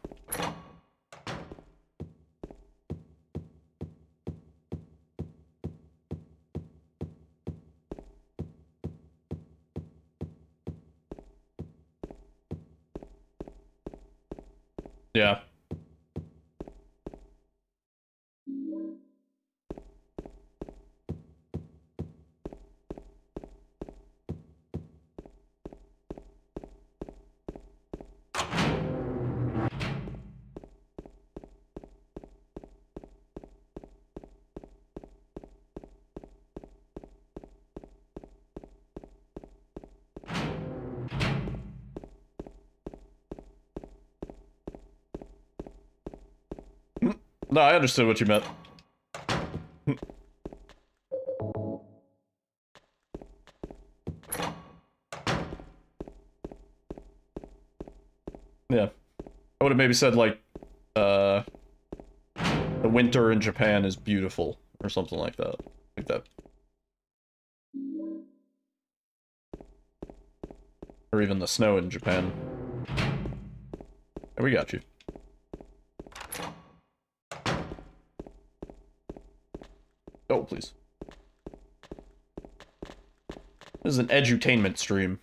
Yeah. No, I understood what you meant. Yeah. I would have maybe said, like, the winter in Japan is beautiful, or something like that. Like that. Or even the snow in Japan. Hey, we got you. Oh, please. This is an edutainment stream.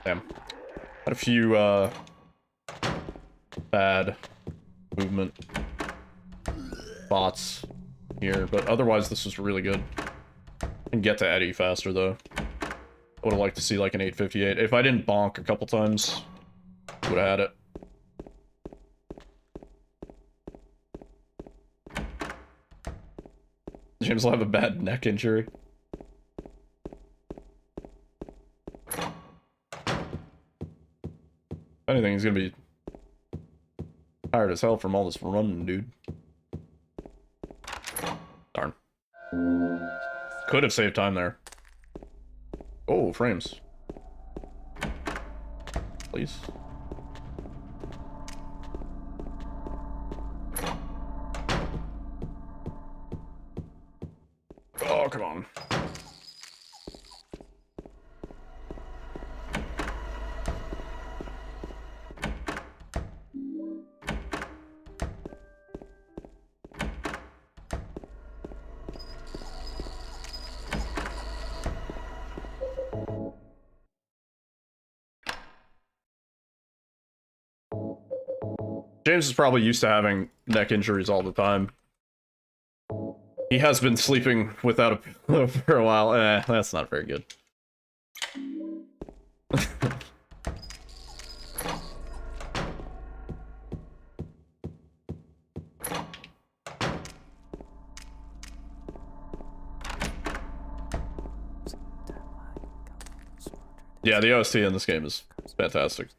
Damn. Had a few, bad movement bots here, but otherwise this was really good. And get to Eddie faster, though. I would have liked to see, like, an 858. If I didn't bonk a couple times, would have had it. James will have a bad neck injury. If anything, he's gonna be tired as hell from all this running, dude. Darn. Could have saved time there. Oh, frames. Please. Oh, come on. James is probably used to having neck injuries all the time. He has been sleeping without a pillow for a while. That's not very good. Yeah, the OST in this game is fantastic.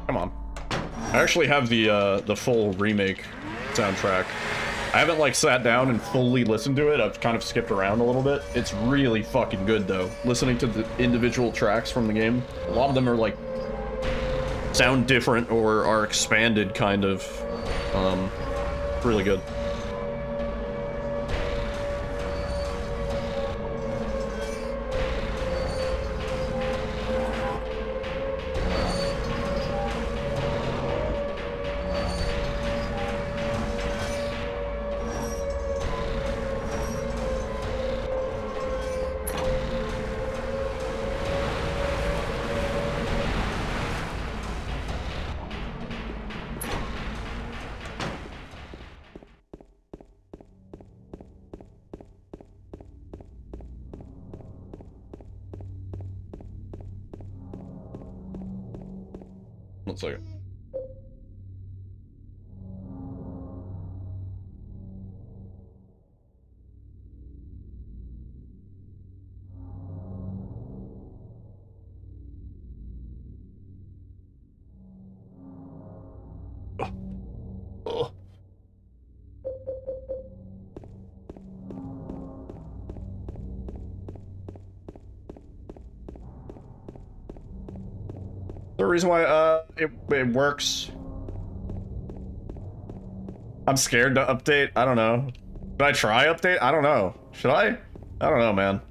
Come on. I actually have the full remake soundtrack. I haven't, like, sat down and fully listened to it. I've kind of skipped around a little bit. It's really fucking good, though. Listening to the individual tracks from the game, a lot of them are, like, sound different or are expanded, kind of. Really good. 1 second. Oh. The reason why it works. I'm scared to update. I don't know. Should I try update? I don't know. Should I? I don't know, man.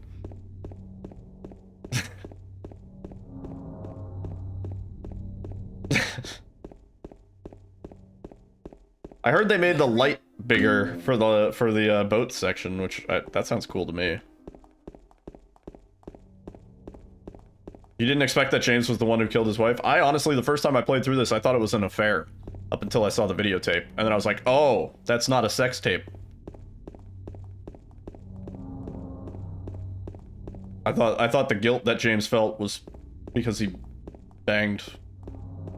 I heard they made the light bigger for the boat section, which that sounds cool to me. You didn't expect that James was the one who killed his wife? I honestly, the first time I played through this, I thought it was an affair. Up until I saw the videotape. And then I was like, oh, that's not a sex tape. I thought the guilt that James felt was because he banged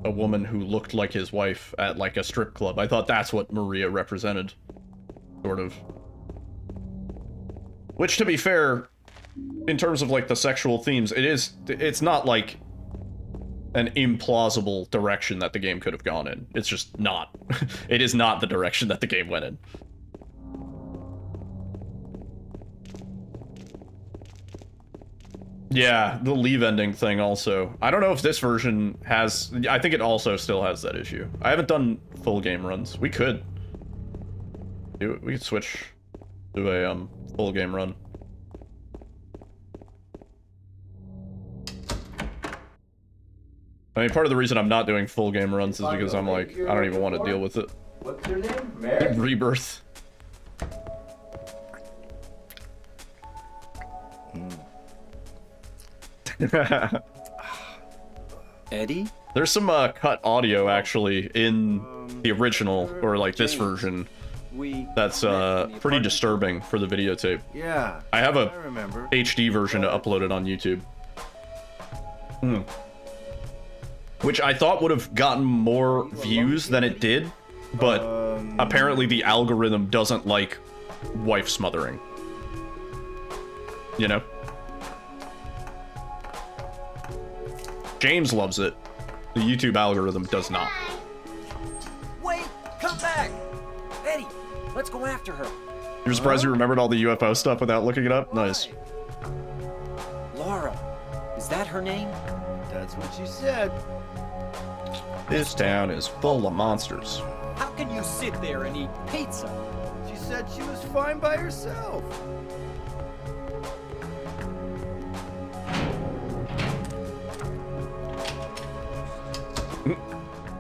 a woman who looked like his wife at like a strip club. I thought that's what Maria represented. Sort of. Which, to be fair, in terms of like the sexual themes, it's not like an implausible direction that the game could have gone in. It's just not. It is not the direction that the game went in. Yeah, the leave ending thing also. I don't know if this version has... I think it also still has that issue. I haven't done full game runs. We could. We could switch to a full game run. I mean, part of the reason I'm not doing full game runs is because I'm like, I don't even want to deal with it. What's your name? Mary? Rebirth. Eddie? There's some cut audio actually in the original, or like this version, that's pretty disturbing for the videotape. Yeah, I have a remember. HD version to upload it on YouTube. Which I thought would have gotten more views than it did, but apparently the algorithm doesn't like wife smothering. You know? James loves it. The YouTube algorithm does not. Wait, come back! Eddie, let's go after her. You're surprised you remembered all the UFO stuff without looking it up? Nice. Laura. Is that her name? That's what she said. This town is full of monsters. How can you sit there and eat pizza? She said she was fine by herself.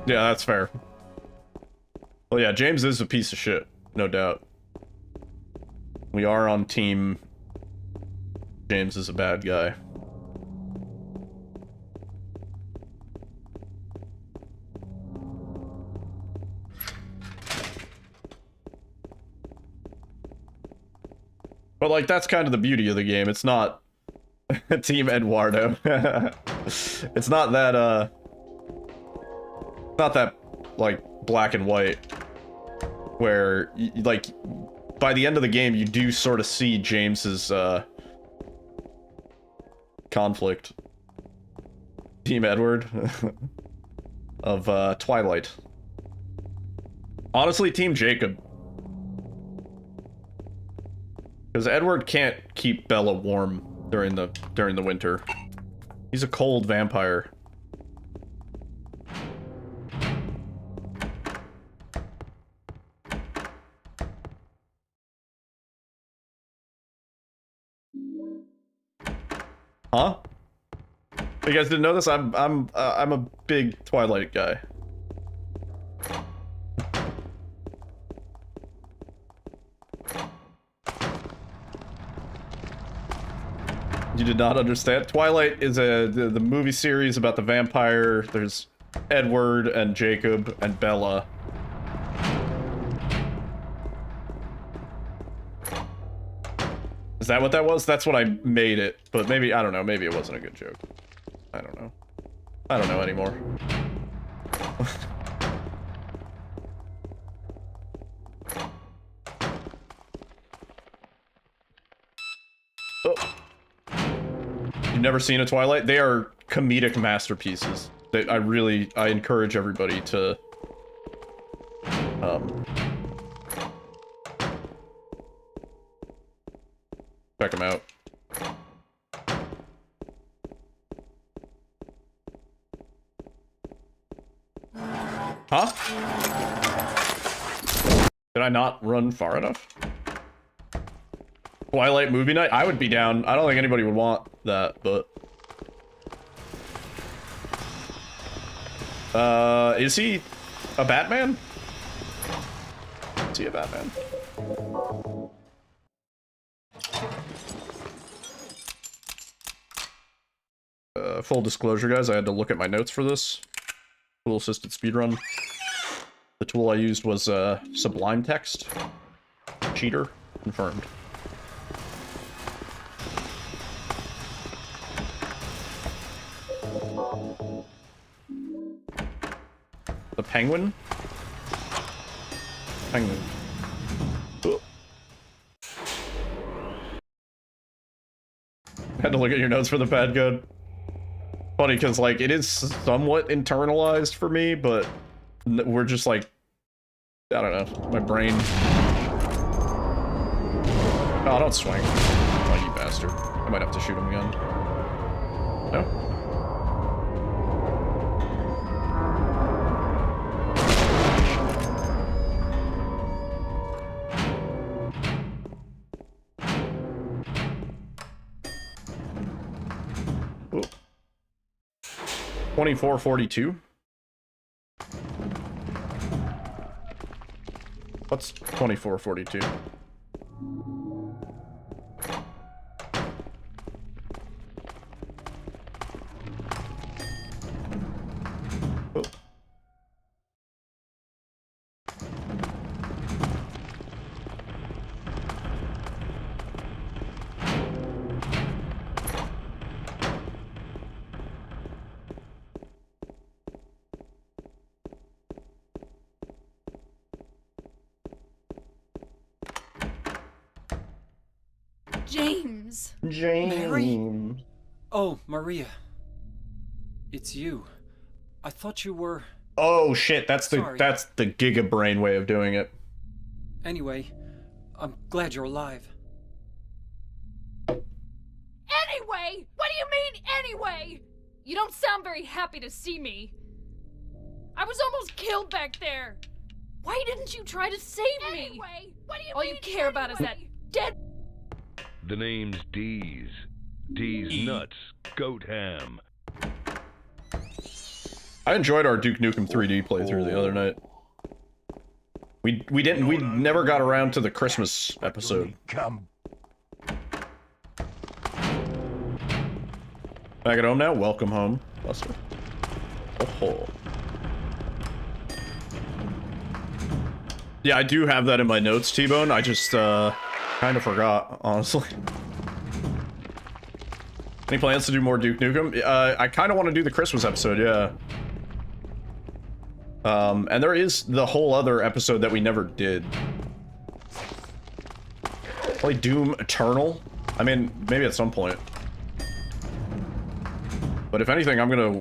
Yeah, that's fair. Well, yeah, James is a piece of shit, no doubt. We are on team... James is a bad guy. But, like, that's kind of the beauty of the game. It's not Team Eduardo. It's not that, not that, like, black and white. Where, like, by the end of the game, you do sort of see James's, conflict. Team Edward. Of, Twilight. Honestly, Team Jacob. Because Edward can't keep Bella warm during the winter. He's a cold vampire. Huh? You guys didn't know this? I'm a big Twilight guy. You did not understand? Twilight is the movie series about the vampire. There's Edward and Jacob and Bella. Is that what that was? That's what I made it. But maybe, I don't know, maybe it wasn't a good joke. I don't know. I don't know anymore. Oh. You've never seen a Twilight? They are comedic masterpieces. I encourage everybody to check them out. Huh? Did I not run far enough? Twilight movie night? I would be down. I don't think anybody would want that, but... is he a Batman? Is he a Batman? Full disclosure, guys, I had to look at my notes for this. Tool-assisted speedrun. The tool I used was Sublime Text. Cheater. Confirmed. The penguin? Penguin. Ugh. Had to look at your notes for the bad code. Funny, because, like, it is somewhat internalized for me, but we're just, like, I don't know, my brain. Oh, don't swing. Oh, you bastard. I might have to shoot him again. No? Ooh. 2442. What's 2442? Oh. James. Mary? Oh, Maria. It's you. I thought you were... Oh shit, that's the Giga Brain way of doing it. Anyway, I'm glad you're alive. Anyway? What do you mean, anyway? You don't sound very happy to see me. I was almost killed back there. Why didn't you try to save me? Anyway, what do you All you care about is that dead... The name's D's. D's nuts. Goat ham. I enjoyed our Duke Nukem 3D playthrough the other night. We never got around to the Christmas episode. Back at home now? Welcome home, Buster. Oh. Yeah, I do have that in my notes, T-Bone. I just, kind of forgot, honestly. Any plans to do more Duke Nukem? I kind of want to do the Christmas episode, yeah. And there is the whole other episode that we never did. Play Doom Eternal? I mean, maybe at some point. But if anything,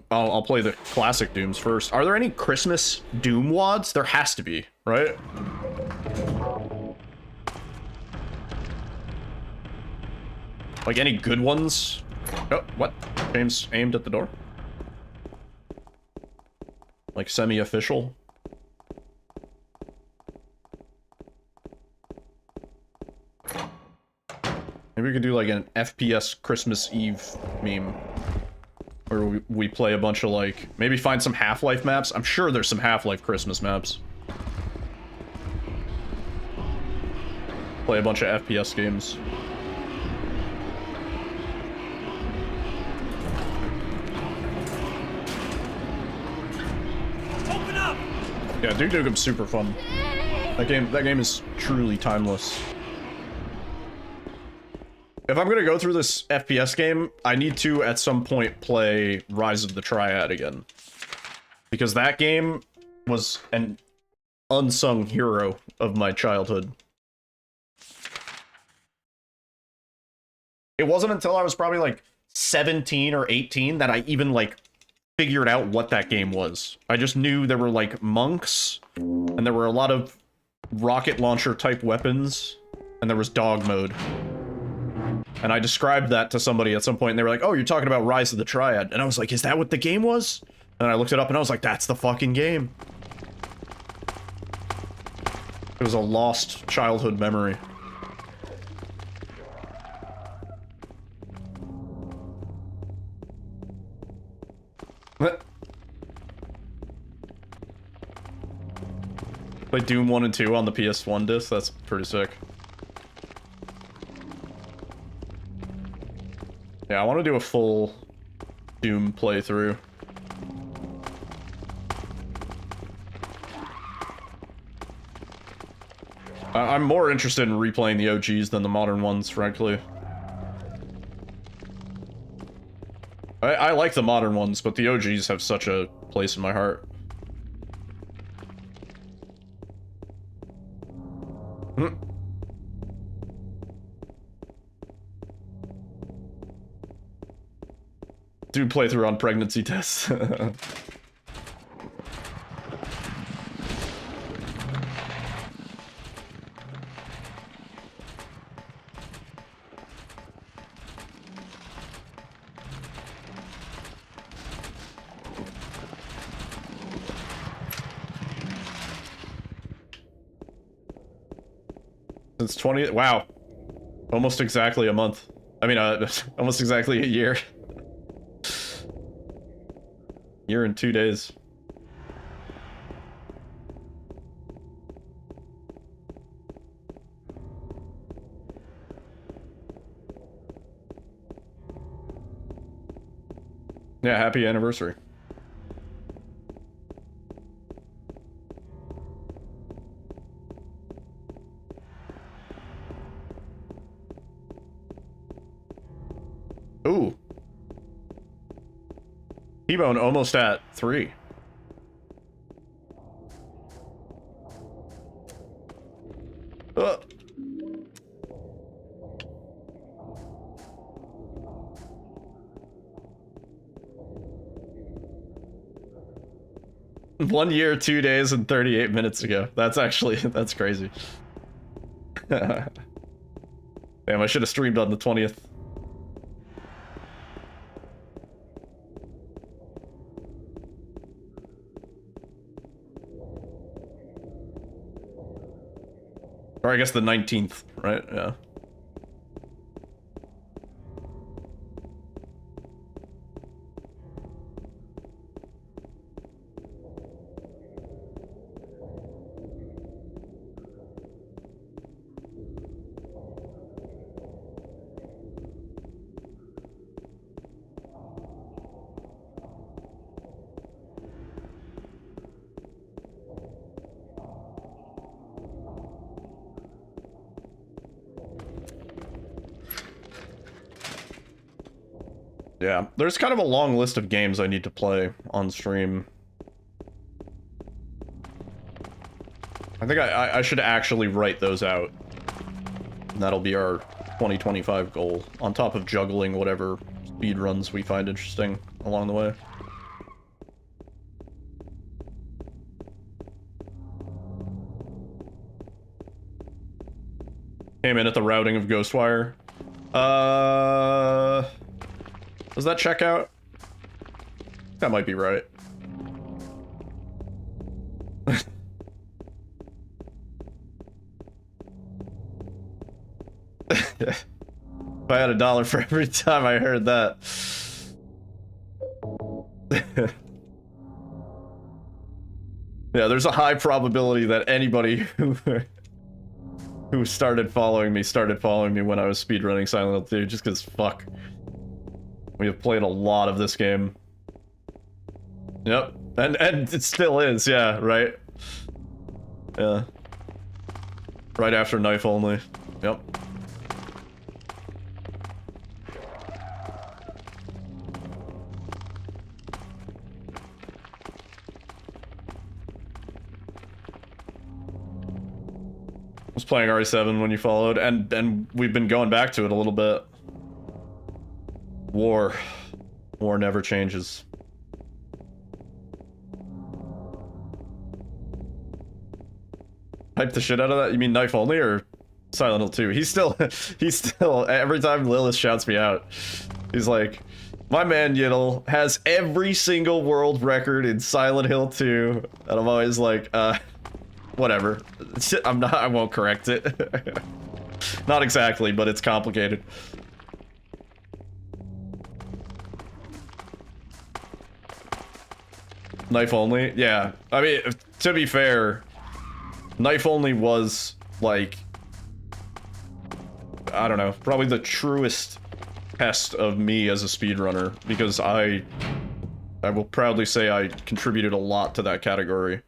I'll play the classic Dooms first. Are there any Christmas Doom WODs? There has to be, right? Like any good ones? Oh, what? James aimed at the door? Like semi-official? Maybe we could do like an FPS Christmas Eve meme. Where we play a bunch of like... Maybe find some Half-Life maps? I'm sure there's some Half-Life Christmas maps. Play a bunch of FPS games. Yeah, Duke Nukem's super fun. That game is truly timeless. If I'm gonna go through this FPS game, I need to at some point play Rise of the Triad again. Because that game was an unsung hero of my childhood. It wasn't until I was probably like 17 or 18 that I even like figured out what that game was. I just knew there were like monks, and there were a lot of rocket launcher type weapons, and there was dog mode. And I described that to somebody at some point, and they were like, oh, you're talking about Rise of the Triad. And I was like, is that what the game was? And I looked it up, and I was like, that's the fucking game. It was a lost childhood memory. Play Doom 1 and 2 on the PS1 disc, that's pretty sick. Yeah, I want to do a full Doom playthrough. I'm more interested in replaying the OGs than the modern ones, frankly. I like the modern ones, but the OGs have such a place in my heart. Dude, playthrough on pregnancy tests. Since 20, wow. Almost exactly a month. I mean, almost exactly a year. Year and 2 days. Yeah, happy anniversary. Ooh. T-Bone almost at 3. One year, 2 days, and 38 minutes ago. That's actually, that's crazy. Damn, I should have streamed on the 20th. Or I guess the 19th, right? Yeah. Yeah, there's kind of a long list of games I need to play on stream. I think I should actually write those out. And that'll be our 2025 goal, on top of juggling whatever speedruns we find interesting along the way. Came in at the routing of Ghostwire. Does that check out? That might be right. If I had $1 for every time I heard that. Yeah, there's a high probability that anybody who started following me when I was speedrunning Silent Hill 2, just because fuck. We have played a lot of this game. Yep. And it still is, yeah, right? Yeah. Right after Knife Only. Yep. playing RE7 when you followed, and we've been going back to it a little bit. War never changes. Hype the shit out of that? You mean Knife Only or Silent Hill 2? He's still, every time Lilith shouts me out, he's like, my man Yiddle has every single world record in Silent Hill 2, and I'm always like, whatever. I won't correct it. Not exactly, but it's complicated. Knife Only? Yeah. I mean, to be fair, Knife Only was, like, I don't know, probably the truest test of me as a speedrunner, because I will proudly say I contributed a lot to that category.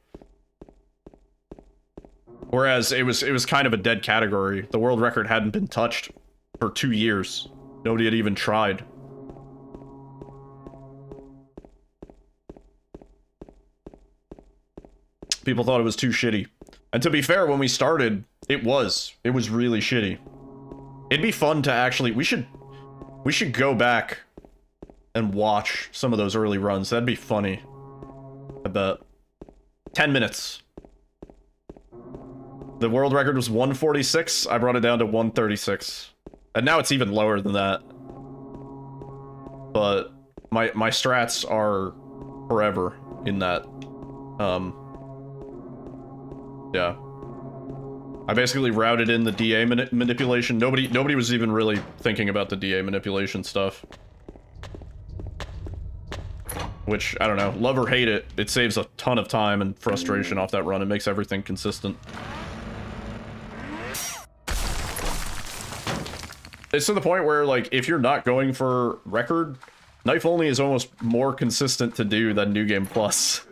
Whereas it was kind of a dead category. The world record hadn't been touched for 2 years. Nobody had even tried. People thought it was too shitty. And to be fair, when we started, it was really shitty. It'd be fun to actually, we should go back and watch some of those early runs. That'd be funny. I bet. 10 minutes. The world record was 146. I brought it down to 136. And now it's even lower than that. But my strats are forever in that. Yeah. I basically routed in the DA manipulation. Nobody was even really thinking about the DA manipulation stuff. Which, I don't know, love or hate it, it saves a ton of time and frustration off that run. It makes everything consistent. It's to the point where, like, if you're not going for record, Knife Only is almost more consistent to do than New Game Plus.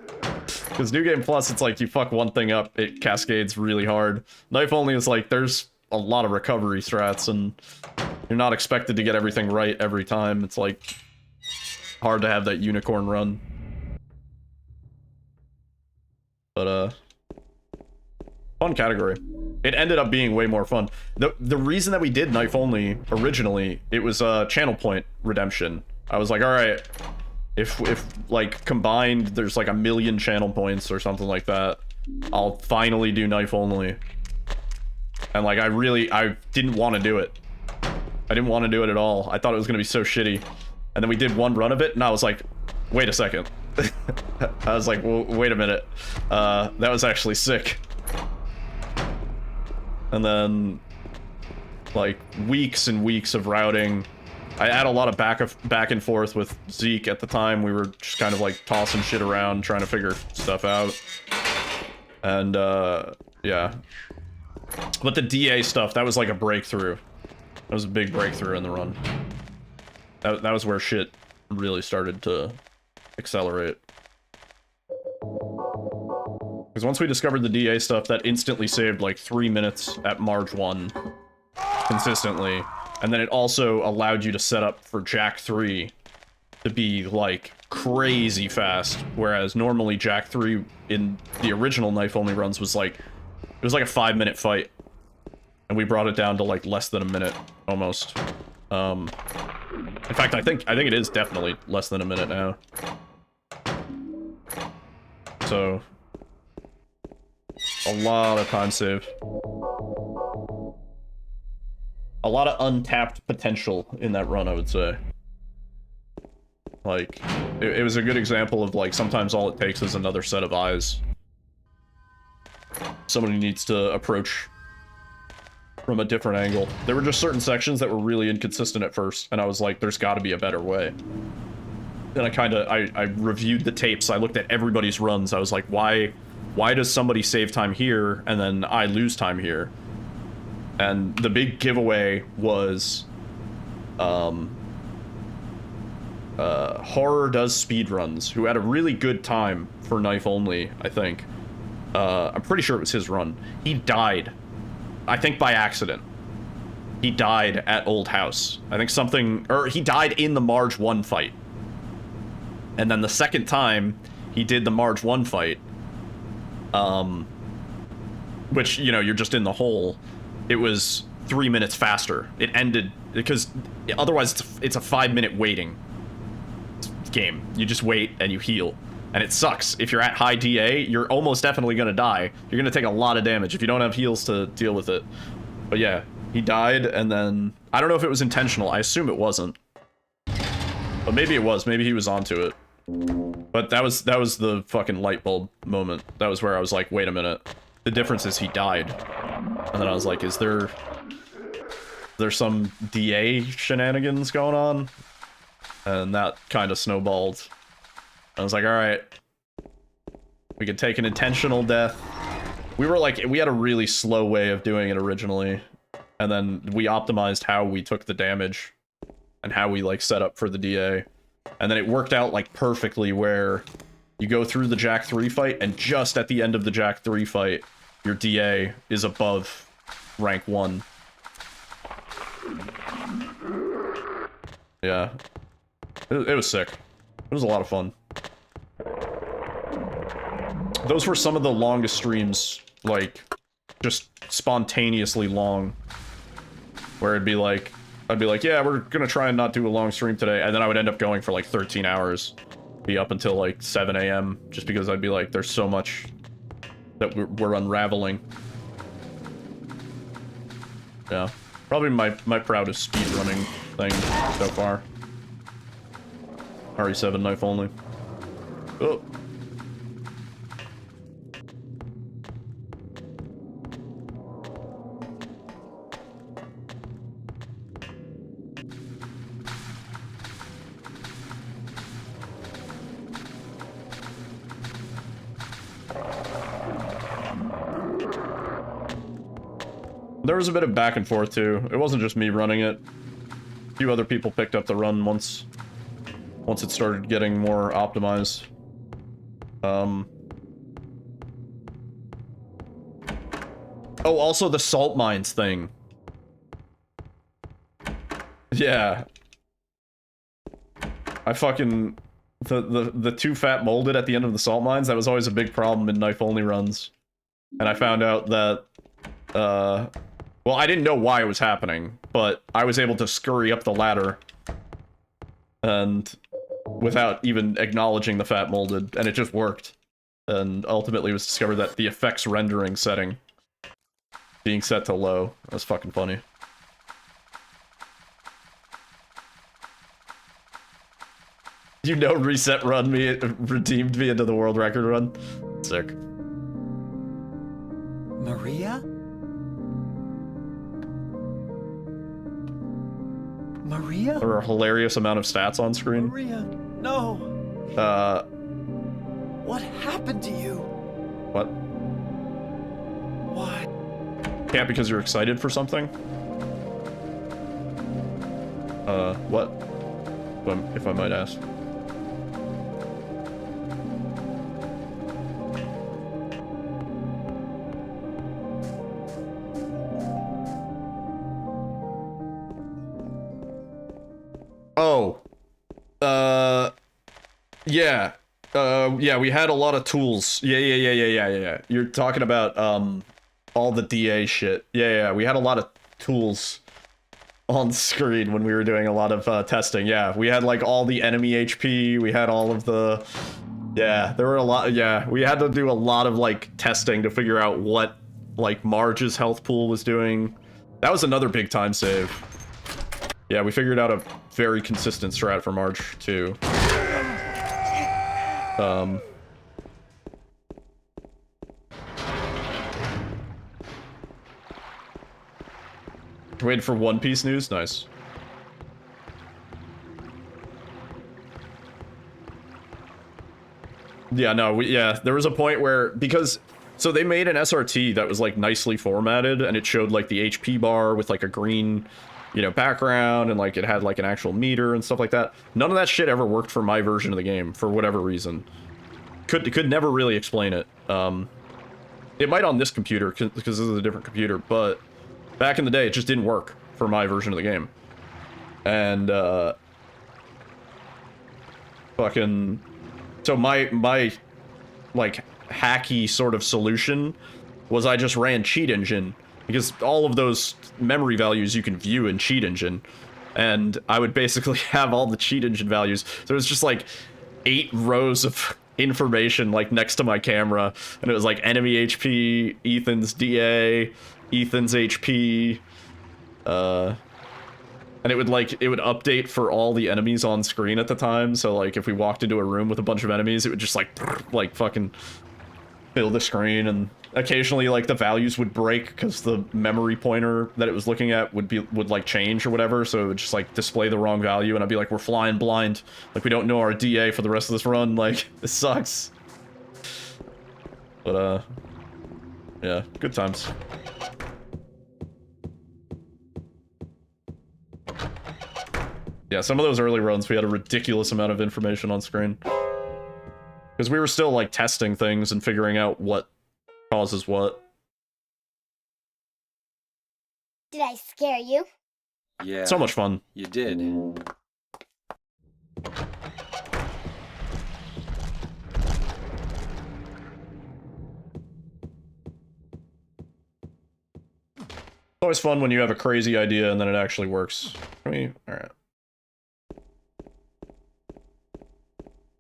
Because New Game Plus, it's like you fuck one thing up, it cascades really hard. Knife Only is like, there's a lot of recovery strats, and you're not expected to get everything right every time. It's like, hard to have that unicorn run. But, fun category. It ended up being way more fun. The reason that we did Knife Only, originally, it was channel point redemption. I was like, alright, if like combined there's like 1 million channel points or something like that, I'll finally do Knife Only. And like I didn't want to do it. I didn't want to do it at all. I thought it was gonna be so shitty. And then we did one run of it and I was like, wait a second. I was like, well, wait a minute. That was actually sick. And then like weeks and weeks of routing. I had a lot of back and forth with Zeke at the time. We were just kind of like tossing shit around, trying to figure stuff out. And yeah. But the DA stuff, that was like a breakthrough. That was a big breakthrough in the run. That was where shit really started to accelerate. Because once we discovered the DA stuff, that instantly saved like 3 minutes at Marge 1 consistently. And then it also allowed you to set up for Jack 3 to be, like, crazy fast. Whereas normally Jack 3 in the original Knife Only runs was like... It was like a 5-minute fight. And we brought it down to, like, less than a minute, almost. In fact, I think it is definitely less than a minute now. So... a lot of time save. A lot of untapped potential in that run, I would say. Like, it was a good example of, like, sometimes all it takes is another set of eyes. Somebody needs to approach from a different angle. There were just certain sections that were really inconsistent at first, and I was like, there's gotta be a better way. Then I reviewed the tapes, I looked at everybody's runs, I was like, why does somebody save time here, and then I lose time here? And the big giveaway was, Horror Does Speedruns, who had a really good time for Knife Only, I think. I'm pretty sure it was his run. He died. I think by accident. He died at Old House. I think something, or he died in the Marge 1 fight. And then the second time he did the Marge 1 fight, which, you know, you're just in the hole. it was 3 minutes faster. It ended because otherwise it's a 5-minute waiting game. You just wait and you heal, and it sucks. If you're at high DA, you're almost definitely gonna die. You're gonna take a lot of damage if you don't have heals to deal with it. But yeah, he died, and then I don't know if it was intentional. I assume it wasn't, but maybe it was. Maybe he was onto it. But that was the fucking light bulb moment. That was where I was like, wait a minute. The difference is he died. And then I was like, is there some DA shenanigans going on? And that kind of snowballed. I was like, alright. We could take an intentional death. We had a really slow way of doing it originally. And then we optimized how we took the damage. And how we, like, set up for the DA. And then it worked out, like, perfectly where you go through the Jack 3 fight, and just at the end of the Jack 3 fight, your DA is above rank 1. Yeah. It was sick. It was a lot of fun. Those were some of the longest streams, like, just spontaneously long. Where it'd be like, I'd be like, yeah, we're gonna try and not do a long stream today, and then I would end up going for like 13 hours. Be up until like 7 AM, just because I'd be like, there's so much that we're unraveling. Yeah. Probably my proudest speedrunning thing so far. RE7 knife only. Oh. There was a bit of back and forth too. It wasn't just me running it. A few other people picked up the run once it started getting more optimized. Oh, also the salt mines thing. Yeah. I fucking... The too fat molded at the end of the salt mines, that was always a big problem in knife only runs. And I found out that, well, I didn't know why it was happening, but I was able to scurry up the ladder and without even acknowledging the fat molded, and it just worked. And ultimately it was discovered that the effects rendering setting being set to low. That's fucking funny. You know, reset run me, it redeemed me into the world record run. Sick. Maria? Maria? There were a hilarious amount of stats on screen. Maria, no. What happened to you? What? Why? Can't because you're excited for something? What? If I might ask. Oh. Yeah. Yeah, we had a lot of tools. Yeah. You're talking about, all the DA shit. Yeah, we had a lot of tools on screen when we were doing a lot of, testing. Yeah, we had, like, all the enemy HP, we had all of the... Yeah, there were a lot... Yeah, we had to do a lot of, like, testing to figure out what, like, Marge's health pool was doing. That was another big time save. Yeah, we figured out a very consistent strat for Marge, too. Waiting for One Piece news? Nice. Yeah, no, there was a point where, because, so they made an SRT that was, like, nicely formatted, and it showed, like, the HP bar with, like, a green... you know, background, and like it had like an actual meter and stuff like that. None of that shit ever worked for my version of the game for whatever reason. Could never really explain it. It might on this computer because this is a different computer, but back in the day it just didn't work for my version of the game. And fucking so my like hacky sort of solution was I just ran Cheat Engine because all of those memory values you can view in Cheat Engine, and I would basically have all the Cheat Engine values. So it was just like 8 rows of information like next to my camera, and it was like enemy HP, Ethan's DA, Ethan's HP, and it would update for all the enemies on screen at the time. So like if we walked into a room with a bunch of enemies, it would just like fucking fill the screen, and occasionally like the values would break because the memory pointer that it was looking at would like change or whatever, so it would just like display the wrong value, and I'd be like, we're flying blind, like we don't know our DA for the rest of this run, like this sucks. But yeah, good times. Yeah, some of those early runs we had a ridiculous amount of information on screen. Because we were still, like, testing things and figuring out what causes what. Did I scare you? Yeah. So much fun. You did. It's always fun when you have a crazy idea and then it actually works. Alright.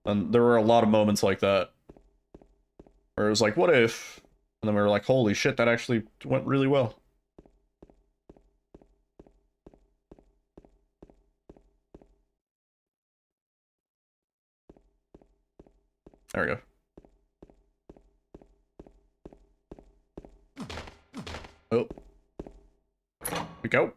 And there were a lot of moments like that. Where it was like, what if? And then we were like, holy shit, that actually went really well. There we go. Oh. Here we go.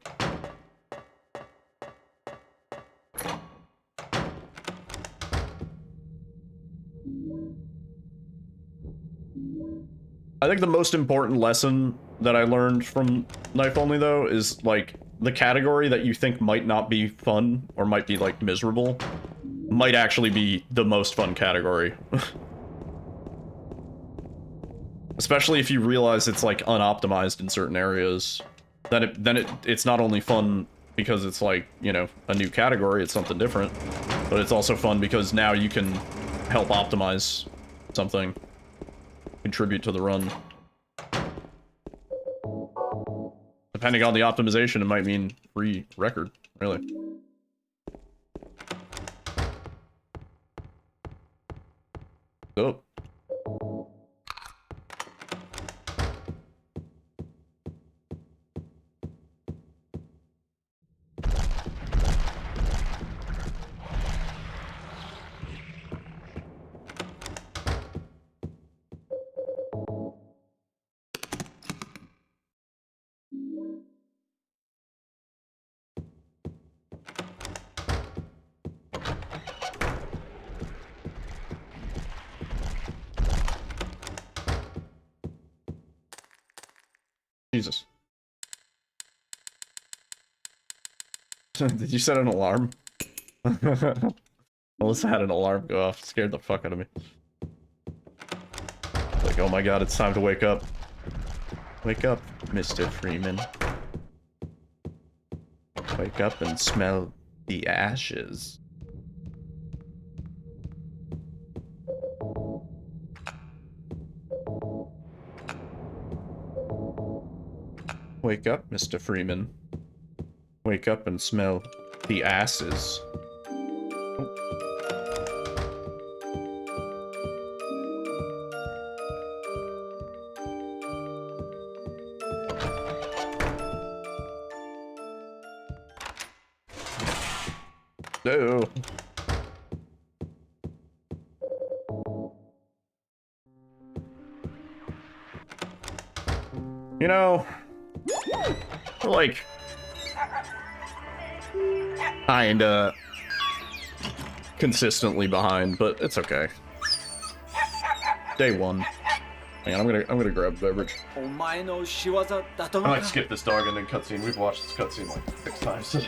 I think the most important lesson that I learned from Knife Only, though, is, like, the category that you think might not be fun, or might be, like, miserable, might actually be the most fun category. Especially if you realize it's, like, unoptimized in certain areas. Then it's not only fun because it's, like, you know, a new category, it's something different, but it's also fun because now you can help optimize something. Contribute to the run. Depending on the optimization, it might mean free record, really. Oh. Jesus. Did you set an alarm? Melissa had an alarm go off. Scared the fuck out of me. Like, oh my god, it's time to wake up. Wake up, Mr. Freeman. Wake up and smell the ashes. Wake up, Mr. Freeman. Wake up and smell the asses. No. You know, we're like kinda consistently behind, but it's okay. Day one. Hang on, I'm gonna grab a beverage. I might skip this dog and then cutscene. We've watched this cutscene like 6 times.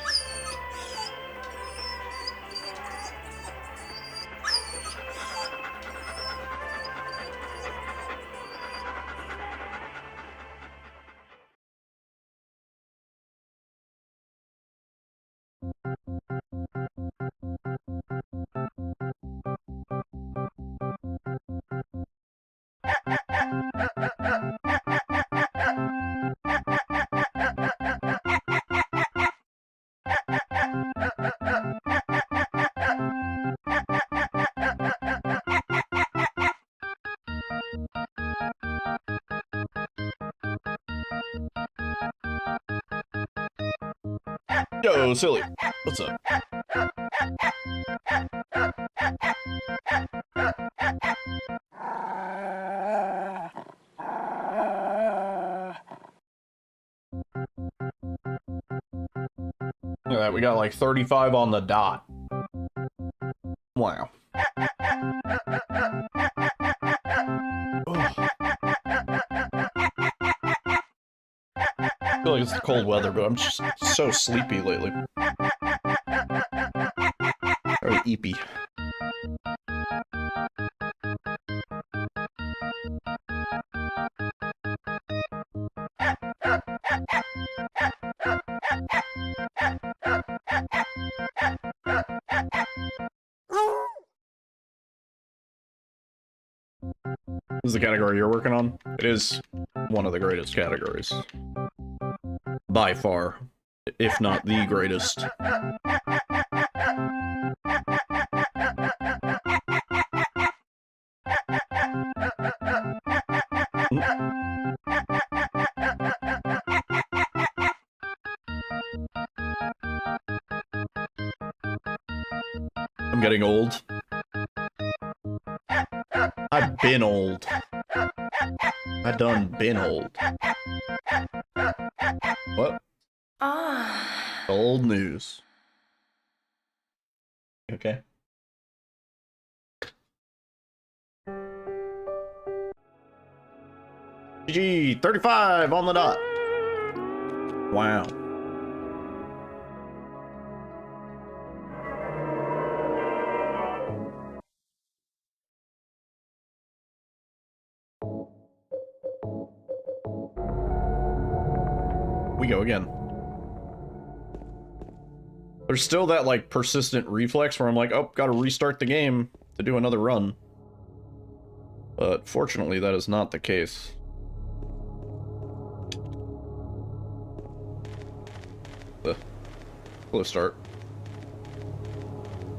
Yo, silly. What's up? Look at that, we got like 35 on the dot. Wow. Ugh. I feel like it's the cold weather, but I'm just so sleepy lately. Very eepy. This is the category you're working on? It is one of the greatest categories. By far, if not the greatest. I'm getting old. I've been old. I done been old. What? Old news. Okay. GG, 35 on the dot. Wow. We go again. There's still that, like, persistent reflex where I'm like, oh, gotta restart the game to do another run. But fortunately, that is not the case. Slow start.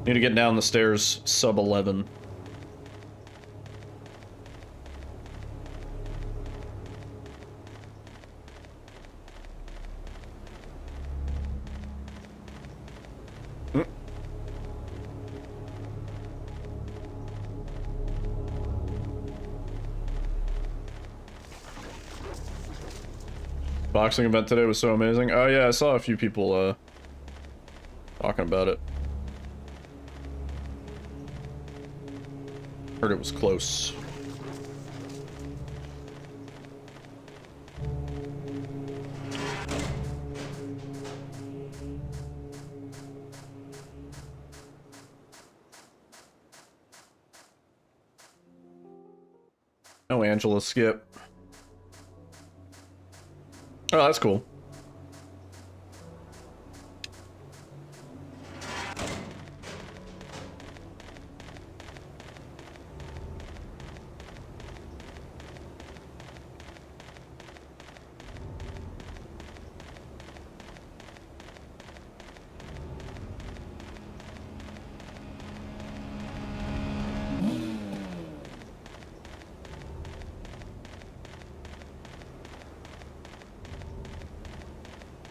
Need to get down the stairs sub 11. Boxing event today was so amazing. Oh yeah, I saw a few people talking about it. Heard it was close. Oh, Angela, skip. Oh, that's cool.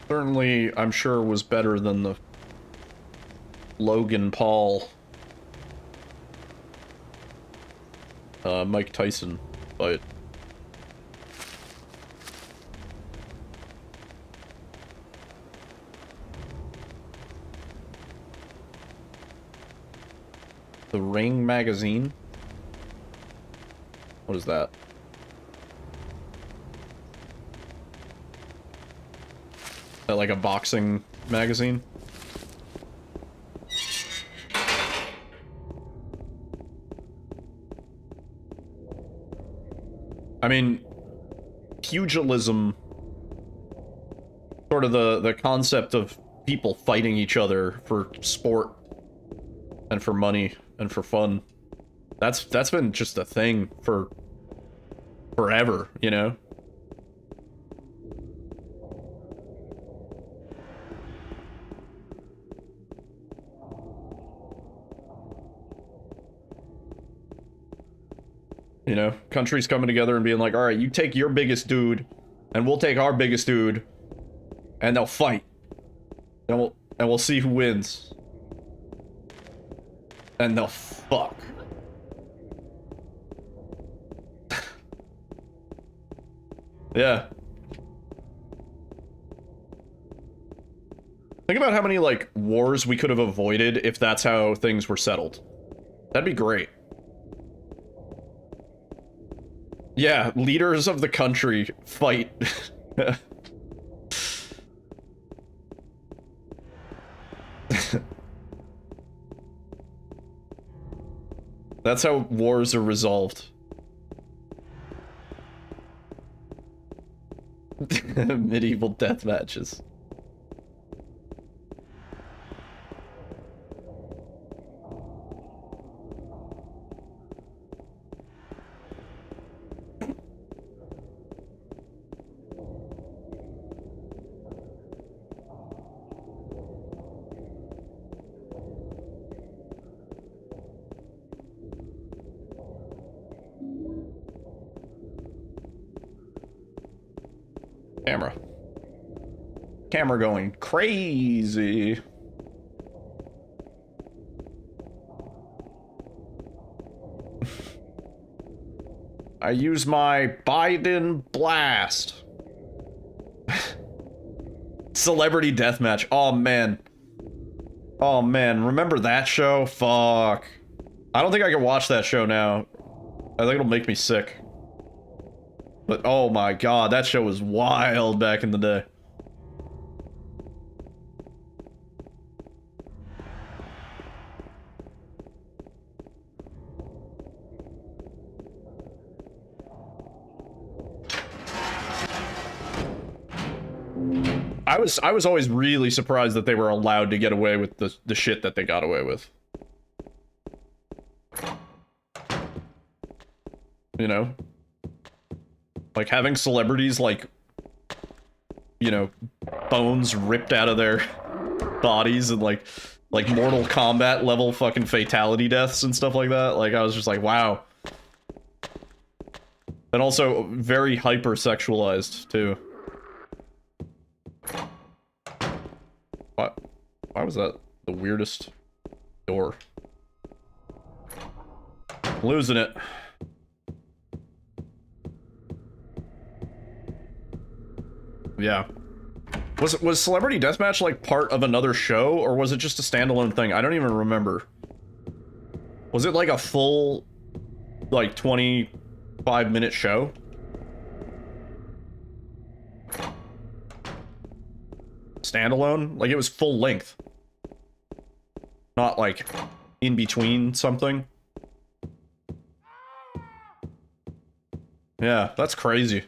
Certainly, I'm sure was better than the Logan Paul, Mike Tyson fight. The Ring magazine? What is that? Like a boxing magazine? I mean, pugilism, sort of the concept of people fighting each other for sport and for money and for fun. That's been just a thing for forever, you know? You know, countries coming together and being like, all right, you take your biggest dude, and we'll take our biggest dude, and they'll fight. Then and we'll see who wins. And the fuck. Yeah. Think about how many, like, wars we could have avoided if that's how things were settled. That'd be great. Yeah, leaders of the country fight. That's how wars are resolved. Medieval death matches. Camera going crazy. I use my Biden blast. Celebrity deathmatch. Oh man. Oh man, remember that show? Fuck. I don't think I can watch that show now. I think it'll make me sick. But oh my god, that show was wild back in the day. I was always really surprised that they were allowed to get away with the shit that they got away with. You know? Like having celebrities like, you know, bones ripped out of their bodies and like Mortal Kombat level fucking fatality deaths and stuff like that. Like I was just like, wow. And also very hyper-sexualized too. Why was that the weirdest door? I'm losing it. Yeah. Was Celebrity Deathmatch like part of another show, or was it just a standalone thing? I don't even remember. Was it like a full, like 25-minute show? Standalone? Like it was full length. Not like in between something. Yeah, that's crazy.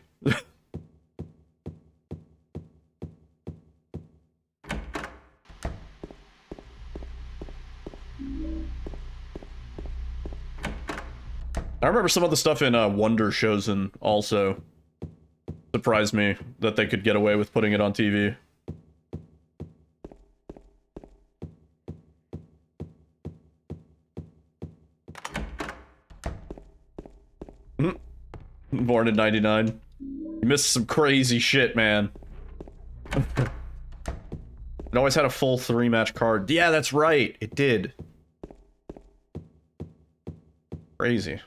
I remember some of the stuff in Wonder shows and also surprised me that they could get away with putting it on TV. Born in 99. You missed some crazy shit, man. It always had a full 3-match card. Yeah, that's right. It did. Crazy.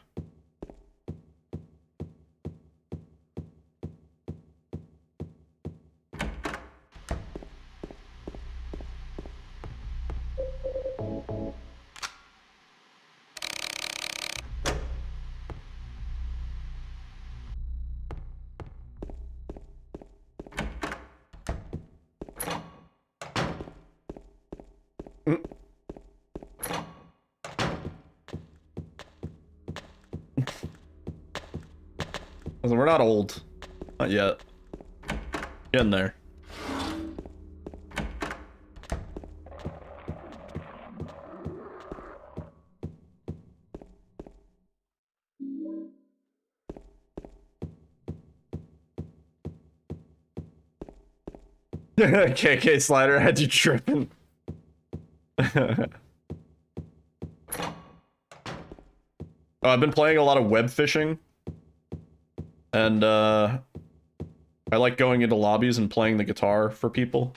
We're not old. Not yet. Getting there. KK Slider had you tripping. Oh, I've been playing a lot of web fishing. And, I like going into lobbies and playing the guitar for people.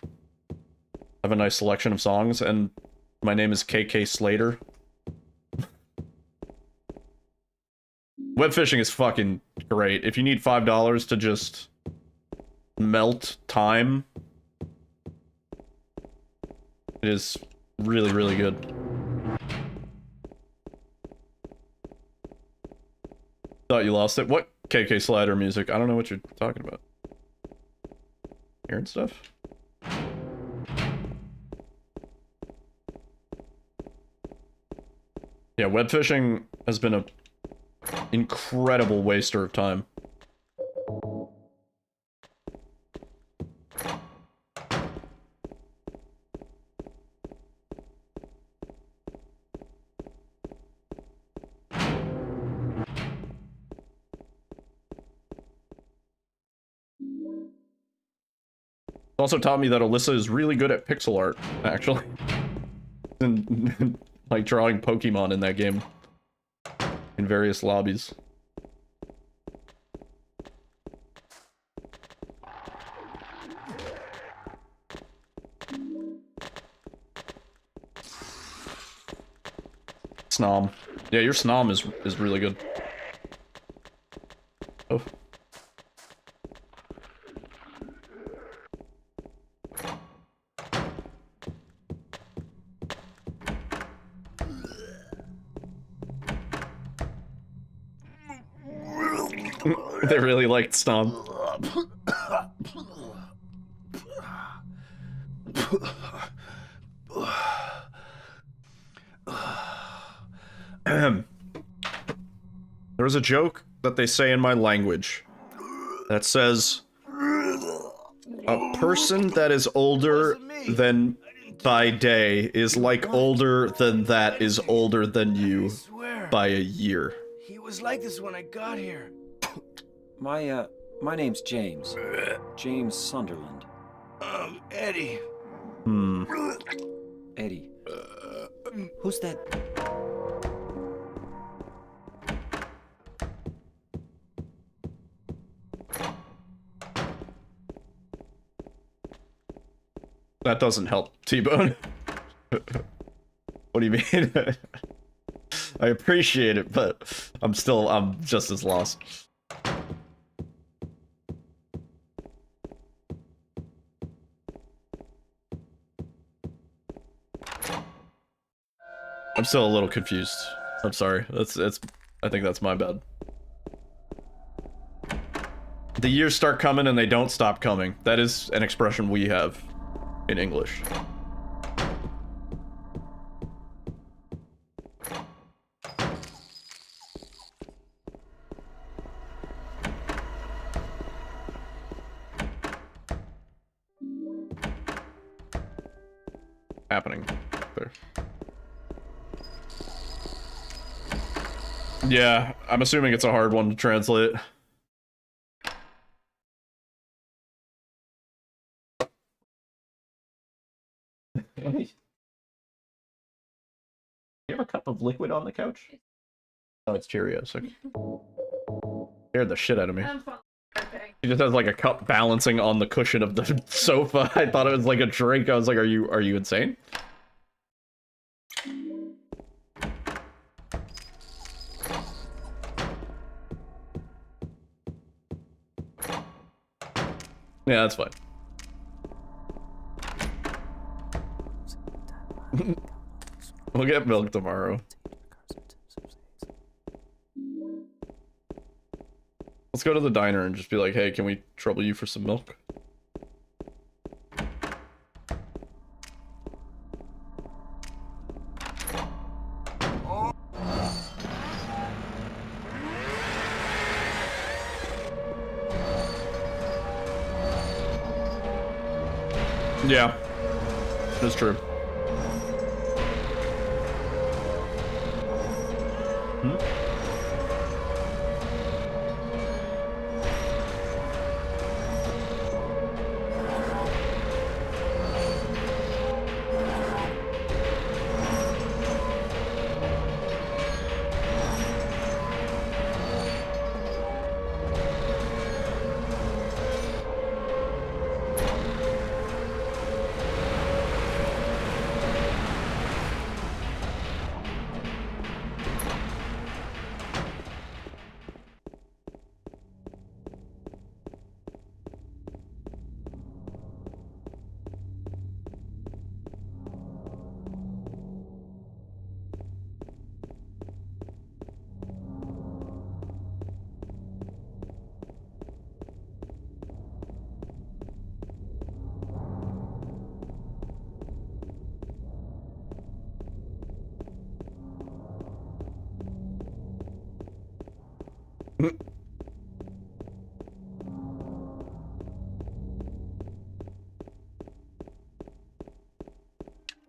I have a nice selection of songs, and my name is KK Slater. Web fishing is fucking great. If you need $5 to just melt time, it is really, really good. Thought you lost it. What KK Slider music? I don't know what you're talking about. Hearing stuff? Yeah, web fishing has been a incredible waster of time. Also taught me that Alyssa is really good at pixel art, actually. And like drawing Pokemon in that game. In various lobbies. Snom. Yeah, your Snom is really good. Oh. They really liked Stomp. There was a joke that they say in my language that says, a person that is older than thy day is like older than that is older than you by a year. He was like this when I got here. My name's James. James Sunderland. Eddie. Eddie. Who's that? That doesn't help, T-Bone. What do you mean? I appreciate it, but I'm just as lost. I'm still a little confused. I'm sorry. I think that's my bad. The years start coming and they don't stop coming. That is an expression we have in English. Happening there. Yeah, I'm assuming it's a hard one to translate. You have a cup of liquid on the couch? Oh, it's Cheerios. Okay. Scared the shit out of me. Okay. He just has like a cup balancing on the cushion of the sofa. I thought it was like a drink. I was like, are you insane? Yeah, that's fine. We'll get milk tomorrow. Let's go to the diner and just be like, hey, can we trouble you for some milk? Yeah, that's true.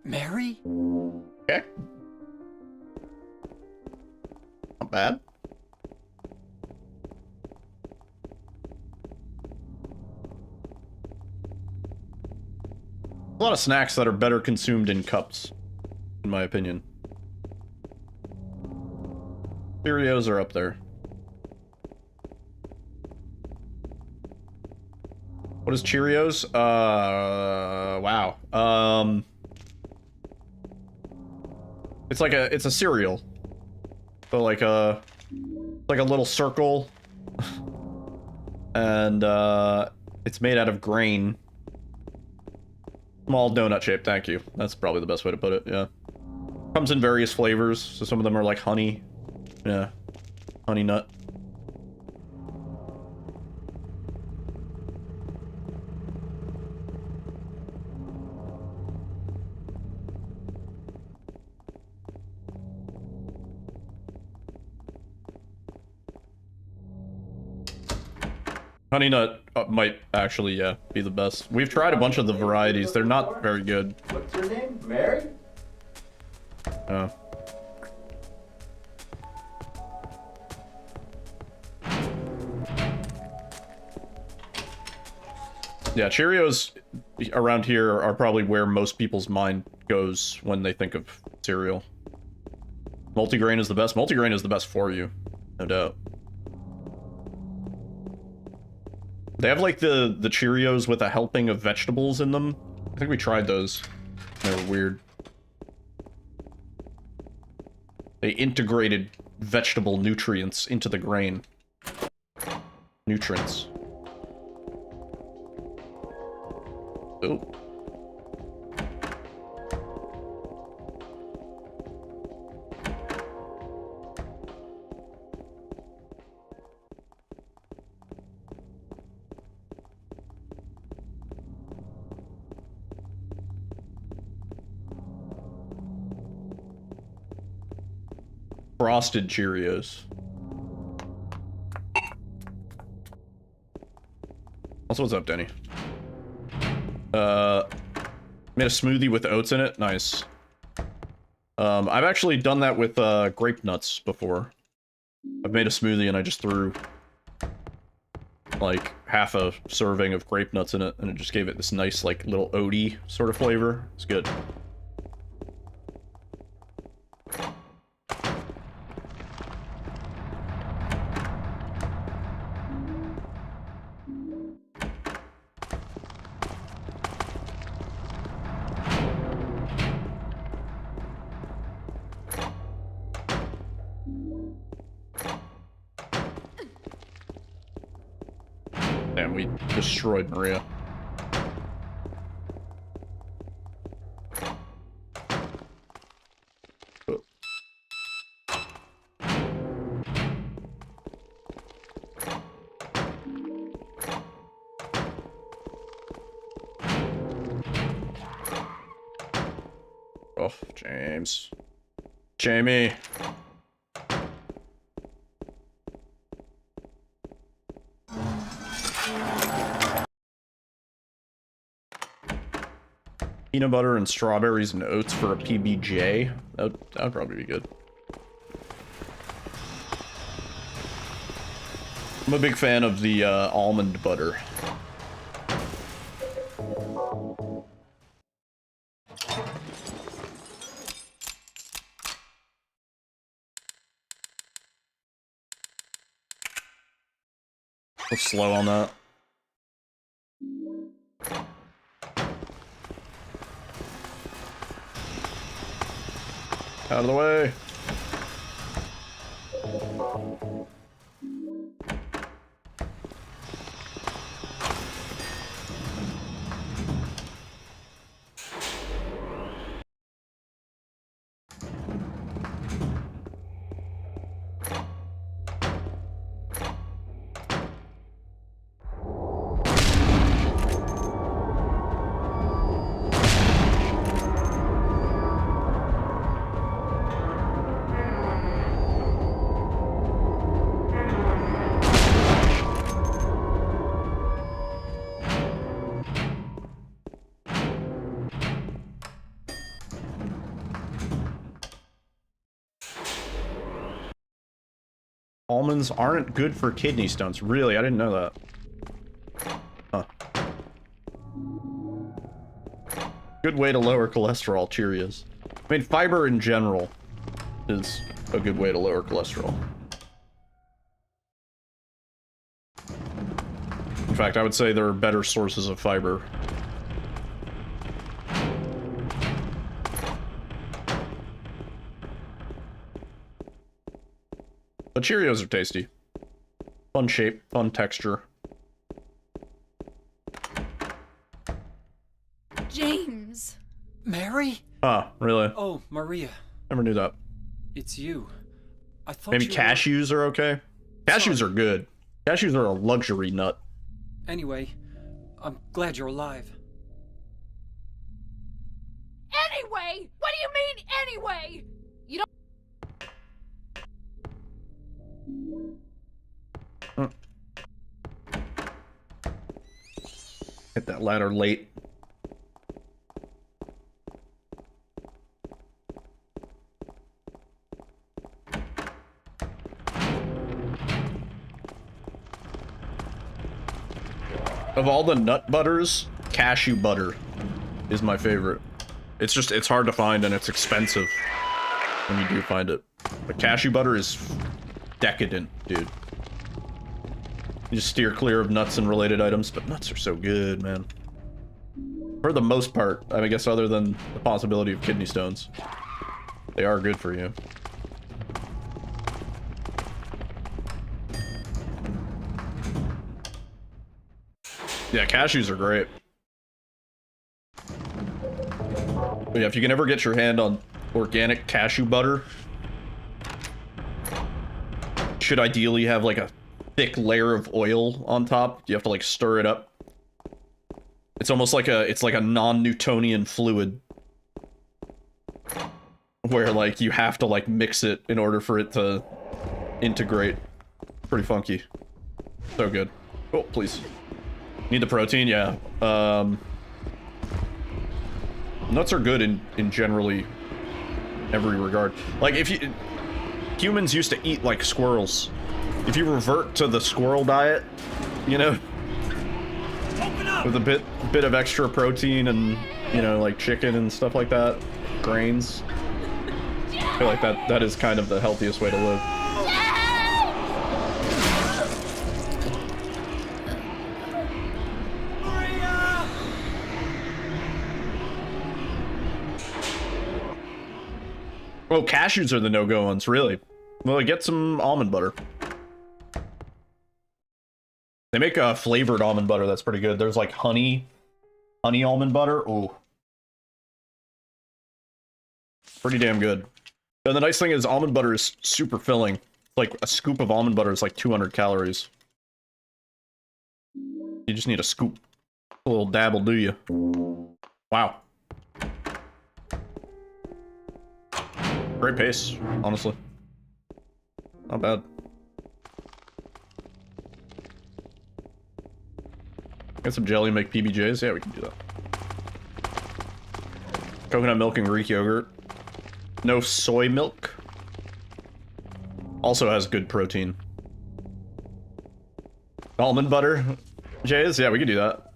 Mary? Okay. Not bad. A lot of snacks that are better consumed in cups, in my opinion. Cheerios are up there. What is Cheerios? Wow. It's a cereal. So like a little circle. And it's made out of grain. Small donut shape, thank you. That's probably the best way to put it, yeah. Comes in various flavors, so some of them are like honey. Yeah. Honey nut. Honey nut might actually, yeah, be the best. We've tried a bunch of the varieties. They're not very good. What's her name? Mary? Yeah, Cheerios around here are probably where most people's mind goes when they think of cereal. Multigrain is the best. Multigrain is the best for you, no doubt. They have like the Cheerios with a helping of vegetables in them. I think we tried those. They were weird. They integrated vegetable nutrients into the grain. Nutrients. Ooh. Frosted Cheerios. Also, what's up, Denny? Made a smoothie with oats in it. Nice. I've actually done that with grape nuts before. I've made a smoothie and I just threw like half a serving of grape nuts in it, and it just gave it this nice like little oaty sort of flavor. It's good. Damn, we destroyed Maria. Oh, James. Jamie. Peanut butter and strawberries and oats for a PBJ. That would probably be good. I'm a big fan of the almond butter. A little slow on that. Out of the way. Almonds aren't good for kidney stones. Really? I didn't know that. Huh. Good way to lower cholesterol, Cheerios. I mean, fiber in general is a good way to lower cholesterol. In fact, I would say there are better sources of fiber. But Cheerios are tasty. Fun shape, fun texture. James. Mary? Ah, really? Oh, Maria. Never knew that. It's you. I thought Maybe you cashews are okay? Cashews are good. Cashews are a luxury nut. Anyway, I'm glad you're alive. Anyway? What do you mean, anyway? You don't. Hit that ladder late. Of all the nut butters, cashew butter is my favorite. It's hard to find and it's expensive when you do find it. But cashew butter is decadent, dude. You just steer clear of nuts and related items, but nuts are so good, man. For the most part, I guess other than the possibility of kidney stones, they are good for you. Yeah, cashews are great. But yeah, if you can ever get your hand on organic cashew butter, you should ideally have like a thick layer of oil on top. You have to like stir it up. It's almost like it's like a non-Newtonian fluid where like you have to like mix it in order for it to integrate. Pretty funky. So good. Oh, please. Need the protein? Yeah. Nuts are good in generally every regard. Like if you humans used to eat like squirrels. If you revert to the squirrel diet, you know, with a bit of extra protein and, you know, like chicken and stuff like that, grains, I feel like that is kind of the healthiest way to live. Oh, cashews are the no-go ones, really. Well, get some almond butter. They make a flavored almond butter that's pretty good. There's like honey almond butter. Ooh. Pretty damn good. And the nice thing is almond butter is super filling. Like a scoop of almond butter is like 200 calories. You just need a scoop. A little dab will do you. Wow. Great pace, honestly. Not bad. Get some jelly, make PBJs. Yeah, we can do that. Coconut milk and Greek yogurt. No soy milk. Also has good protein. Almond butter, Jays? Yeah, we can do that.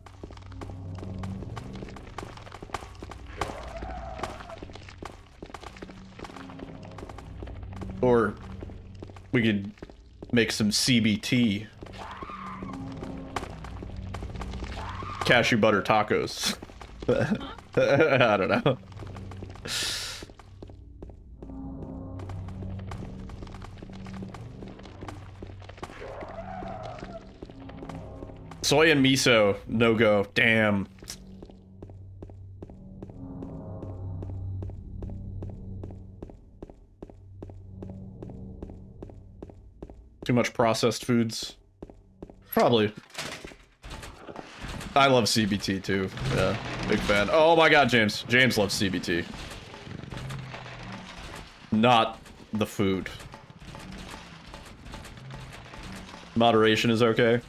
Or we could make some CBT. Cashew butter tacos. I don't know. Soy and miso, no go. Damn. Too much processed foods. Probably. I love CBT too. Yeah, big fan. Oh my god, James. James loves CBT. Not the food. Moderation is okay.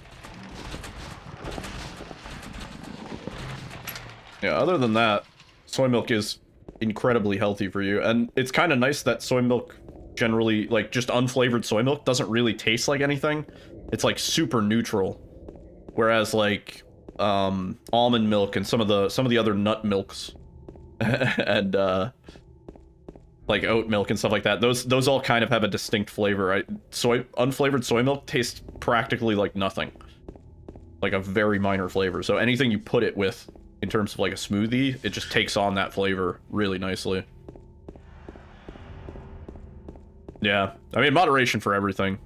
Yeah, other than that, soy milk is incredibly healthy for you. And it's kind of nice that soy milk generally, like, just unflavored soy milk doesn't really taste like anything. It's, like, super neutral. Whereas, like, almond milk and some of the other nut milks and, like, oat milk and stuff like that, those all kind of have a distinct flavor. Unflavored soy milk tastes practically like nothing. Like, a very minor flavor. So anything you put it with, in terms of, like, a smoothie, it just takes on that flavor really nicely. Yeah. I mean, moderation for everything.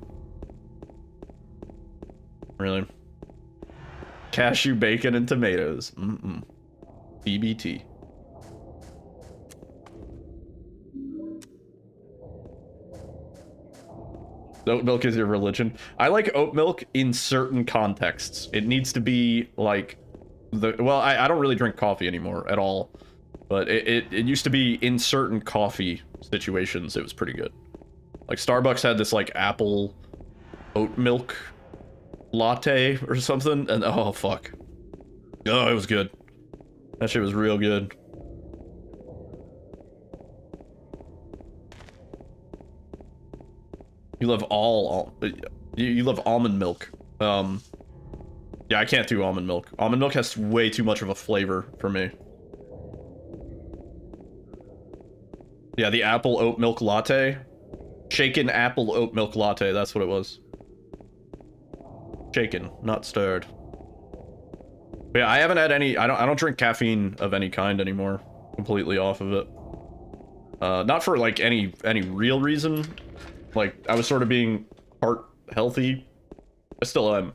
Really. Cashew bacon and tomatoes. BBT. Oat milk is your religion. I like oat milk in certain contexts. It needs to be like well, I don't really drink coffee anymore at all, but it used to be in certain coffee situations. It was pretty good. Like Starbucks had this like apple oat milk latte or something, and oh fuck, oh it was good. That shit was real good. You love you love almond milk. Yeah, I can't do almond milk. Almond milk has way too much of a flavor for me. Yeah, the apple oat milk latte. Shaken apple oat milk latte, that's what it was. Shaken, not stirred. But yeah, I haven't had any, I don't drink caffeine of any kind anymore. Completely off of it. Not for like any real reason. Like, I was sort of being heart healthy. I still am.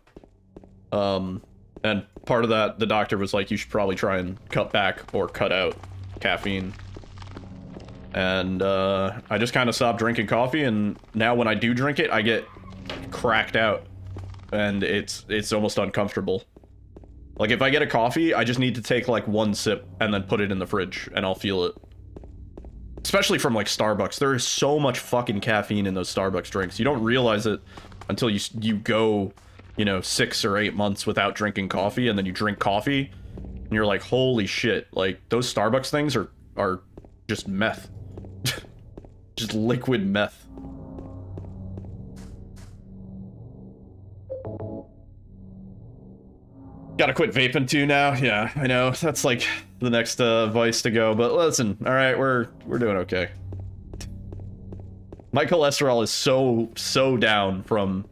And part of that, the doctor was like, you should probably try and cut back or cut out caffeine. And, I just kind of stopped drinking coffee, and now when I do drink it, I get cracked out. And it's almost uncomfortable. Like, if I get a coffee, I just need to take, like, one sip and then put it in the fridge, and I'll feel it. Especially from, like, Starbucks. There is so much fucking caffeine in those Starbucks drinks. You don't realize it until you go, you know, 6 or 8 months without drinking coffee, and then you drink coffee, and you're like, holy shit. Like, those Starbucks things are just meth. Just liquid meth. Gotta quit vaping too now. Yeah, I know. That's like the next vice to go. But listen, all right, we're doing okay. My cholesterol is so down from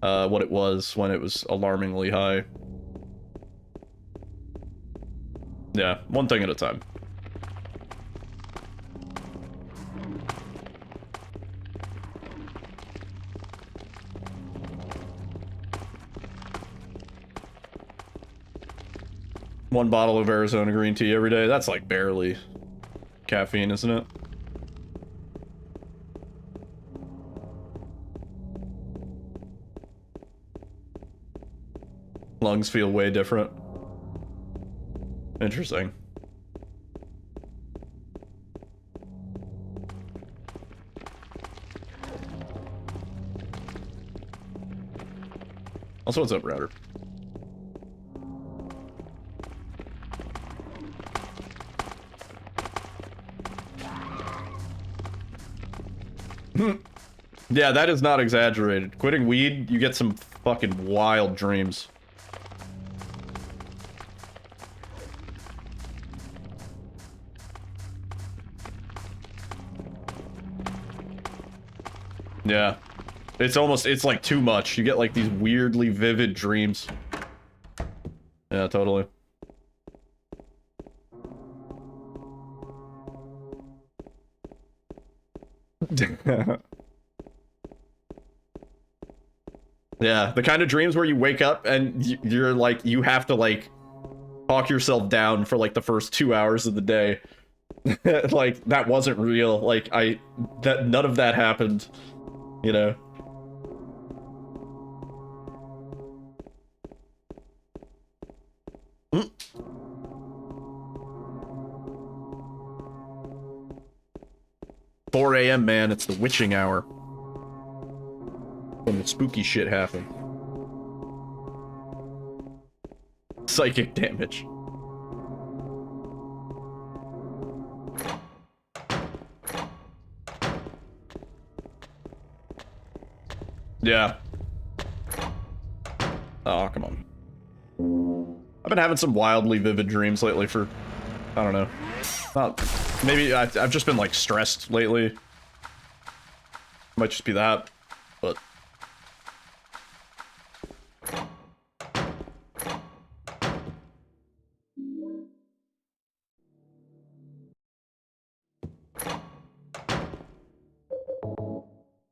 what it was when it was alarmingly high. Yeah, one thing at a time. One bottle of Arizona green tea every day. That's like barely caffeine, isn't it? Lungs feel way different. Interesting. Also, what's up, Router? Yeah, that is not exaggerated. Quitting weed, you get some fucking wild dreams. Yeah. It's like too much. You get like these weirdly vivid dreams. Yeah, totally. Yeah, the kind of dreams where you wake up and you're like, you have to like talk yourself down for like the first 2 hours of the day. Like, that wasn't real. Like, none of that happened, you know? Mm. 4 a.m., man, it's the witching hour. When the spooky shit happened. Psychic damage. Yeah. Oh, come on. I've been having some wildly vivid dreams lately for, I don't know. Maybe I've just been like stressed lately. Might just be that, but.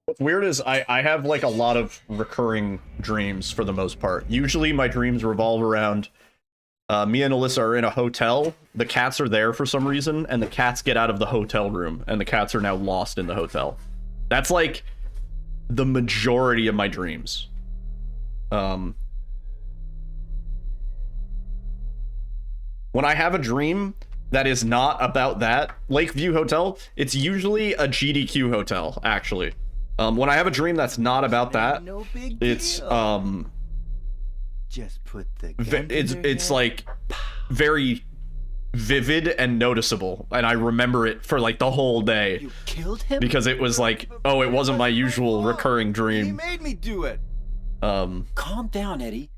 What's weird is I have like a lot of recurring dreams for the most part. Usually my dreams revolve around me and Alyssa are in a hotel, the cats are there for some reason, and the cats get out of the hotel room, and the cats are now lost in the hotel. That's like the majority of my dreams. When I have a dream that is not about that, Lakeview Hotel, it's usually a GDQ hotel, actually. When I have a dream that's not about that, it's just put the it's like very vivid and noticeable, and I remember it for like the whole day. You killed him? Because it was like, oh, it wasn't my usual recurring He dream. made me do it. Calm down, Eddie.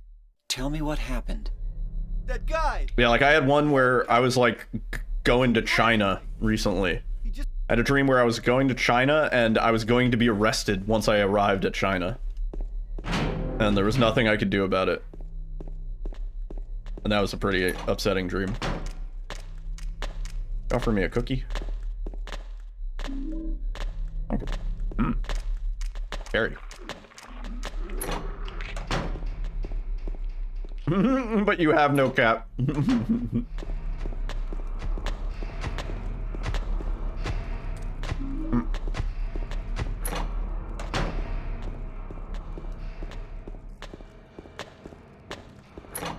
Tell me what happened. That guy! Yeah, like I had one where I was like going to China recently. I had a dream where I was going to China and I was going to be arrested once I arrived at China. And there was nothing I could do about it. And that was a pretty upsetting dream. Offer me a cookie. Berry. But you have no cap.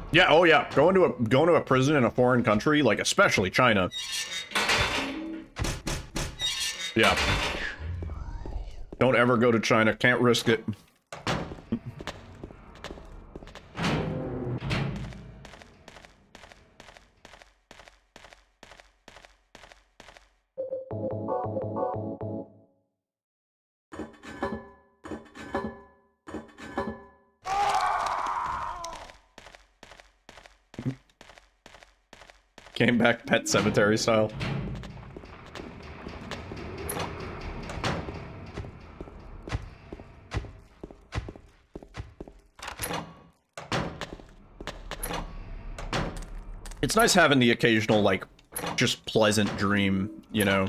Yeah, oh yeah. Going to a prison in a foreign country, like especially China. Yeah. Don't ever go to China. Can't risk it. Came back Pet Cemetery style. It's nice having the occasional, like, just pleasant dream, you know?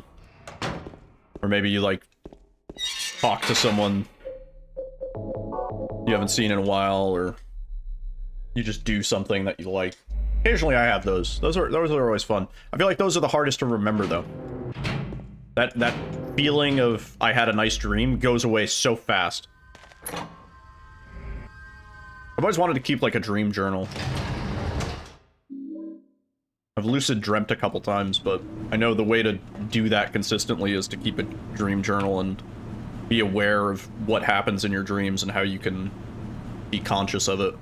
Or maybe you, like, talk to someone you haven't seen in a while, or you just do something that you like. Occasionally I have those. Those are always fun. I feel like those are the hardest to remember, though. That feeling of I had a nice dream goes away so fast. I've always wanted to keep, like, a dream journal. I've lucid dreamt a couple times, but I know the way to do that consistently is to keep a dream journal and be aware of what happens in your dreams and how you can be conscious of it.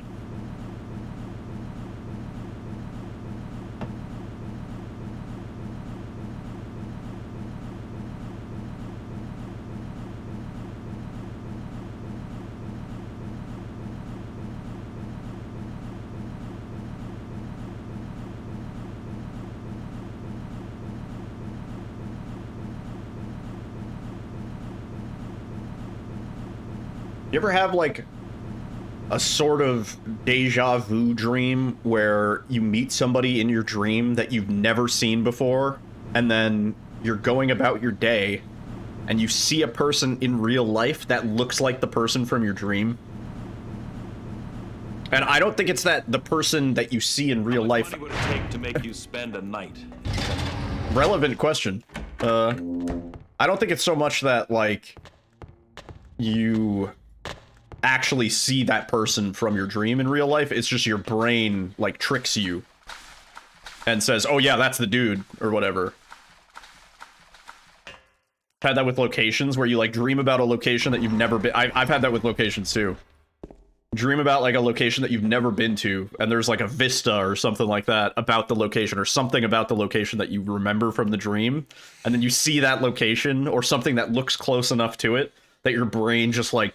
You ever have, like, a sort of deja vu dream where you meet somebody in your dream that you've never seen before, and then you're going about your day, and you see a person in real life that looks like the person from your dream? And I don't think it's that the person that you see in real life... How much money would it take to make you spend a night? Relevant question. I don't think it's so much that, like, you actually see that person from your dream in real life. It's just your brain, like, tricks you and says, oh yeah, that's the dude, or whatever. I've had that with locations where you, like, dream about a location that you've never been... I've had that with locations too. Dream about, like, a location that you've never been to, and there's, like, a vista or something like that about the location, or something about the location that you remember from the dream, and then you see that location or something that looks close enough to it that your brain just, like,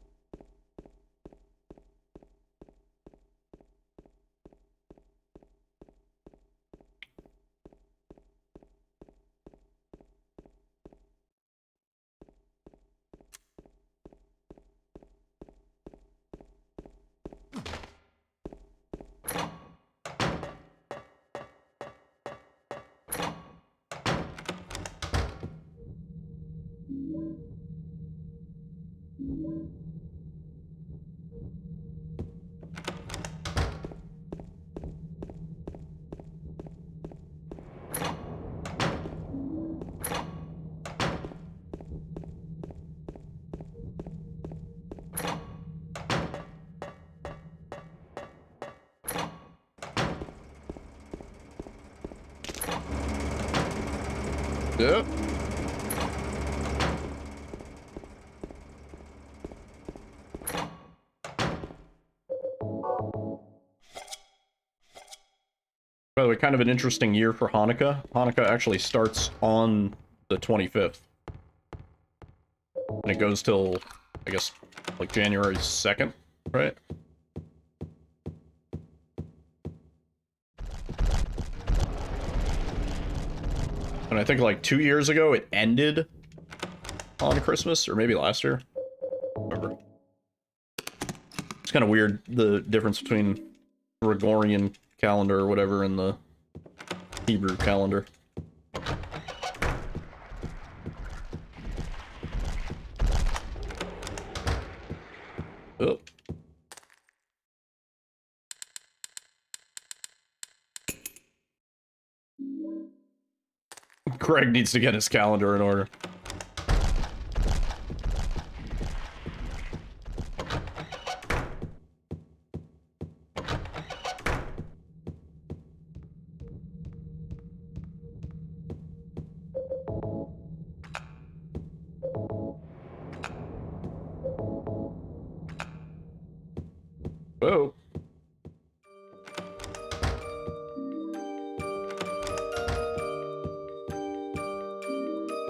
Yep. By the way, kind of an interesting year for Hanukkah. Hanukkah actually starts on the 25th. And it goes till, I guess, like January 2nd, right? And I think like 2 years ago it ended on Christmas, or maybe last year. Remember. It's kind of weird, the difference between Gregorian calendar or whatever and the Hebrew calendar. Oh. Greg needs to get his calendar in order. Whoa.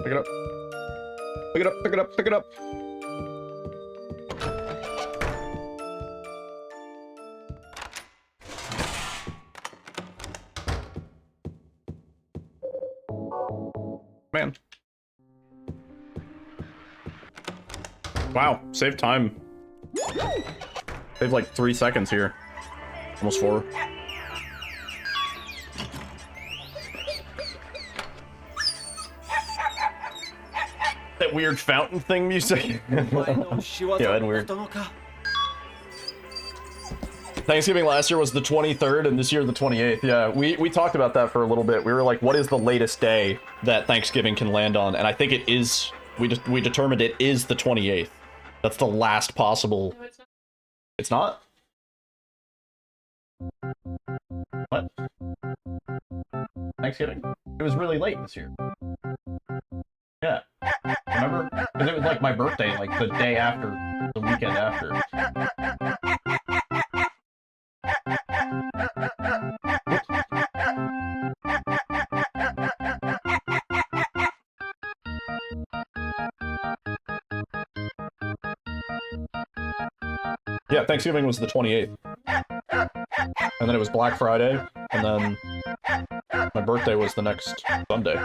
Pick it up. Pick it up, pick it up, pick it up. Man. Wow, save time. Save like 3 seconds here. Almost 4. That weird fountain thing music. Yeah, and weird. Thanksgiving last year was the 23rd and this year the 28th. Yeah, we talked about that for a little bit. We were like, what is the latest day that Thanksgiving can land on? And I think it is, we determined it is the 28th. That's the last possible. No, it's not. What? Thanksgiving? It was really late this year. Yeah. Remember? Because it was like my birthday, like the day after, the weekend after. Yeah, Thanksgiving was the 28th. And then it was Black Friday, and then my birthday was the next Sunday.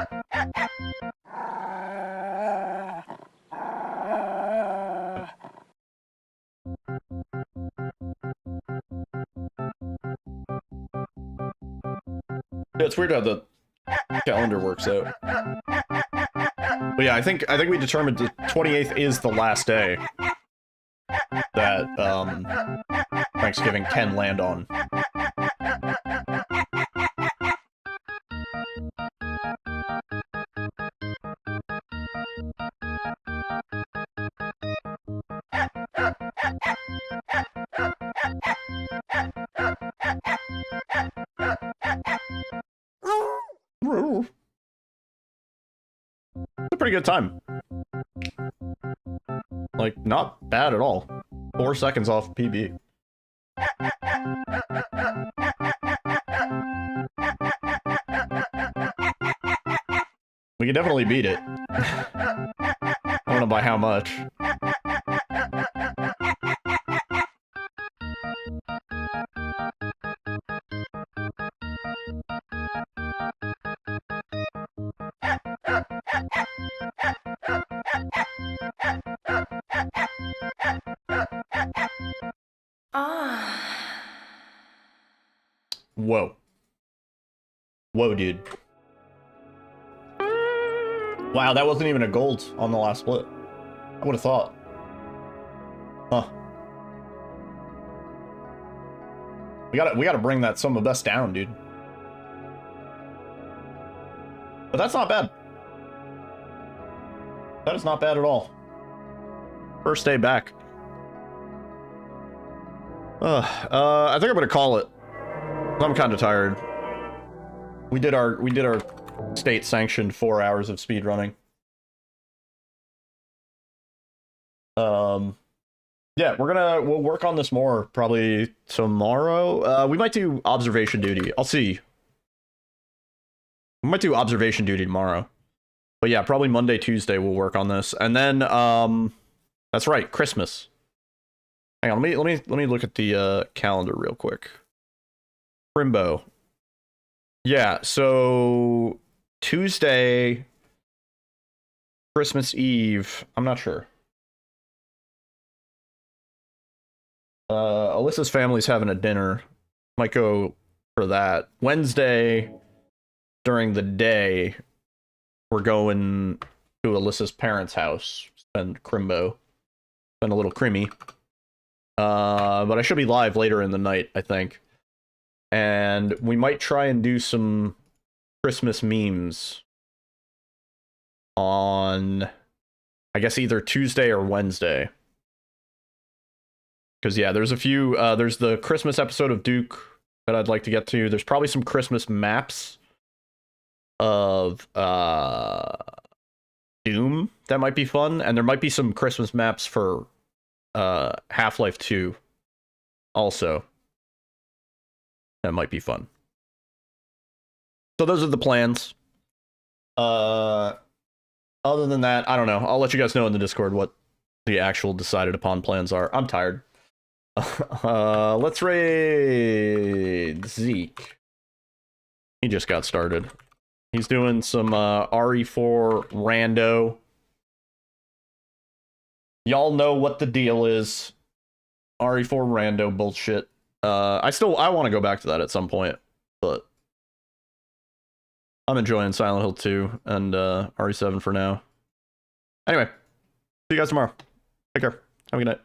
Yeah, it's weird how the calendar works out. But yeah, I think we determined the 28th is the last day that Thanksgiving can land on. It's a pretty good time. Like, not bad at all. 4 seconds off PB. We can definitely beat it. I don't know by how much. Whoa. Whoa, dude. Wow, that wasn't even a gold on the last split. I would have thought. Huh. We gotta bring that some of the best down, dude. But that's not bad. That is not bad at all. First day back. I think I'm gonna call it. I'm kind of tired. We did our state-sanctioned 4 hours of speedrunning. Yeah, we'll work on this more probably tomorrow. We might do observation duty. I'll see. We might do observation duty tomorrow. But yeah, probably Monday, Tuesday we'll work on this. And then that's right, Christmas. Hang on, let me look at the calendar real quick. Crimbo. Yeah, so Tuesday, Christmas Eve, I'm not sure. Alyssa's family's having a dinner. Might go for that. Wednesday, during the day, we're going to Alyssa's parents' house. Spend Crimbo. Spend a little crimmy. But I should be live later in the night, I think. And we might try and do some Christmas memes on, I guess, either Tuesday or Wednesday. Because, yeah, there's a few, there's the Christmas episode of Duke that I'd like to get to. There's probably some Christmas maps of Doom that might be fun. And there might be some Christmas maps for Half-Life 2 also. That might be fun. So those are the plans. Other than that, I don't know. I'll let you guys know in the Discord what the actual decided upon plans are. I'm tired. Let's raid Zeke. He just got started. He's doing some RE4 rando. Y'all know what the deal is. RE4 rando bullshit. I want to go back to that at some point, but I'm enjoying Silent Hill 2 and RE7 for now. Anyway, see you guys tomorrow. Take care. Have a good night.